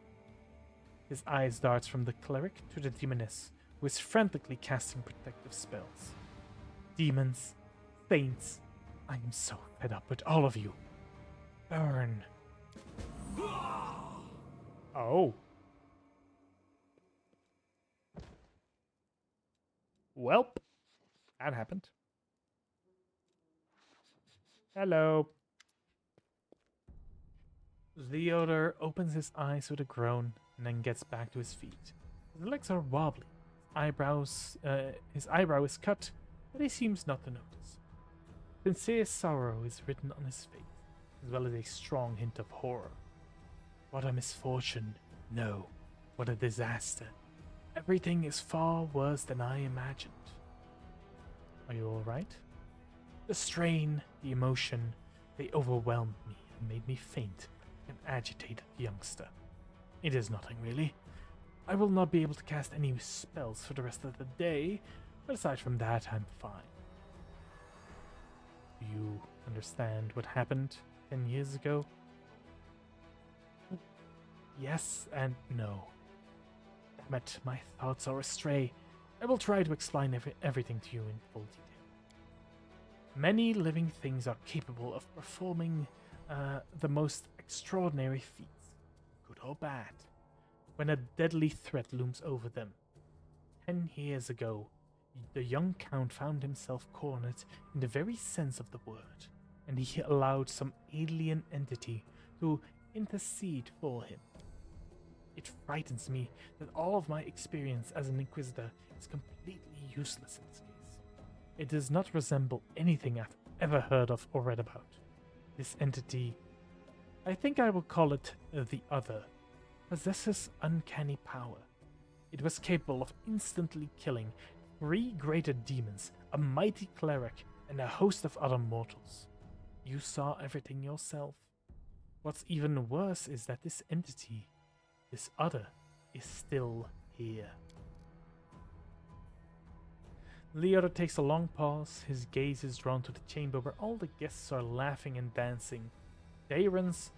His eyes darts from the cleric to the demoness, who is frantically casting protective spells. Demons, saints, I am so fed up with all of you. Burn. Oh. Welp. That happened. Hello. Theodore opens his eyes with a groan and then gets back to his feet. His legs are wobbly. His eyebrow is cut, but he seems not to notice. Sincere sorrow is written on his face, as well as a strong hint of horror. What a misfortune. No, what a disaster. Everything is far worse than I imagined. Are you alright? The strain, the emotion, they overwhelmed me and made me faint like an agitated youngster. It is nothing really. I will not be able to cast any spells for the rest of the day, but aside from that, I'm fine. Do you understand what happened 10 years ago? Yes and no. Damn it, my thoughts are astray. I will try to explain everything to you in full detail. Many living things are capable of performing the most extraordinary feats, good or bad, when a deadly threat looms over them. 10 years ago, the young count found himself cornered in the very sense of the word, and he allowed some alien entity to intercede for him. It frightens me that all of my experience as an Inquisitor is completely useless in this case. It does not resemble anything I've ever heard of or read about. This entity, I think I will call it the Other, possesses uncanny power. It was capable of instantly killing 3 greater demons, a mighty cleric, and a host of other mortals. You saw everything yourself. What's even worse is that this entity, this Other, is still here. Leota takes a long pause. His gaze is drawn to the chamber where all the guests are laughing and dancing. Darren's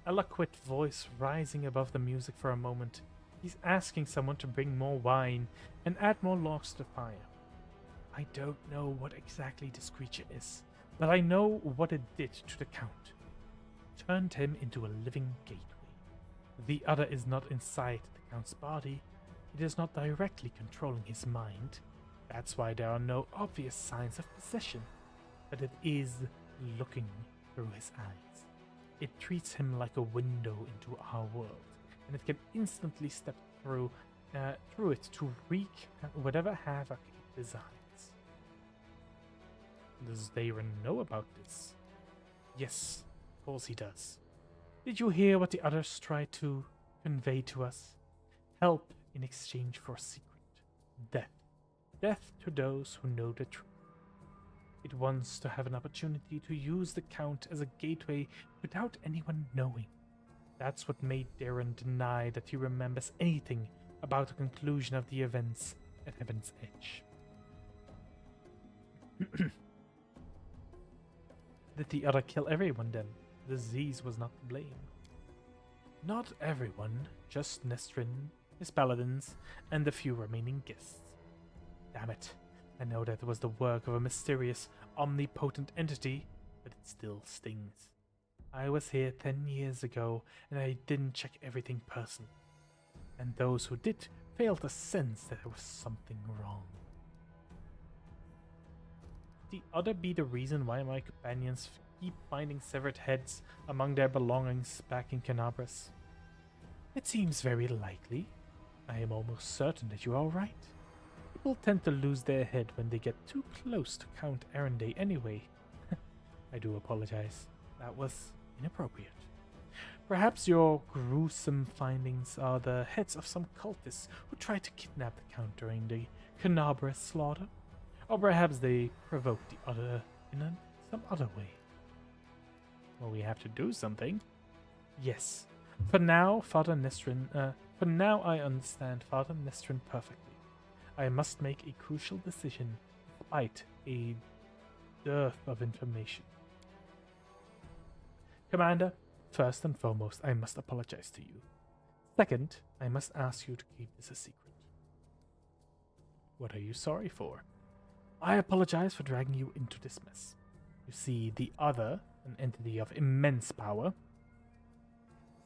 eloquent voice rising above the music for a moment. He's asking someone to bring more wine and add more logs to the fire. I don't know what exactly this creature is, but I know what it did to the Count. Turned him into a living gateway. The Other is not inside the Count's body. It is not directly controlling his mind. That's why there are no obvious signs of possession, but it is looking through his eyes. It treats him like a window into our world, and it can instantly step through it to wreak whatever havoc it desires. Does Darren know about this? Yes, of course he does. Did you hear what the others tried to convey to us? Help in exchange for secret. Death. Death to those who know the truth. It wants to have an opportunity to use the Count as a gateway without anyone knowing. That's what made Darren deny that he remembers anything about the conclusion of the events at Heaven's Edge. Did the other kill everyone then? The disease was not to blame. Not everyone, just Nestrin, his paladins, and the few remaining guests. Damn it. I know that it was the work of a mysterious, omnipotent entity, but it still stings. I was here 10 years ago, and I didn't check everything personally. And those who did failed to sense that there was something wrong. Could the other be the reason why my companions keep finding severed heads among their belongings back in Canabras? It seems very likely. I am almost certain that you are right. People tend to lose their head when they get too close to Count Arenday anyway. I do apologize. That was inappropriate. Perhaps your gruesome findings are the heads of some cultists who tried to kidnap the Count during the Canabras slaughter. Or perhaps they provoked the other in some other way. Well, we have to do something. Yes. For now, For now, I understand Father Nestrin perfectly. I must make a crucial decision, despite a dearth of information. Commander, first and foremost, I must apologize to you. Second, I must ask you to keep this a secret. What are you sorry for? I apologize for dragging you into this mess. You see, the other, an entity of immense power,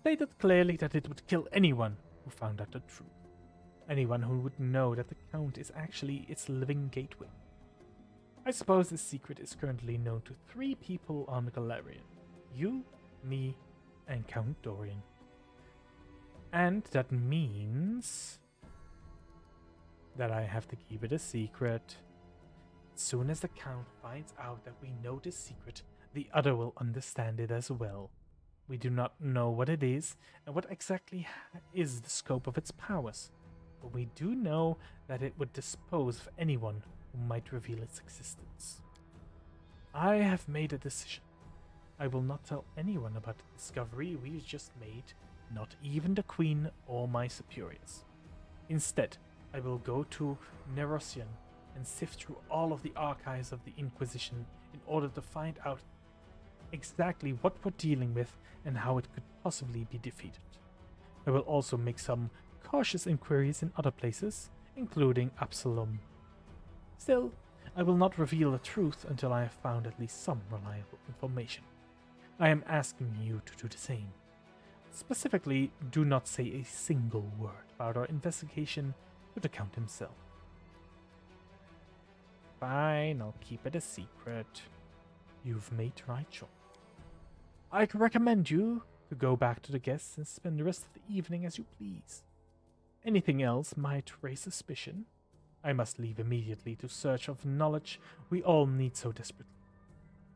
stated clearly that it would kill anyone who found out the truth. Anyone who would know that the Count is actually its living gateway. I suppose this secret is currently known to 3 people on Galarian. You, me, and Count Dorian. And that means that I have to keep it a secret. As soon as the Count finds out that we know this secret, the other will understand it as well. We do not know what it is and what exactly is the scope of its powers, but we do know that it would dispose of anyone who might reveal its existence. I have made a decision. I will not tell anyone about the discovery we just made, not even the Queen or my superiors. Instead, I will go to Nerosian and sift through all of the archives of the Inquisition in order to find out exactly what we're dealing with and how it could possibly be defeated. I will also make some cautious inquiries in other places, including Absalom. Still, I will not reveal the truth until I have found at least some reliable information. I am asking you to do the same. Specifically, do not say a single word about our investigation to the Count himself. Fine, I'll keep it a secret. You've made the right choice. I can recommend you to go back to the guests and spend the rest of the evening as you please. Anything else might raise suspicion. I must leave immediately to search of knowledge we all need so desperately.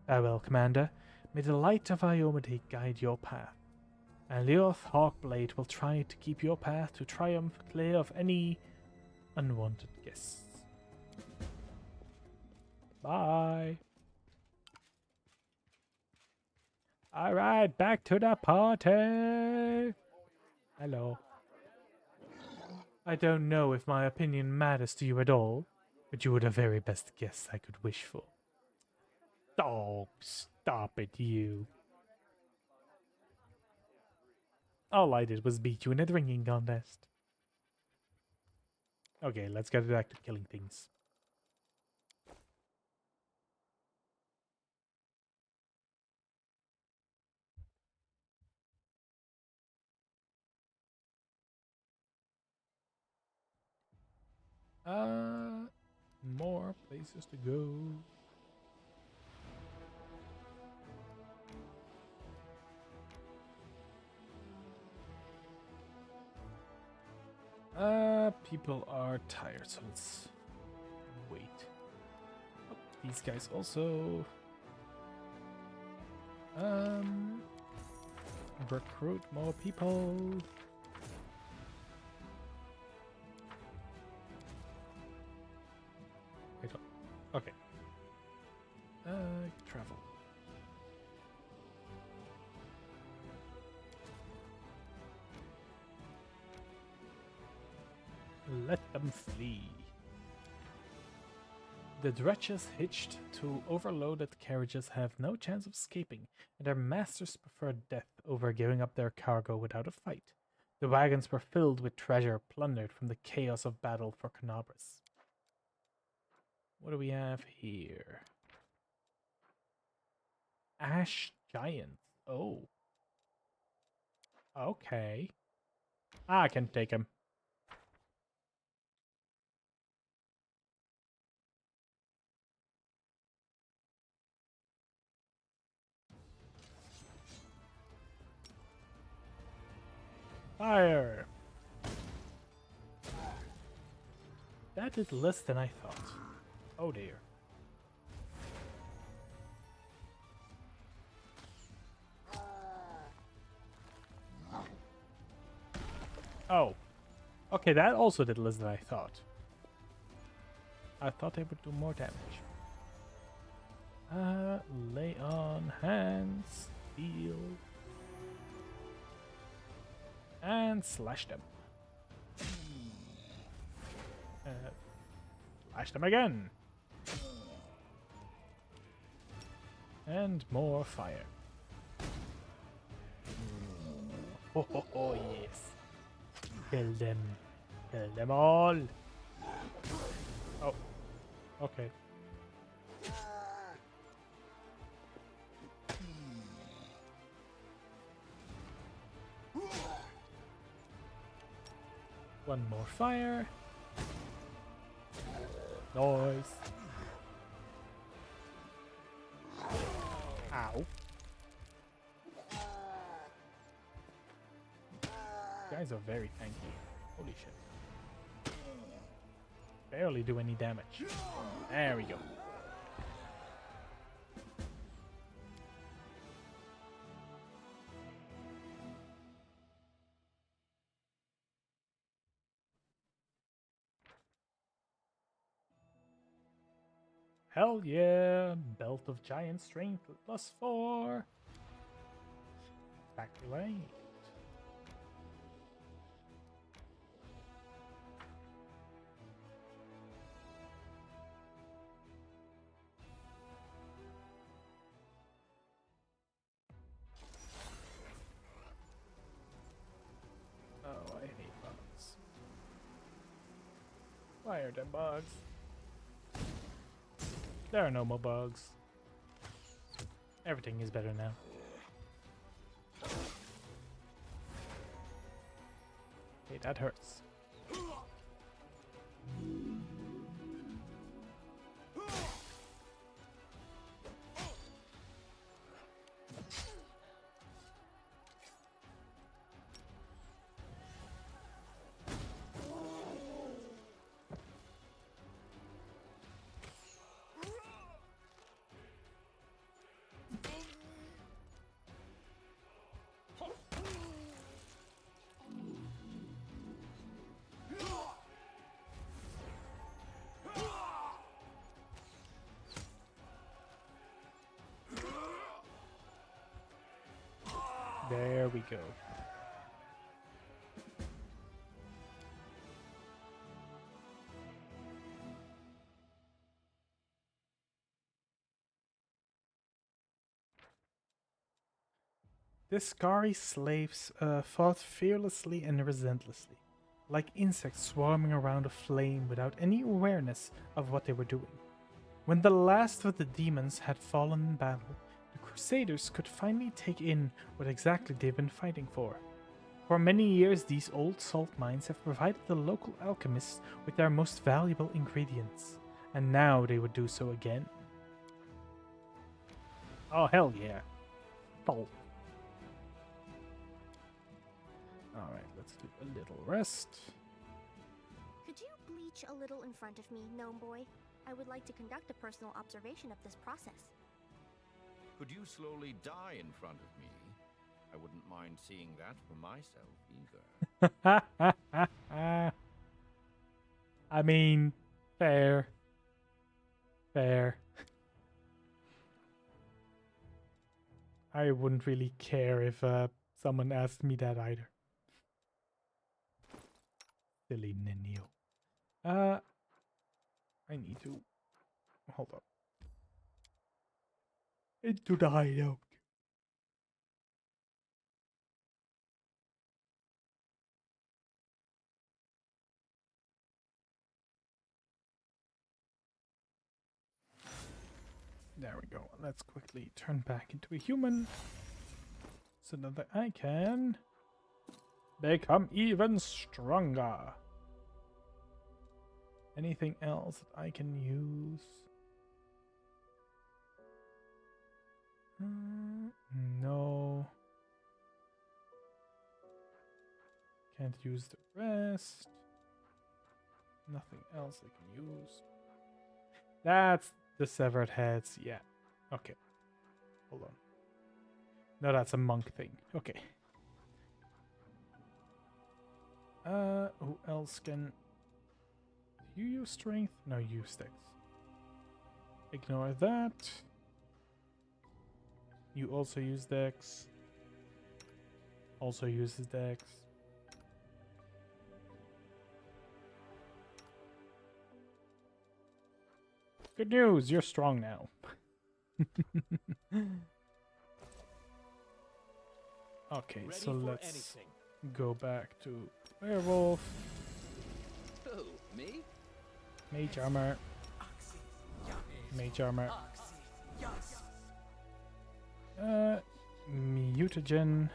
Farewell, Commander. May the light of Iomade guide your path. And Leoth Hawkblade will try to keep your path to triumph clear of any unwanted guests. Bye. Alright, back to the party. Hello. I don't know if my opinion matters to you at all, but you were the very best guest I could wish for. Oh, stop it, you. All I did was beat you in a drinking contest. Okay, let's get back to killing things. More places to go. People are tired, so let's wait. Oh, these guys also. Recruit more people. Wait, okay. Travel. Let them flee. The dredges hitched to overloaded carriages have no chance of escaping, and their masters prefer death over giving up their cargo without a fight. The wagons were filled with treasure plundered from the chaos of battle for Canabras. What do we have here? Ash Giant. Oh. Okay. I can take him. Fire! That is less than I thought. Oh dear. Oh. Okay, that also did less than I thought. I thought they would do more damage. Lay on hands, heal, and slash them. Slash them again. And more fire. Oh, oh, oh yes. Kill them. Kill them all. Oh. Okay. One more fire. Noise. Ow. Guys are very tanky. Holy shit. Barely do any damage. There we go. Hell yeah! Belt of Giant Strength +4. Speculate. Oh, I hate bugs. Why are there bugs? There are no more bugs. Everything is better now. Okay, that hurts. There we go. The Scary slaves fought fearlessly and relentlessly, like insects swarming around a flame without any awareness of what they were doing. When the last of the demons had fallen in battle, the Crusaders could finally take in what exactly they've been fighting for. For many years, these old salt mines have provided the local alchemists with their most valuable ingredients, and now they would do so again. Oh, hell yeah. Salt. Alright, let's do a little rest. Could you bleach a little in front of me, gnome boy? I would like to conduct a personal observation of this process. Could you slowly die in front of me? I wouldn't mind seeing that for myself either. I mean, fair. Fair. I wouldn't really care if someone asked me that either. Silly Ninio. I need to hold up. Into the hideout. There we go. Let's quickly turn back into a human so that I can become even stronger. Anything else that I can use? No. Can't use the rest. Nothing else I can use. That's the severed heads. Yeah. Okay. Hold on. No, that's a monk thing. Okay. Who else can... Do you use strength? No, you use dex. Ignore that. You also use dex. Also uses dex. Good news, you're strong now. Okay, so let's go back to werewolf. Who, me? Mage armor. Mage armor. Mutagen.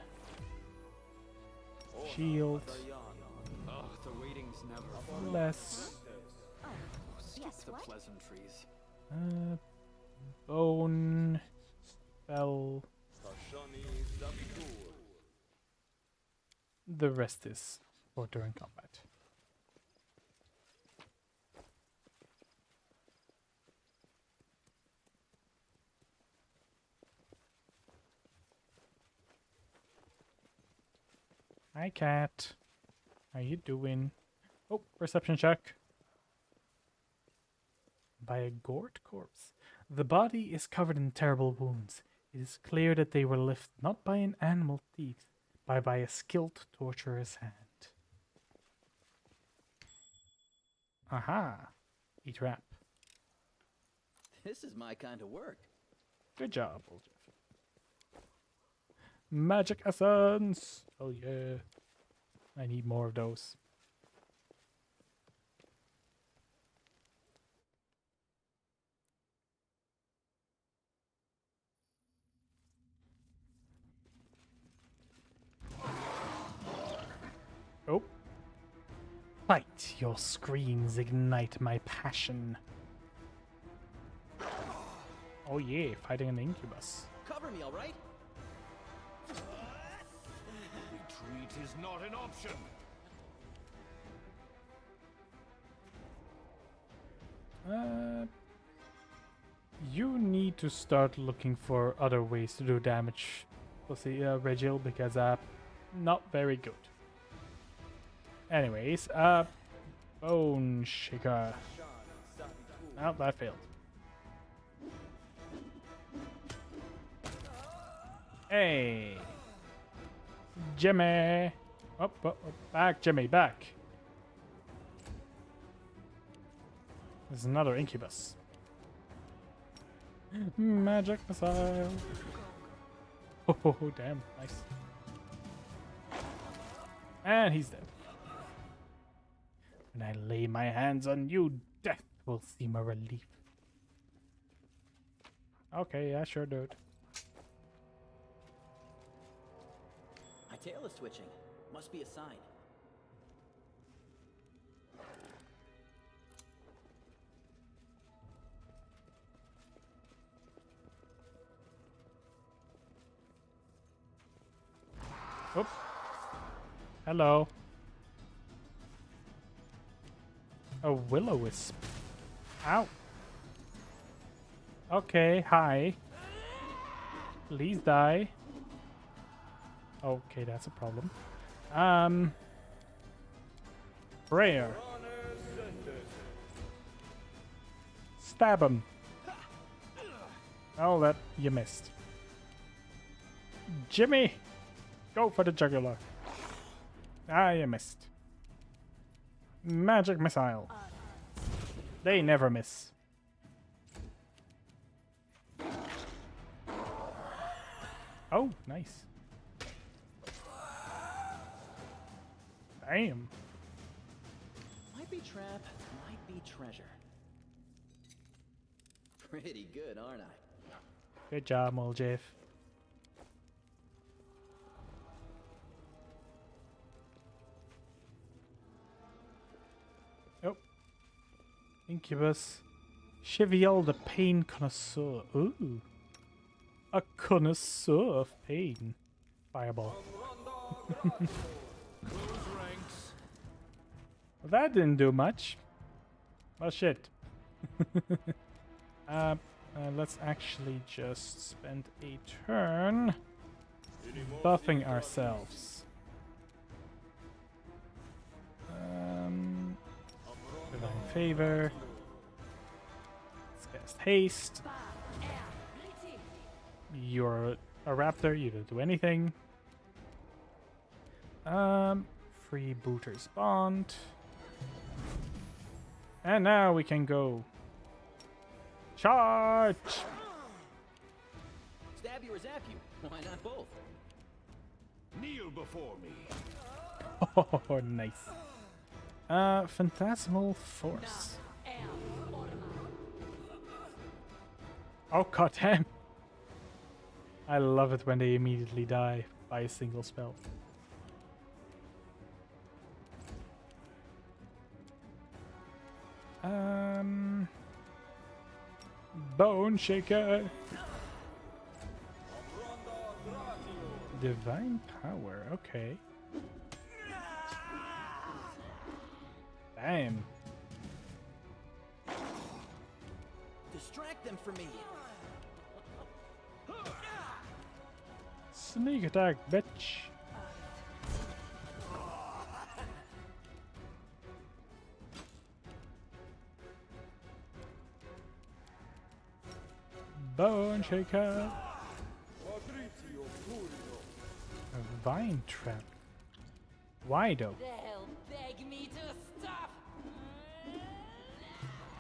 Shield. Oh, the waiting's never Less. Yes, the what? pleasantries. Bone. Spell. The rest is for during combat. Hi, cat. How you doing? Oh, perception check. By a gored corpse. The body is covered in terrible wounds. It is clear that they were left not by an animal thief, but by a skilled torturer's hand. Aha! Eat rap. This is my kind of work. Good job, old Jeff. Magic essence! Oh yeah. I need more of those. Oh. Fight! Your screams ignite my passion. Oh yeah, fighting an incubus. Cover me, all right? Retreat is not an option. You need to start looking for other ways to do damage. We'll see, Regil, because not very good. Anyways, Bone Shaker. Oh, that failed. Hey! Jimmy! Up, back, Jimmy, back! There's another incubus. Magic missile! Oh, damn, nice. And he's dead. When I lay my hands on you, death will seem a relief. Okay, yeah, sure, dude. My tail is twitching. Must be a sign. Oop. Hello. A will-o-wisp. Ow. Okay, hi. Please die. Okay, that's a problem. Prayer. Stab him. Oh, that you missed. Jimmy, go for the jugular. Ah, you missed. Magic missile. They never miss. Oh, nice. Damn. Might be trap, might be treasure. Pretty good, aren't I? Good job, Moljev. Oh. Incubus. Cheviel the Pain Connoisseur. Ooh. A connoisseur of pain. Fireball. Close ranks. Well, that didn't do much. Well, shit. Let's actually just spend a turn buffing ourselves. Divine Favor. Let's cast Haste. You're a raptor, you don't do anything. Freebooter's Bond. And now we can go. Charge! Stab you or zap you? Why not both? Kneel before me. Oh, nice. Phantasmal Force. Oh, goddamn. I love it when they immediately die by a single spell. Bone Shaker. Divine Power, okay. Damn. Distract them from me. Sneak attack, bitch. Bone Shaker. A Vine Trap. Why though? They'll beg me to stop.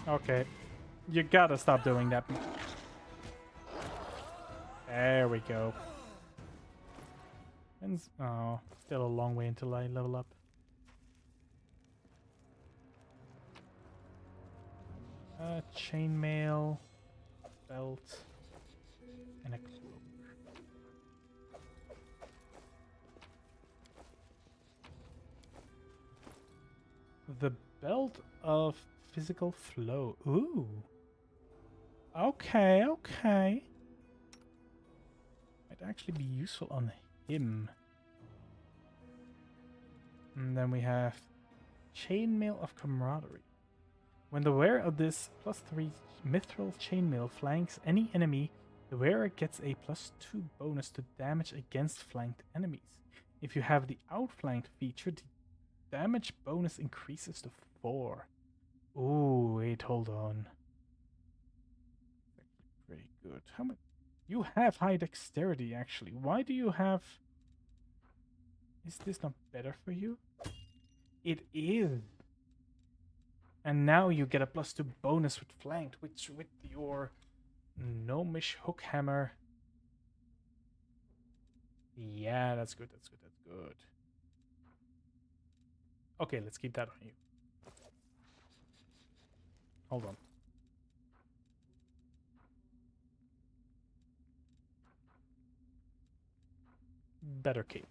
Okay. You gotta stop doing that. There we go. And oh, still a long way until I level up. Chainmail, belt, and a cloak. The belt of physical flow. Ooh. Okay, okay. Might actually be useful on him. And then we have Chainmail of Camaraderie. When the wearer of this +3 mithril chainmail flanks any enemy, the wearer gets a +2 bonus to damage against flanked enemies. If you have the outflanked feature, the damage bonus increases to 4. Ooh, wait, hold on. Pretty good. How much? You have high dexterity, actually. Why do you have... Is this not better for you? It is. And now you get a +2 bonus with flanked, which with your gnomish hook hammer. Yeah, that's good, that's good, that's good. Okay, let's keep that on you. Hold on. Better cape.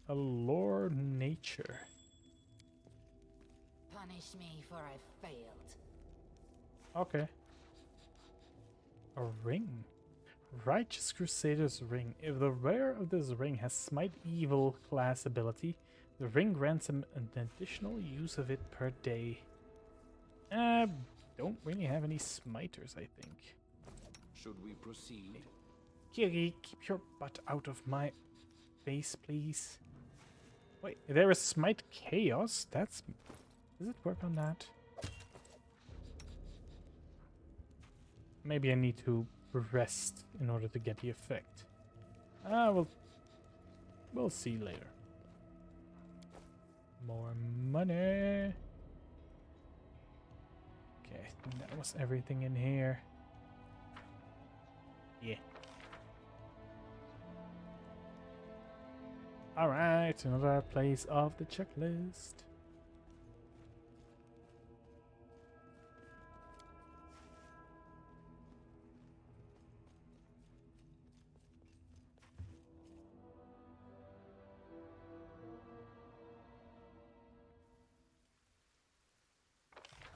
Allure nature. Punish me for I failed. Okay. A ring. Righteous Crusader's Ring. If the wearer of this ring has Smite Evil class ability, the ring grants him an additional use of it per day. Don't really have any smiters, I think. Should we proceed? Kiri, keep your butt out of my face, please. Wait, there is Smite Chaos? Does it work on that? Maybe I need to rest in order to get the effect. We'll see later. More money. Okay, I think that was everything in here. Yeah. Alright, another place of the checklist.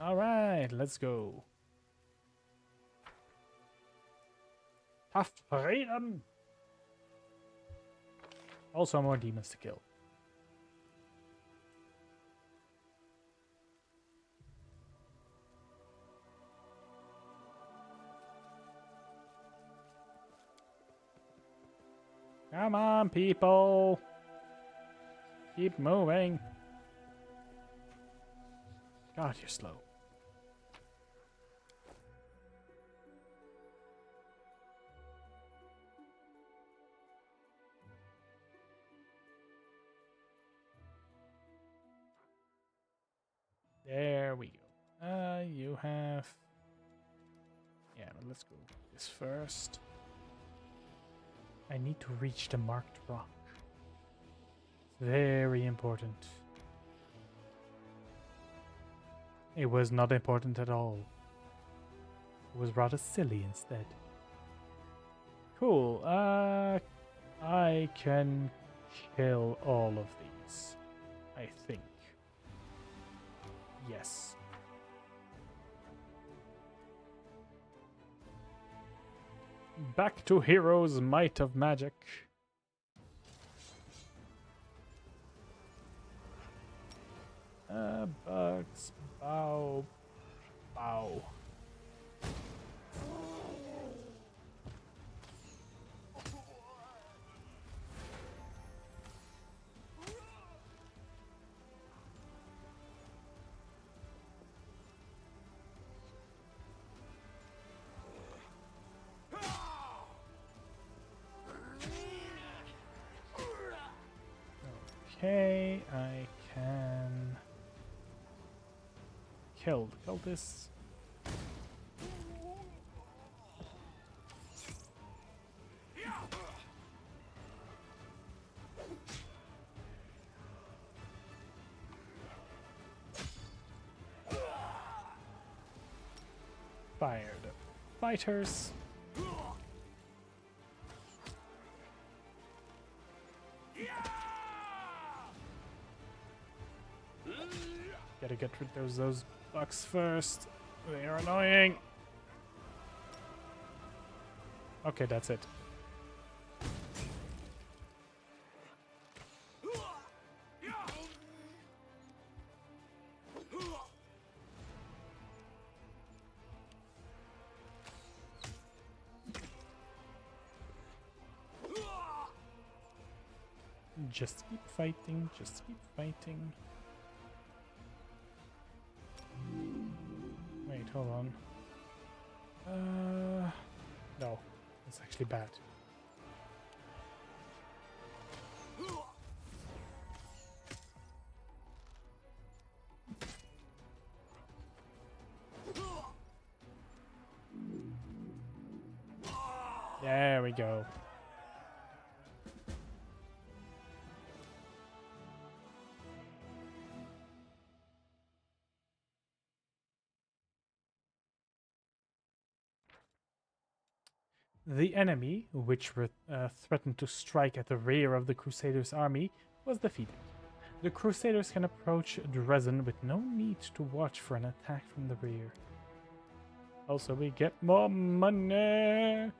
Alright, let's go. Tough freedom! Also more demons to kill. Come on, people! Keep moving. God, you're slow. There we go. You have... Yeah, but let's go this first. I need to reach the marked rock. Very important. It was not important at all. It was rather silly instead. Cool. I can kill all of these. I think. Yes. Back to Heroes Might of Magic. Bugs. Bow. Bow. Okay, I can kill this. Fired. Fighters. Gotta get rid of those bugs first. They are annoying. Okay, that's it. Just keep fighting, just keep fighting. Wait, hold on. No, it's actually bad. There we go. The enemy, which threatened to strike at the rear of the Crusaders' army, was defeated. The Crusaders can approach Dresden with no need to watch for an attack from the rear. Also, we get more money!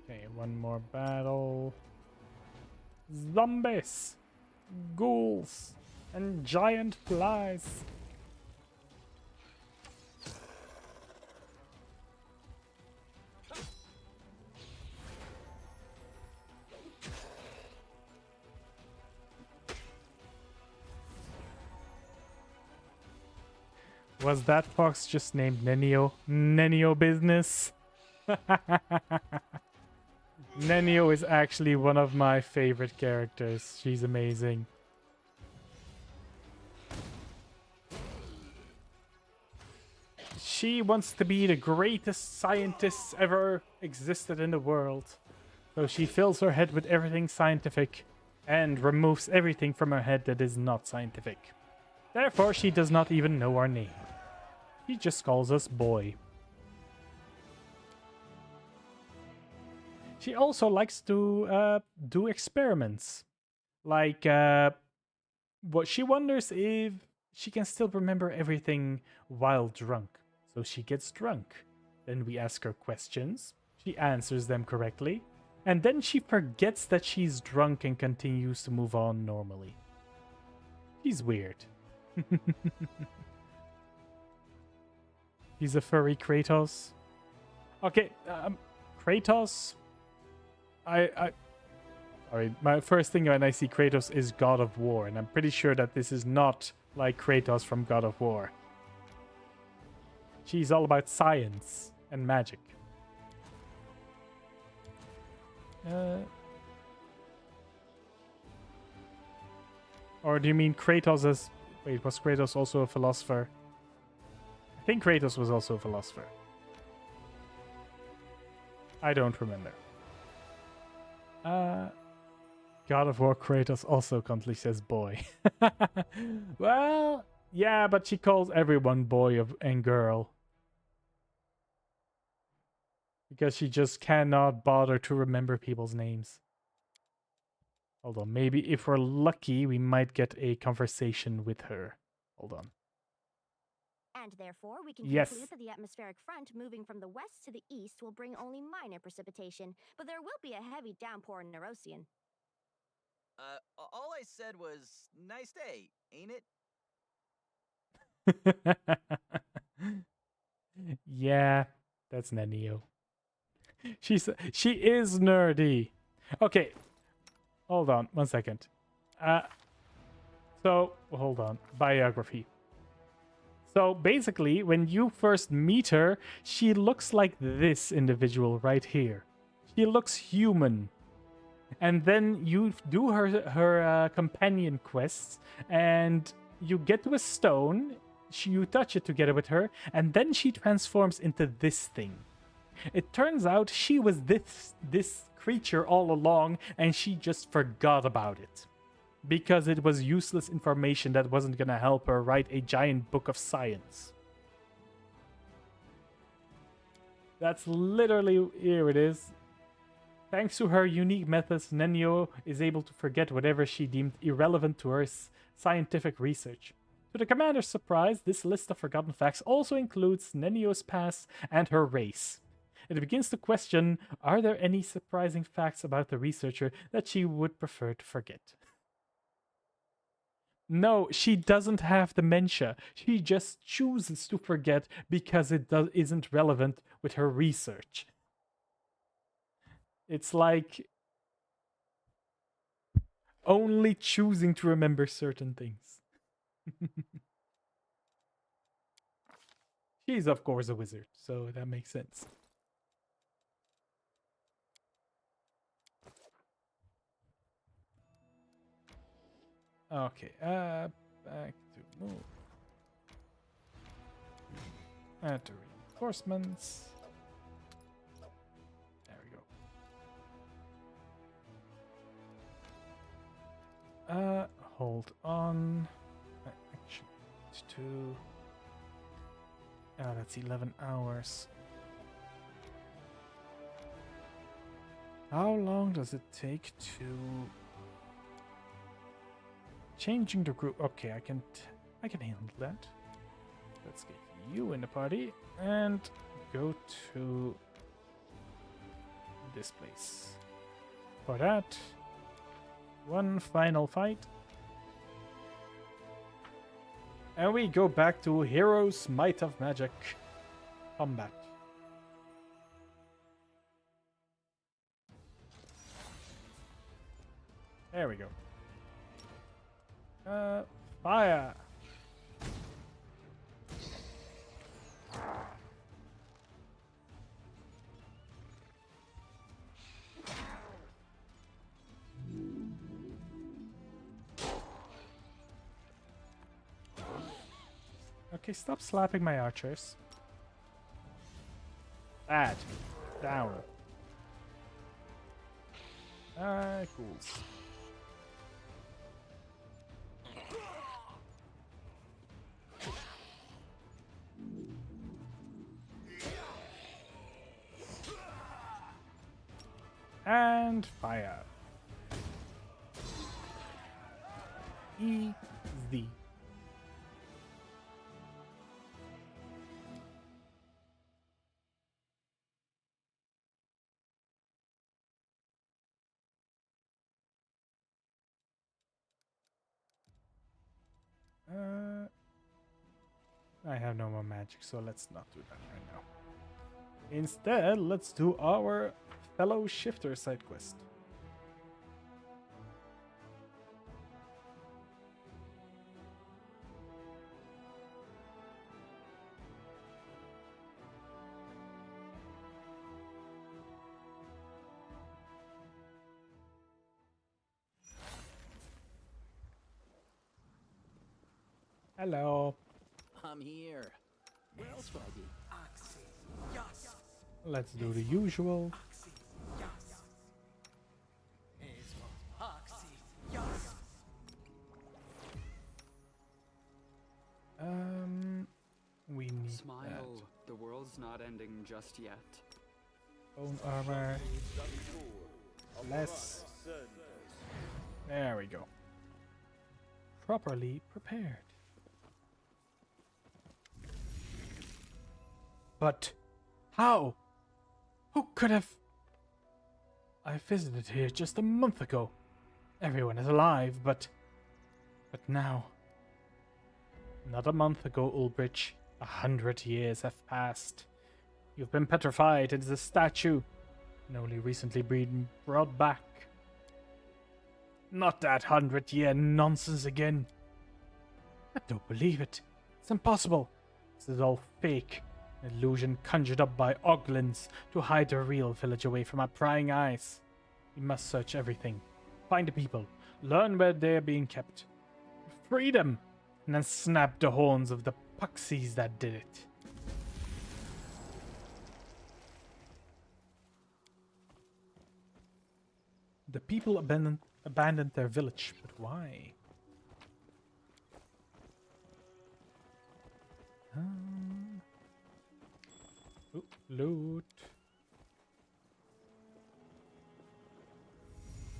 Okay, one more battle. Zombies, ghouls, and giant flies. Was that fox just named Nenio? Nenio business? Nenio is actually one of my favorite characters. She's amazing. She wants to be the greatest scientist ever existed in the world. So she fills her head with everything scientific and removes everything from her head that is not scientific. Therefore, she does not even know our name. She just calls us boy. She also likes to do experiments. Like, what she wonders if she can still remember everything while drunk. So she gets drunk. Then we ask her questions. She answers them correctly. And then she forgets that she's drunk and continues to move on normally. She's weird. He's a furry Kratos. Okay, Kratos. Sorry, my first thing when I see Kratos is God of War, and I'm pretty sure that this is not like Kratos from God of War. She's all about science and magic. Or do you mean Kratos as... Wait, was Kratos also a philosopher? I think Kratos was also a philosopher. I don't remember. God of War Kratos also constantly says boy. Well, yeah, but she calls everyone boy and girl. Because she just cannot bother to remember people's names. Hold on, maybe if we're lucky, we might get a conversation with her. Hold on. And therefore, we can Yes. conclude that the atmospheric front moving from the west to the east will bring only minor precipitation, but there will be a heavy downpour in Nerosian. All I said was, nice day, ain't it? Yeah, that's Nenio. She is nerdy. Okay, hold on 1 second. So hold on. Biography. So basically, when you first meet her, she looks like this individual right here. She looks human. And then you do her companion quests, and you get to a stone. You touch it together with her, and then she transforms into this thing. It turns out she was this creature all along, and she just forgot about it. Because it was useless information that wasn't gonna help her write a giant book of science. That's literally, here it is. Thanks to her unique methods, Nenio is able to forget whatever she deemed irrelevant to her scientific research. To the commander's surprise, this list of forgotten facts also includes Nenio's past and her race. It begins to question, are there any surprising facts about the researcher that she would prefer to forget? No, she doesn't have dementia. She just chooses to forget because it isn't relevant with her research. It's like only choosing to remember certain things. She's, of course, a wizard, so that makes sense. Okay, back to move. Add to reinforcements. There we go. Hold on. Actually, it's 2. That's 11 hours. How long does it take to... Changing the group. Okay, I can handle that. Let's get you in the party and go to this place. For that, one final fight. And we go back to Heroes Might of Magic combat. There we go. Fire. Okay, stop slapping my archers. Bad. Down. Cool. And fire. Easy. I have no more magic, so let's not do that right now. Instead, let's do our fellow shifter side quest. Hello. I'm here. Where else would I be? Let's do the usual. We need Smile. that. The world's not ending just yet. Bone armor. Less. There we go. Properly prepared. But how? Who could have? I visited here just a month ago. Everyone is alive, but now. Not a month ago, Ulbrich. 100 years have passed. You've been petrified as a statue, and only recently been brought back. Not that 100-year nonsense again. I don't believe it. It's impossible. This is all fake. An illusion conjured up by Oglins to hide the real village away from our prying eyes. We must search everything. Find the people. Learn where they're being kept. Free them! And then snap the horns of the puxies that did it. The people abandoned their village, but why? Ooh, loot.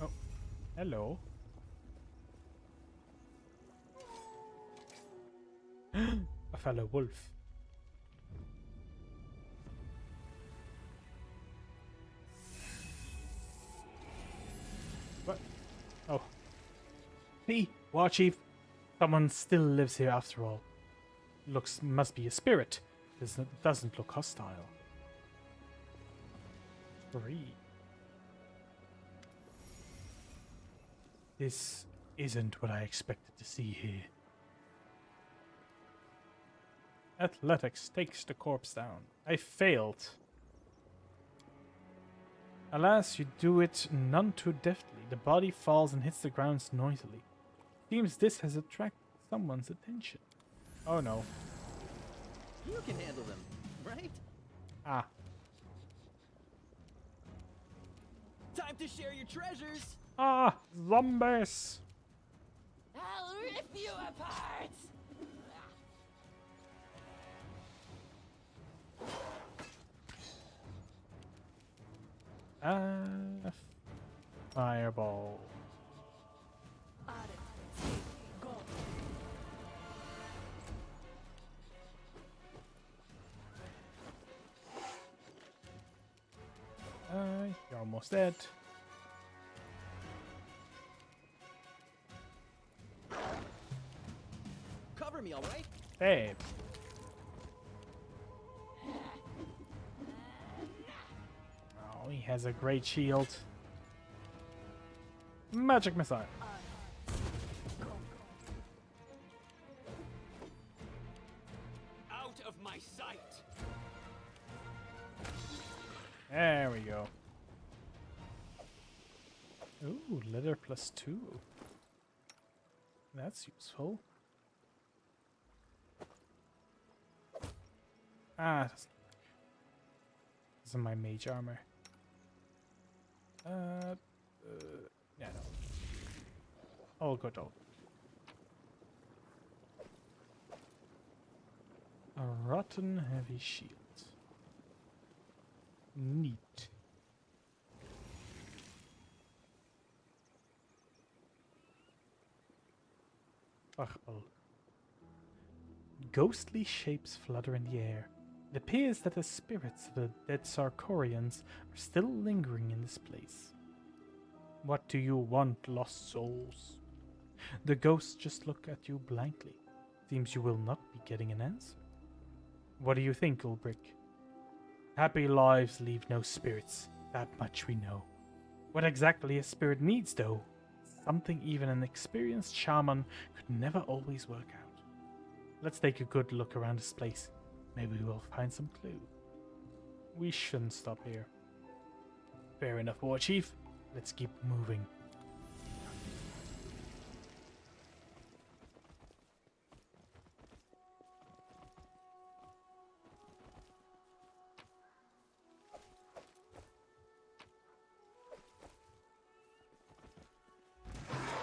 Oh, hello. A fellow wolf. What? Oh. See, War Chief. Someone still lives here after all. Must be a spirit. Doesn't look hostile. 3. This isn't what I expected to see here. Athletics takes the corpse down. I failed. Alas, you do it none too deftly. The body falls and hits the ground noisily. Seems this has attracted someone's attention. Oh no. You can handle them, right? Ah. Time to share your treasures. Ah, zombies! I'll rip you apart! Fireball. You're almost dead. Cover me, all right? Babe. Oh, he has a great shield. Magic missile. Out of my sight! There we go. Ooh, leather +2. That's useful. Ah, this is my mage armor. Yeah, no. All good, all good. A rotten heavy shield. Neat. Bachbel. Ghostly shapes flutter in the air. It appears that the spirits of the dead Sarkorians are still lingering in this place. What do you want, lost souls? The ghosts just look at you blankly. Seems you will not be getting an answer. What do you think, Ulbrich? Happy lives leave no spirits. That much we know. What exactly a spirit needs, though? Something even an experienced shaman could never always work out. Let's take a good look around this place. Maybe we'll find some clue. We shouldn't stop here. Fair enough, War Chief. Let's keep moving.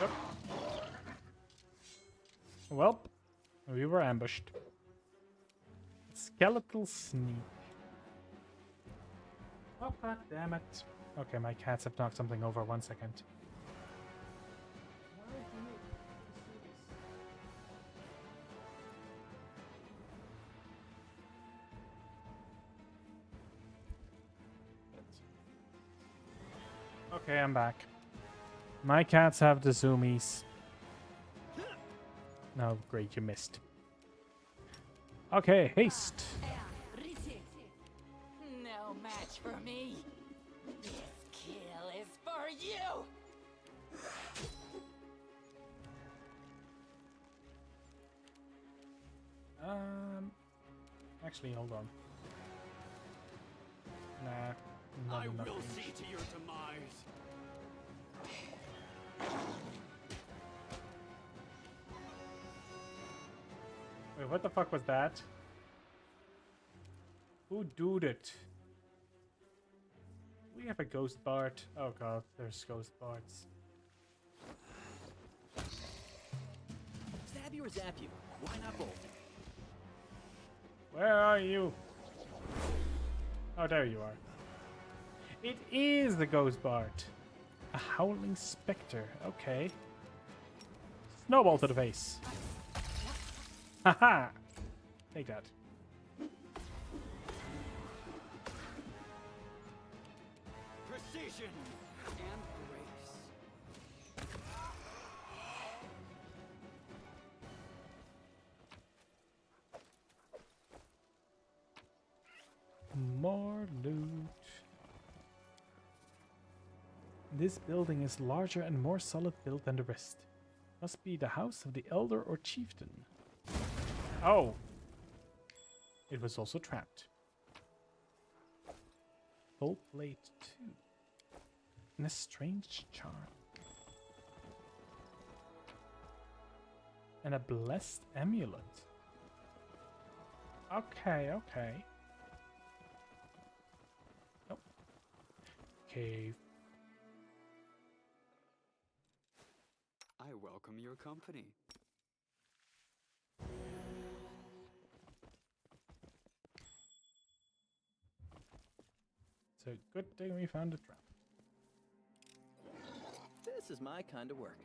Yep. Well, we were ambushed. Skeletal sneak. Oh, god damn it. Okay, my cats have knocked something over. 1 second. Okay, I'm back. My cats have the zoomies. No, great, you missed. Okay, haste. No match for me. This kill is for you. Actually, hold on. Nah, not I enough will range. see to your demise. Wait, what the fuck was that? Who did it? We have a ghost bard. Oh god, there's ghost bards. Stab you or zap you? Why not both? Where are you? Oh, there you are. It is the ghost bard. A howling specter. Okay. Snowball to the face. Haha! Take that. Precision and grace. More loot. This building is larger and more solid built than the rest. Must be the house of the elder or chieftain. Oh! It was also trapped. Full plate 2. And a strange charm. And a blessed amulet. Okay, okay. Nope. Cave. I welcome your company. So good thing we found a trap. This is my kind of work.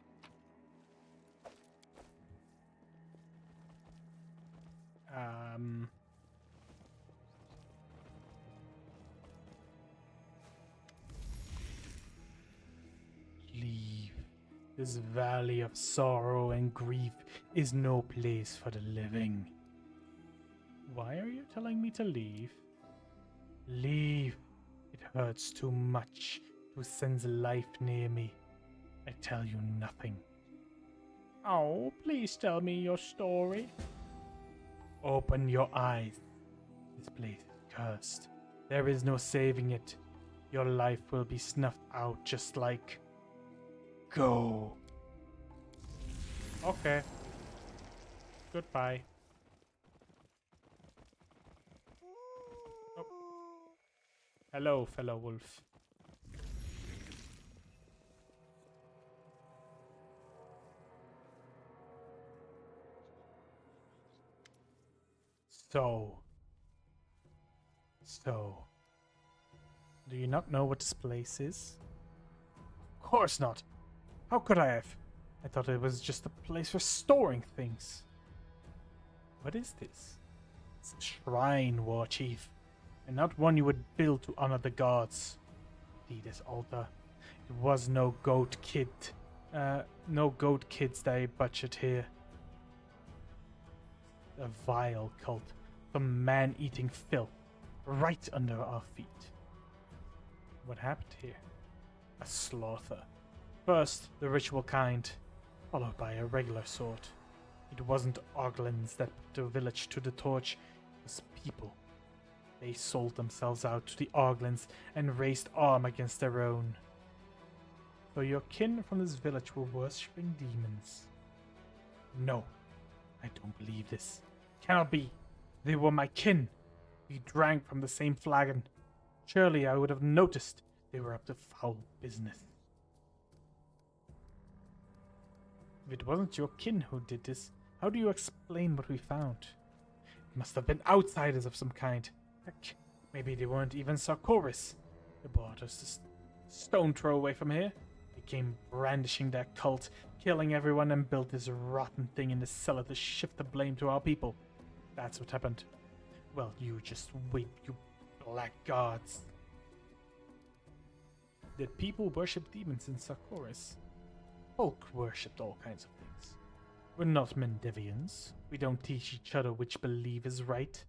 Leave. This valley of sorrow and grief is no place for the living. Why are you telling me to leave? Leave. It hurts too much to sense life near me. I tell you nothing. Oh, please tell me your story. Open your eyes. This place is cursed. There is no saving it. Your life will be snuffed out just like... Go. Okay. Goodbye. Hello, fellow wolf. So, do you not know what this place is? Of course not. How could I have? I thought it was just a place for storing things. What is this? It's a shrine, War Chief, and not one you would build to honor the gods. See this altar? It was no goat kids they butchered here. A vile cult, some man-eating filth, right under our feet. What happened here? A slaughter. First, the ritual kind, followed by a regular sort. It wasn't Oglins that put the village to the torch, it was people. They sold themselves out to the Oglins and raised arm against their own. So your kin from this village were worshipping demons. No, I don't believe this. Cannot be. They were my kin. We drank from the same flagon. Surely I would have noticed they were up to foul business. If it wasn't your kin who did this, how do you explain what we found? It must have been outsiders of some kind. Heck, maybe they weren't even Sarkoris. They brought us a stone throw away from here. They came brandishing their cult, killing everyone, and built this rotten thing in the cellar to shift the blame to our people. That's what happened. Well, you just wait, you black gods. Did people worship demons in Sarkoris? Folk worshipped all kinds of things. We're not Mendevians. We don't teach each other which belief is right.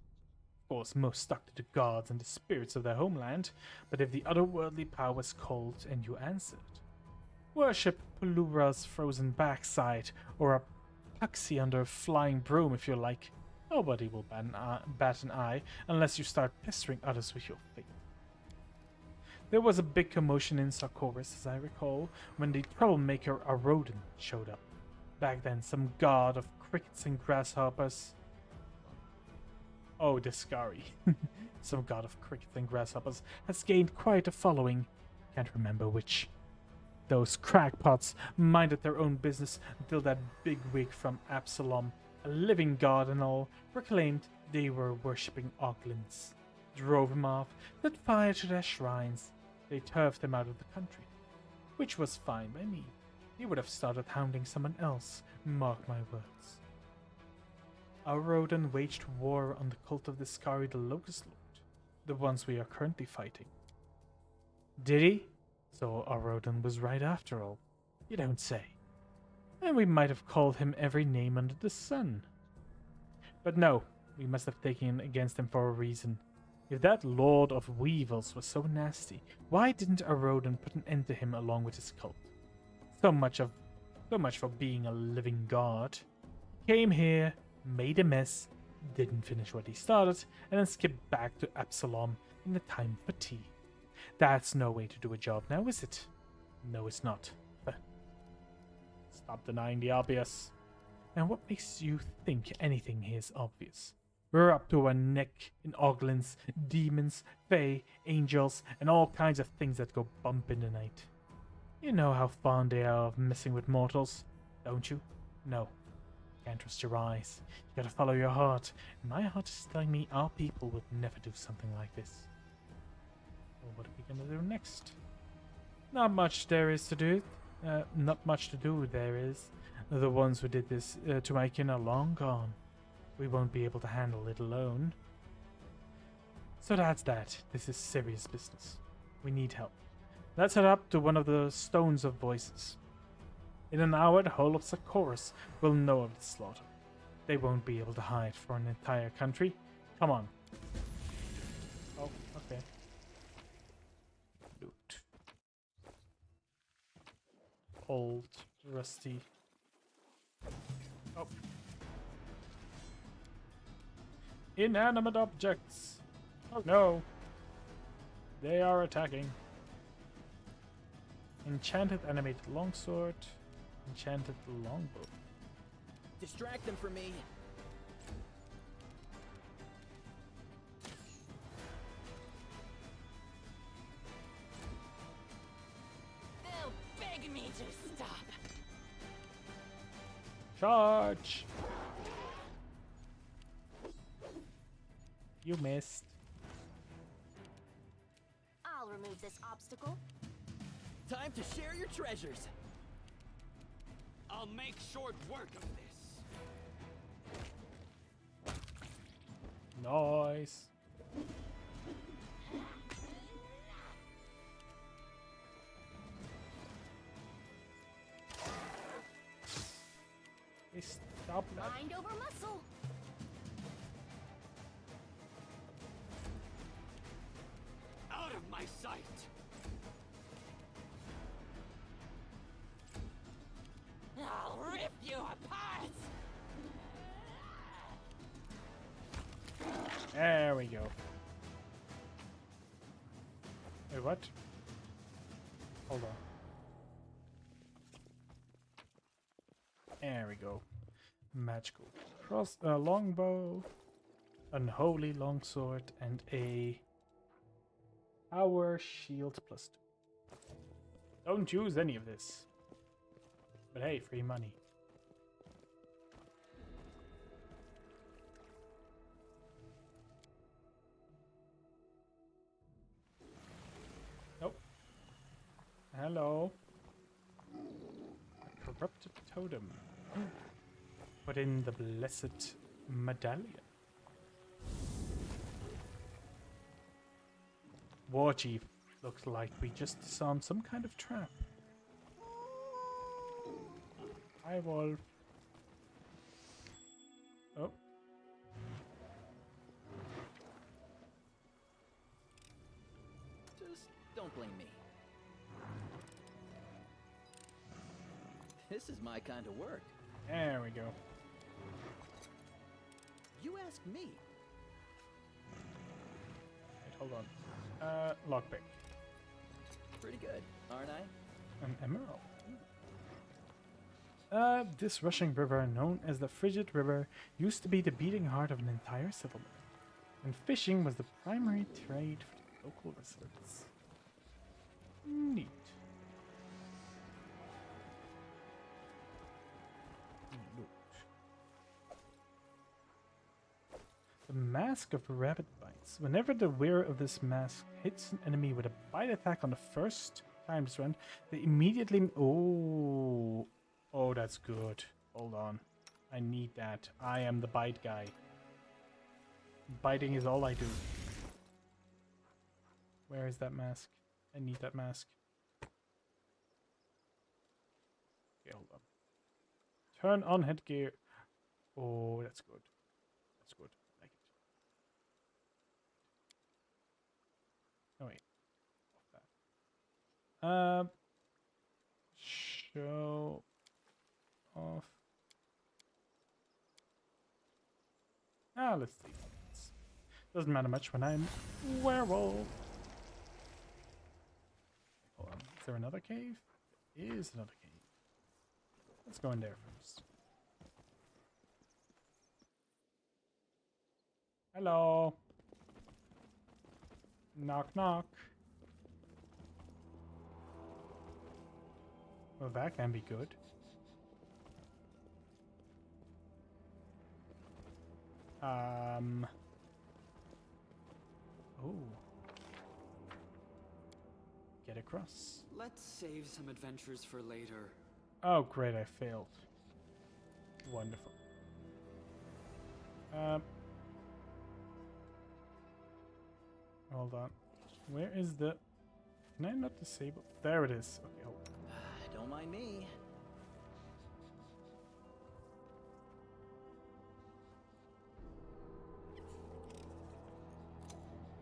Of course, most stuck to the gods and the spirits of their homeland, but if the otherworldly power was called and you answered, worship Pelura's frozen backside, or a Puxy under a flying broom if you like. Nobody will bat an eye unless you start pestering others with your faith. There was a big commotion in Sarkoris, as I recall, when the troublemaker Arodin showed up. Back then, some god of crickets and grasshoppers. Oh, Discari. Some god of crickets and grasshoppers has gained quite a following. Can't remember which. Those crackpots minded their own business until that bigwig from Absalom, a living god and all, proclaimed they were worshipping Oglins. Drove him off, set fire to their shrines. They turfed him out of the country, which was fine by me. He would have started hounding someone else, mark my words. Arodin waged war on the cult of Discari the Locust Lord, the ones we are currently fighting. Did he? So Arodin was right after all. You don't say. And we might have called him every name under the sun. But no, we must have taken against him for a reason. If that Lord of Weevils was so nasty, why didn't Arodin put an end to him along with his cult? So much for being a living god. He came here, made a mess, didn't finish what he started, and then skipped back to Absalom in the time for tea. That's no way to do a job now, is it? No, it's not. Stop denying the obvious. And what makes you think anything here is obvious? We're up to our neck in Oglins, demons, fae, angels, and all kinds of things that go bump in the night. You know how fond they are of messing with mortals, don't you? No. Can't trust your eyes. You gotta follow your heart. And my heart is telling me our people would never do something like this. Well, what are we gonna do next? Not much there is to do. Not much to do there is. The ones who did this to my kin are long gone. We won't be able to handle it alone. So that's that. This is serious business. We need help. Let's head up to one of the Stones of Voices. In an hour, the whole of Sarkoris will know of the slaughter. They won't be able to hide for an entire country. Come on. Oh, okay. Loot. Old, rusty. Oh. Inanimate objects. Oh no. They are attacking. Enchanted animated longsword. Enchanted longbow. Distract them from me. you stop? Charge! You missed. I'll remove this obstacle. Time to share your treasures. I'll make short work of this. Nice. Hey, stop that. Mind over muscle. Out of my sight! I'll rip you apart! There we go. Wait, what? Hold on. There we go. Magical longbow, unholy longsword, and a power shield +2. Don't use any of this. But hey, free money. Nope. Hello. A corrupted totem. Put in the blessed medallion. War Chief. Looks like we just disarmed some kind of trap. Hi, Wolf. Oh. Just don't blame me. This is my kind of work. There we go. You ask me. Wait, hold on. Lockpick. Pretty good, aren't I? An emerald. This rushing river, known as the Frigid River, used to be the beating heart of an entire settlement, and fishing was the primary trade for the local residents. Neat. Loot. The Mask of Rabbit Bites. Whenever the wearer of this mask hits an enemy with a bite attack on the first time this round, they immediately... Oh, that's good. Hold on. I need that. I am the bite guy. Biting is all I do. Where is that mask? I need that mask. Okay, hold on. Turn on headgear. Oh, that's good. That's good. I like it. Oh, wait. Off that. Show off. Let's see. Doesn't matter much when I'm werewolf. Hold on. Is there another cave? There is another cave. Let's go in there first. Hello. Knock, knock. Well, that can be good. Oh. Get across. Let's save some adventures for later. Oh, great, I failed. Wonderful. Hold on. Where is the... Can I not disable? There it is. Okay, hold on. Don't mind me.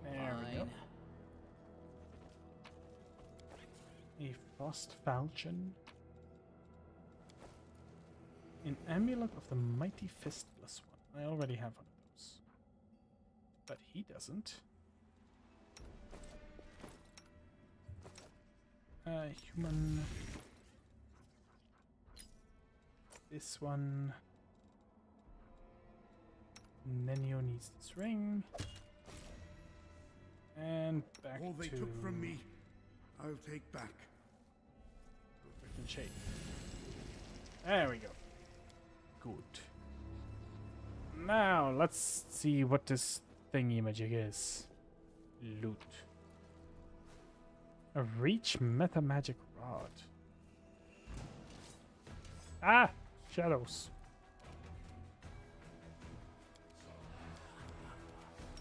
There we go. A frost falchion. An amulet of the mighty fist +1. I already have one of those. But he doesn't. Human. This one. Nenio needs this ring. And back All they to... took from me, I'll take back. decent shape. There we go. Good. Now, let's see what this thingy-majig is. Loot. A reach meta magic rod. Ah! Shadows.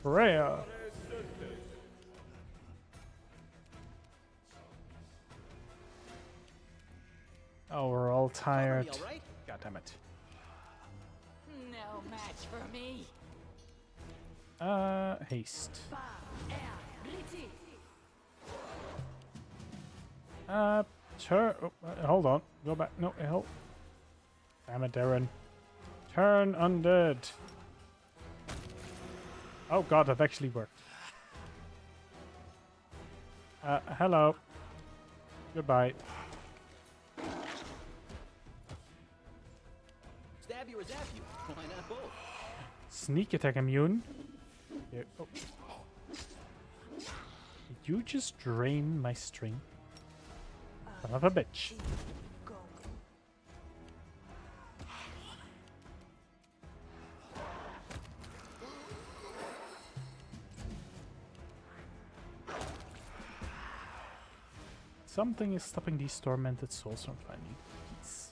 Freya! Oh, we're all tired. All right? God damn it. No match for me. Haste. Hold on. Go back. No, help. Damn it, Darren. Turn undead. Oh god, that actually worked. Hello. Goodbye. Stab you or zap you? Why not both? Sneak attack immune. Here. Oh. Did you just drain my string? Son of a bitch. Something is stopping these tormented souls from finding peace.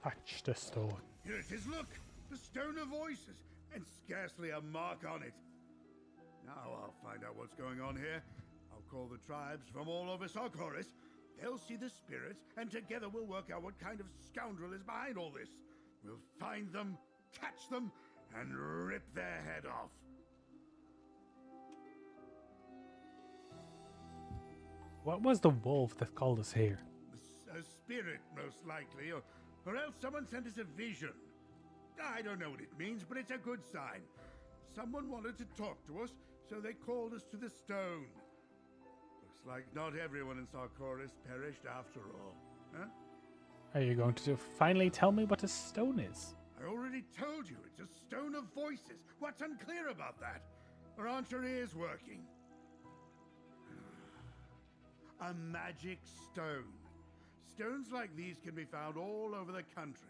Touch the stone. Here it is, look! The Stone of Voices, and scarcely a mark on it. Now I'll find out what's going on here. I'll call the tribes from all over Sarkoris. They'll see the spirits, and together we'll work out what kind of scoundrel is behind all this. We'll find them, catch them, and rip their head off. What was the wolf that called us here? A spirit, most likely, or else someone sent us a vision. I don't know what it means, but it's a good sign. Someone wanted to talk to us, so they called us to the stone. Looks like not everyone in Sarkoris perished after all. Huh? Are you going to finally tell me what a stone is? I already told you, it's a Stone of Voices. What's unclear about that? Or aren't your ears working? A magic stone. Stones like these can be found all over the country.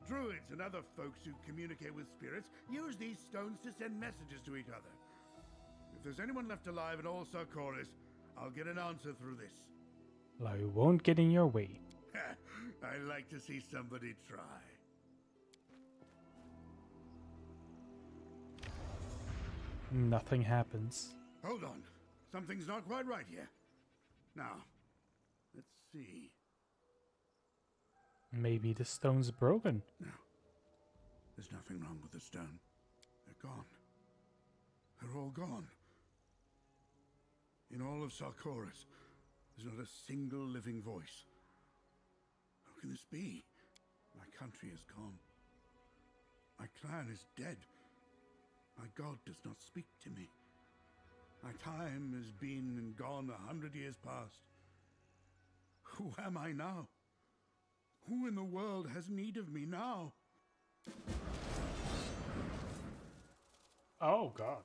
Druids and other folks who communicate with spirits use these stones to send messages to each other. If there's anyone left alive in all Sarkoris, I'll get an answer through this. Well, I won't get in your way. I like to see somebody try. Nothing happens. Hold on. Something's not quite right here. Now, let's see. Maybe the stone's broken. No. There's nothing wrong with the stone. They're gone. They're all gone. In all of Sarkoris, there's not a single living voice. How can this be? My country is gone. My clan is dead. My god does not speak to me. My time has been and gone 100 years past. Who am I now? Who in the world has need of me now? Oh god.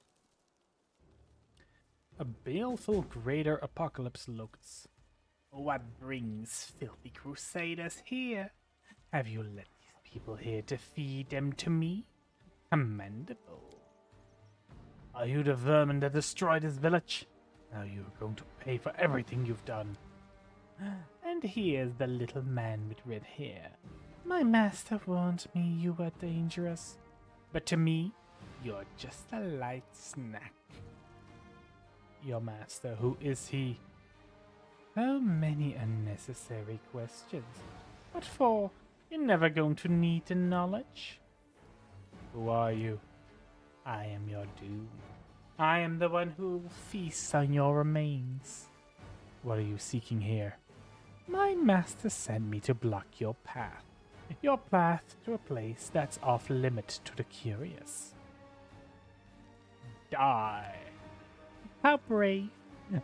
A baleful greater apocalypse locus. What brings filthy crusaders here? Have you let these people here to feed them to me? Commendable. Are you the vermin that destroyed this village? Now you're going to pay for everything you've done. And here's the little man with red hair. My master warned me you were dangerous, but to me, you're just a light snack. Your master, who is he? So many unnecessary questions. What for? You're never going to need the knowledge. Who are you? I am your doom. I am the one who will feast on your remains. What are you seeking here? My master sent me to block your path. Your path to a place that's off limit to the curious. Die. How brave.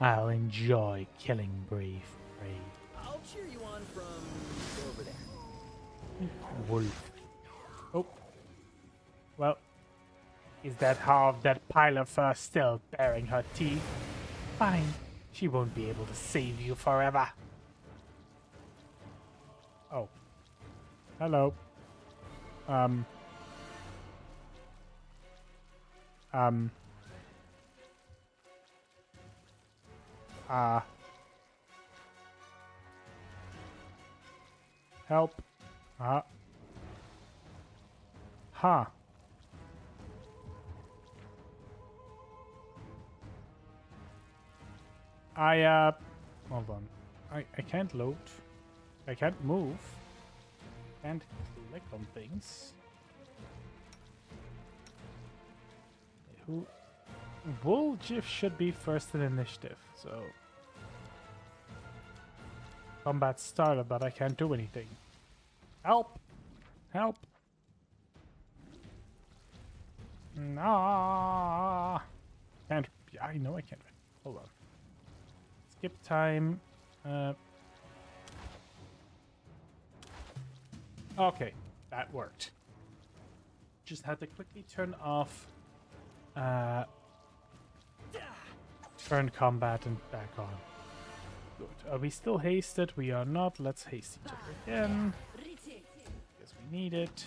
I'll enjoy killing brave prey. I'll cheer one from over there. Wolf. Oh. Well, is that half that pile of fur still baring her teeth? Fine. She won't be able to save you forever. Oh. Hello. Help. Huh. Hold on. I can't load. I can't move. Can't click on things. Who? Woljif should be first in initiative, so. Combat started, but I can't do anything. Help! Help! Nah. Can't. Yeah, I know I can't. Hold on. Skip time. Okay, that worked. Just had to quickly turn off. Turn combat and back on. Good. Are we still hasted? We are not. Let's haste each other again. Guess we need it.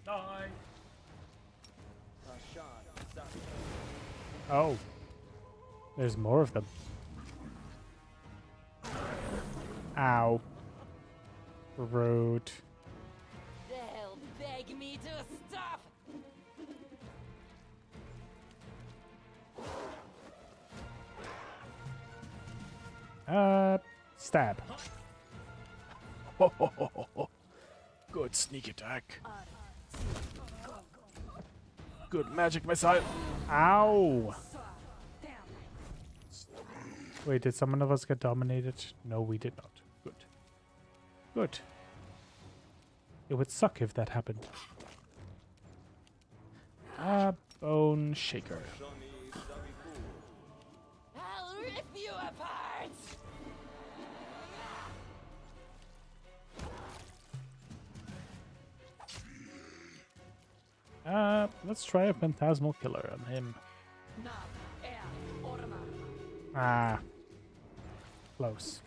Die. Oh. There's more of them. Ow. Rude. They'll beg me to stop. Stab. Good sneak attack. Good magic missile. Ow! Wait, did someone of us get dominated? No, we did not. Good. Good. It would suck if that happened. Bone shaker. I'll rip you apart. Let's try a phantasmal killer on him. Ah. Close.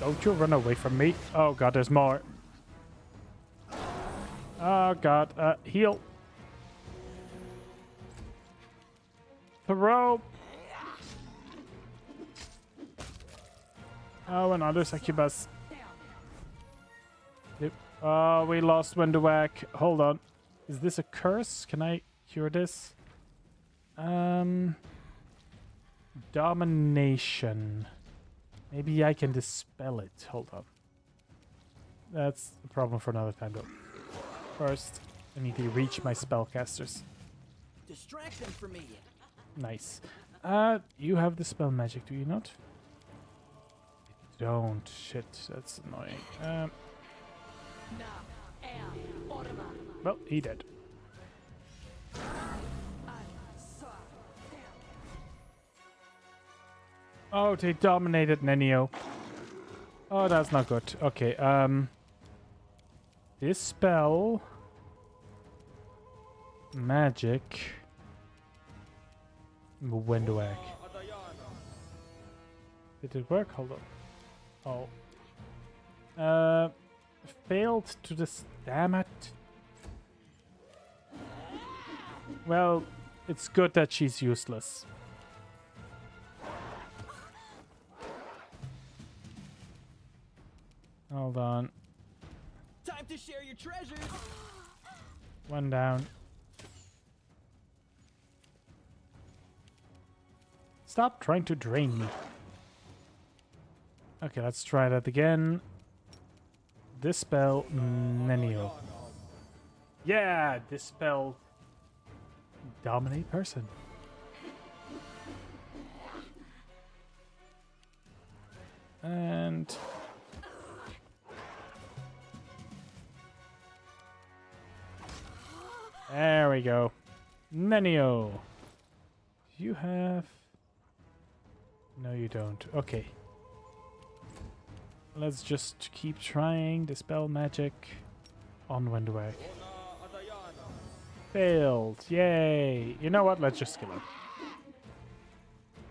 Don't you run away from me. Oh god, there's more. Oh god, heal. Throw. Oh, another succubus. Yep. Oh, we lost Window Whack. Hold on. Is this a curse? Can I cure this? Domination. Maybe I can dispel it. Hold on. That's a problem for another time, though. First, I need to reach my spellcasters. Distract them from me. Nice. You have the spell magic, do you not? You don't. Shit, that's annoying. Well, he did. Oh, they dominated Nenio. Oh, that's not good. Okay, this spell... Magic... Window egg. Did it work? Hold on. Oh. Failed to this... Damn it. Well, it's good that she's useless. Hold on. Time to share your treasures. One down. Stop trying to drain me. Okay, let's try that again. Dispel Nenio. Yeah, dispel dominate person. And we go. Nenio. Do you have... No, you don't. Okay. Let's just keep trying. Dispel magic. On Windwag. Failed. Yay. You know what? Let's just kill him.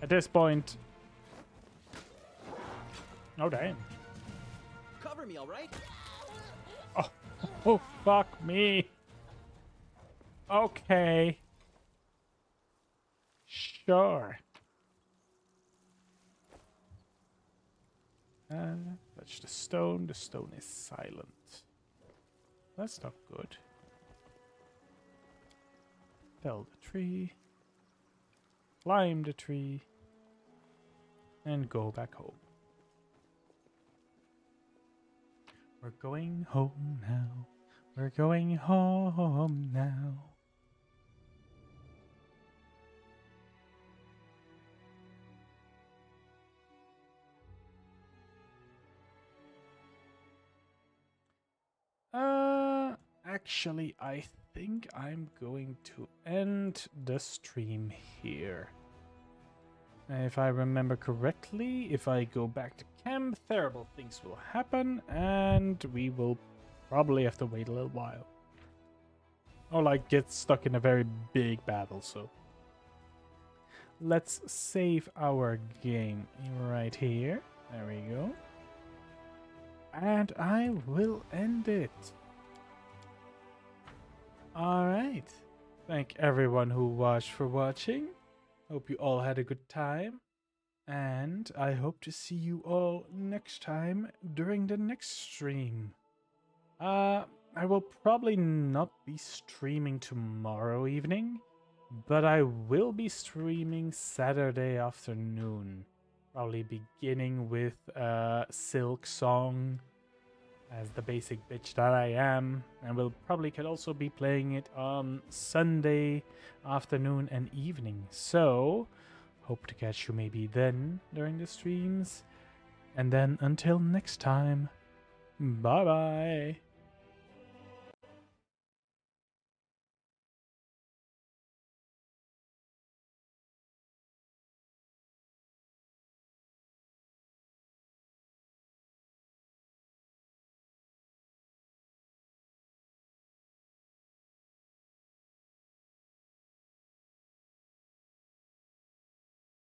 At this point... Oh, damn. Cover me, all right? Oh, oh, fuck me. Okay. Sure. Touch the stone. The stone is silent. That's not good. Fell the tree. Climb the tree. And go back home. We're going home now. We're going home now. Actually, I think I'm going to end the stream here. If I remember correctly, if I go back to camp, terrible things will happen, and we will probably have to wait a little while. Or like get stuck in a very big battle, so. Let's save our game right here. There we go. And I will end it. Alright. Thank everyone who watched for watching. Hope you all had a good time. And I hope to see you all next time during the next stream. I will probably not be streaming tomorrow evening, but I will be streaming Saturday afternoon. Probably beginning with Silk Song as the basic bitch that I am. And we'll probably could also be playing it on Sunday afternoon and evening. So, hope to catch you maybe then during the streams. And then until next time, bye bye.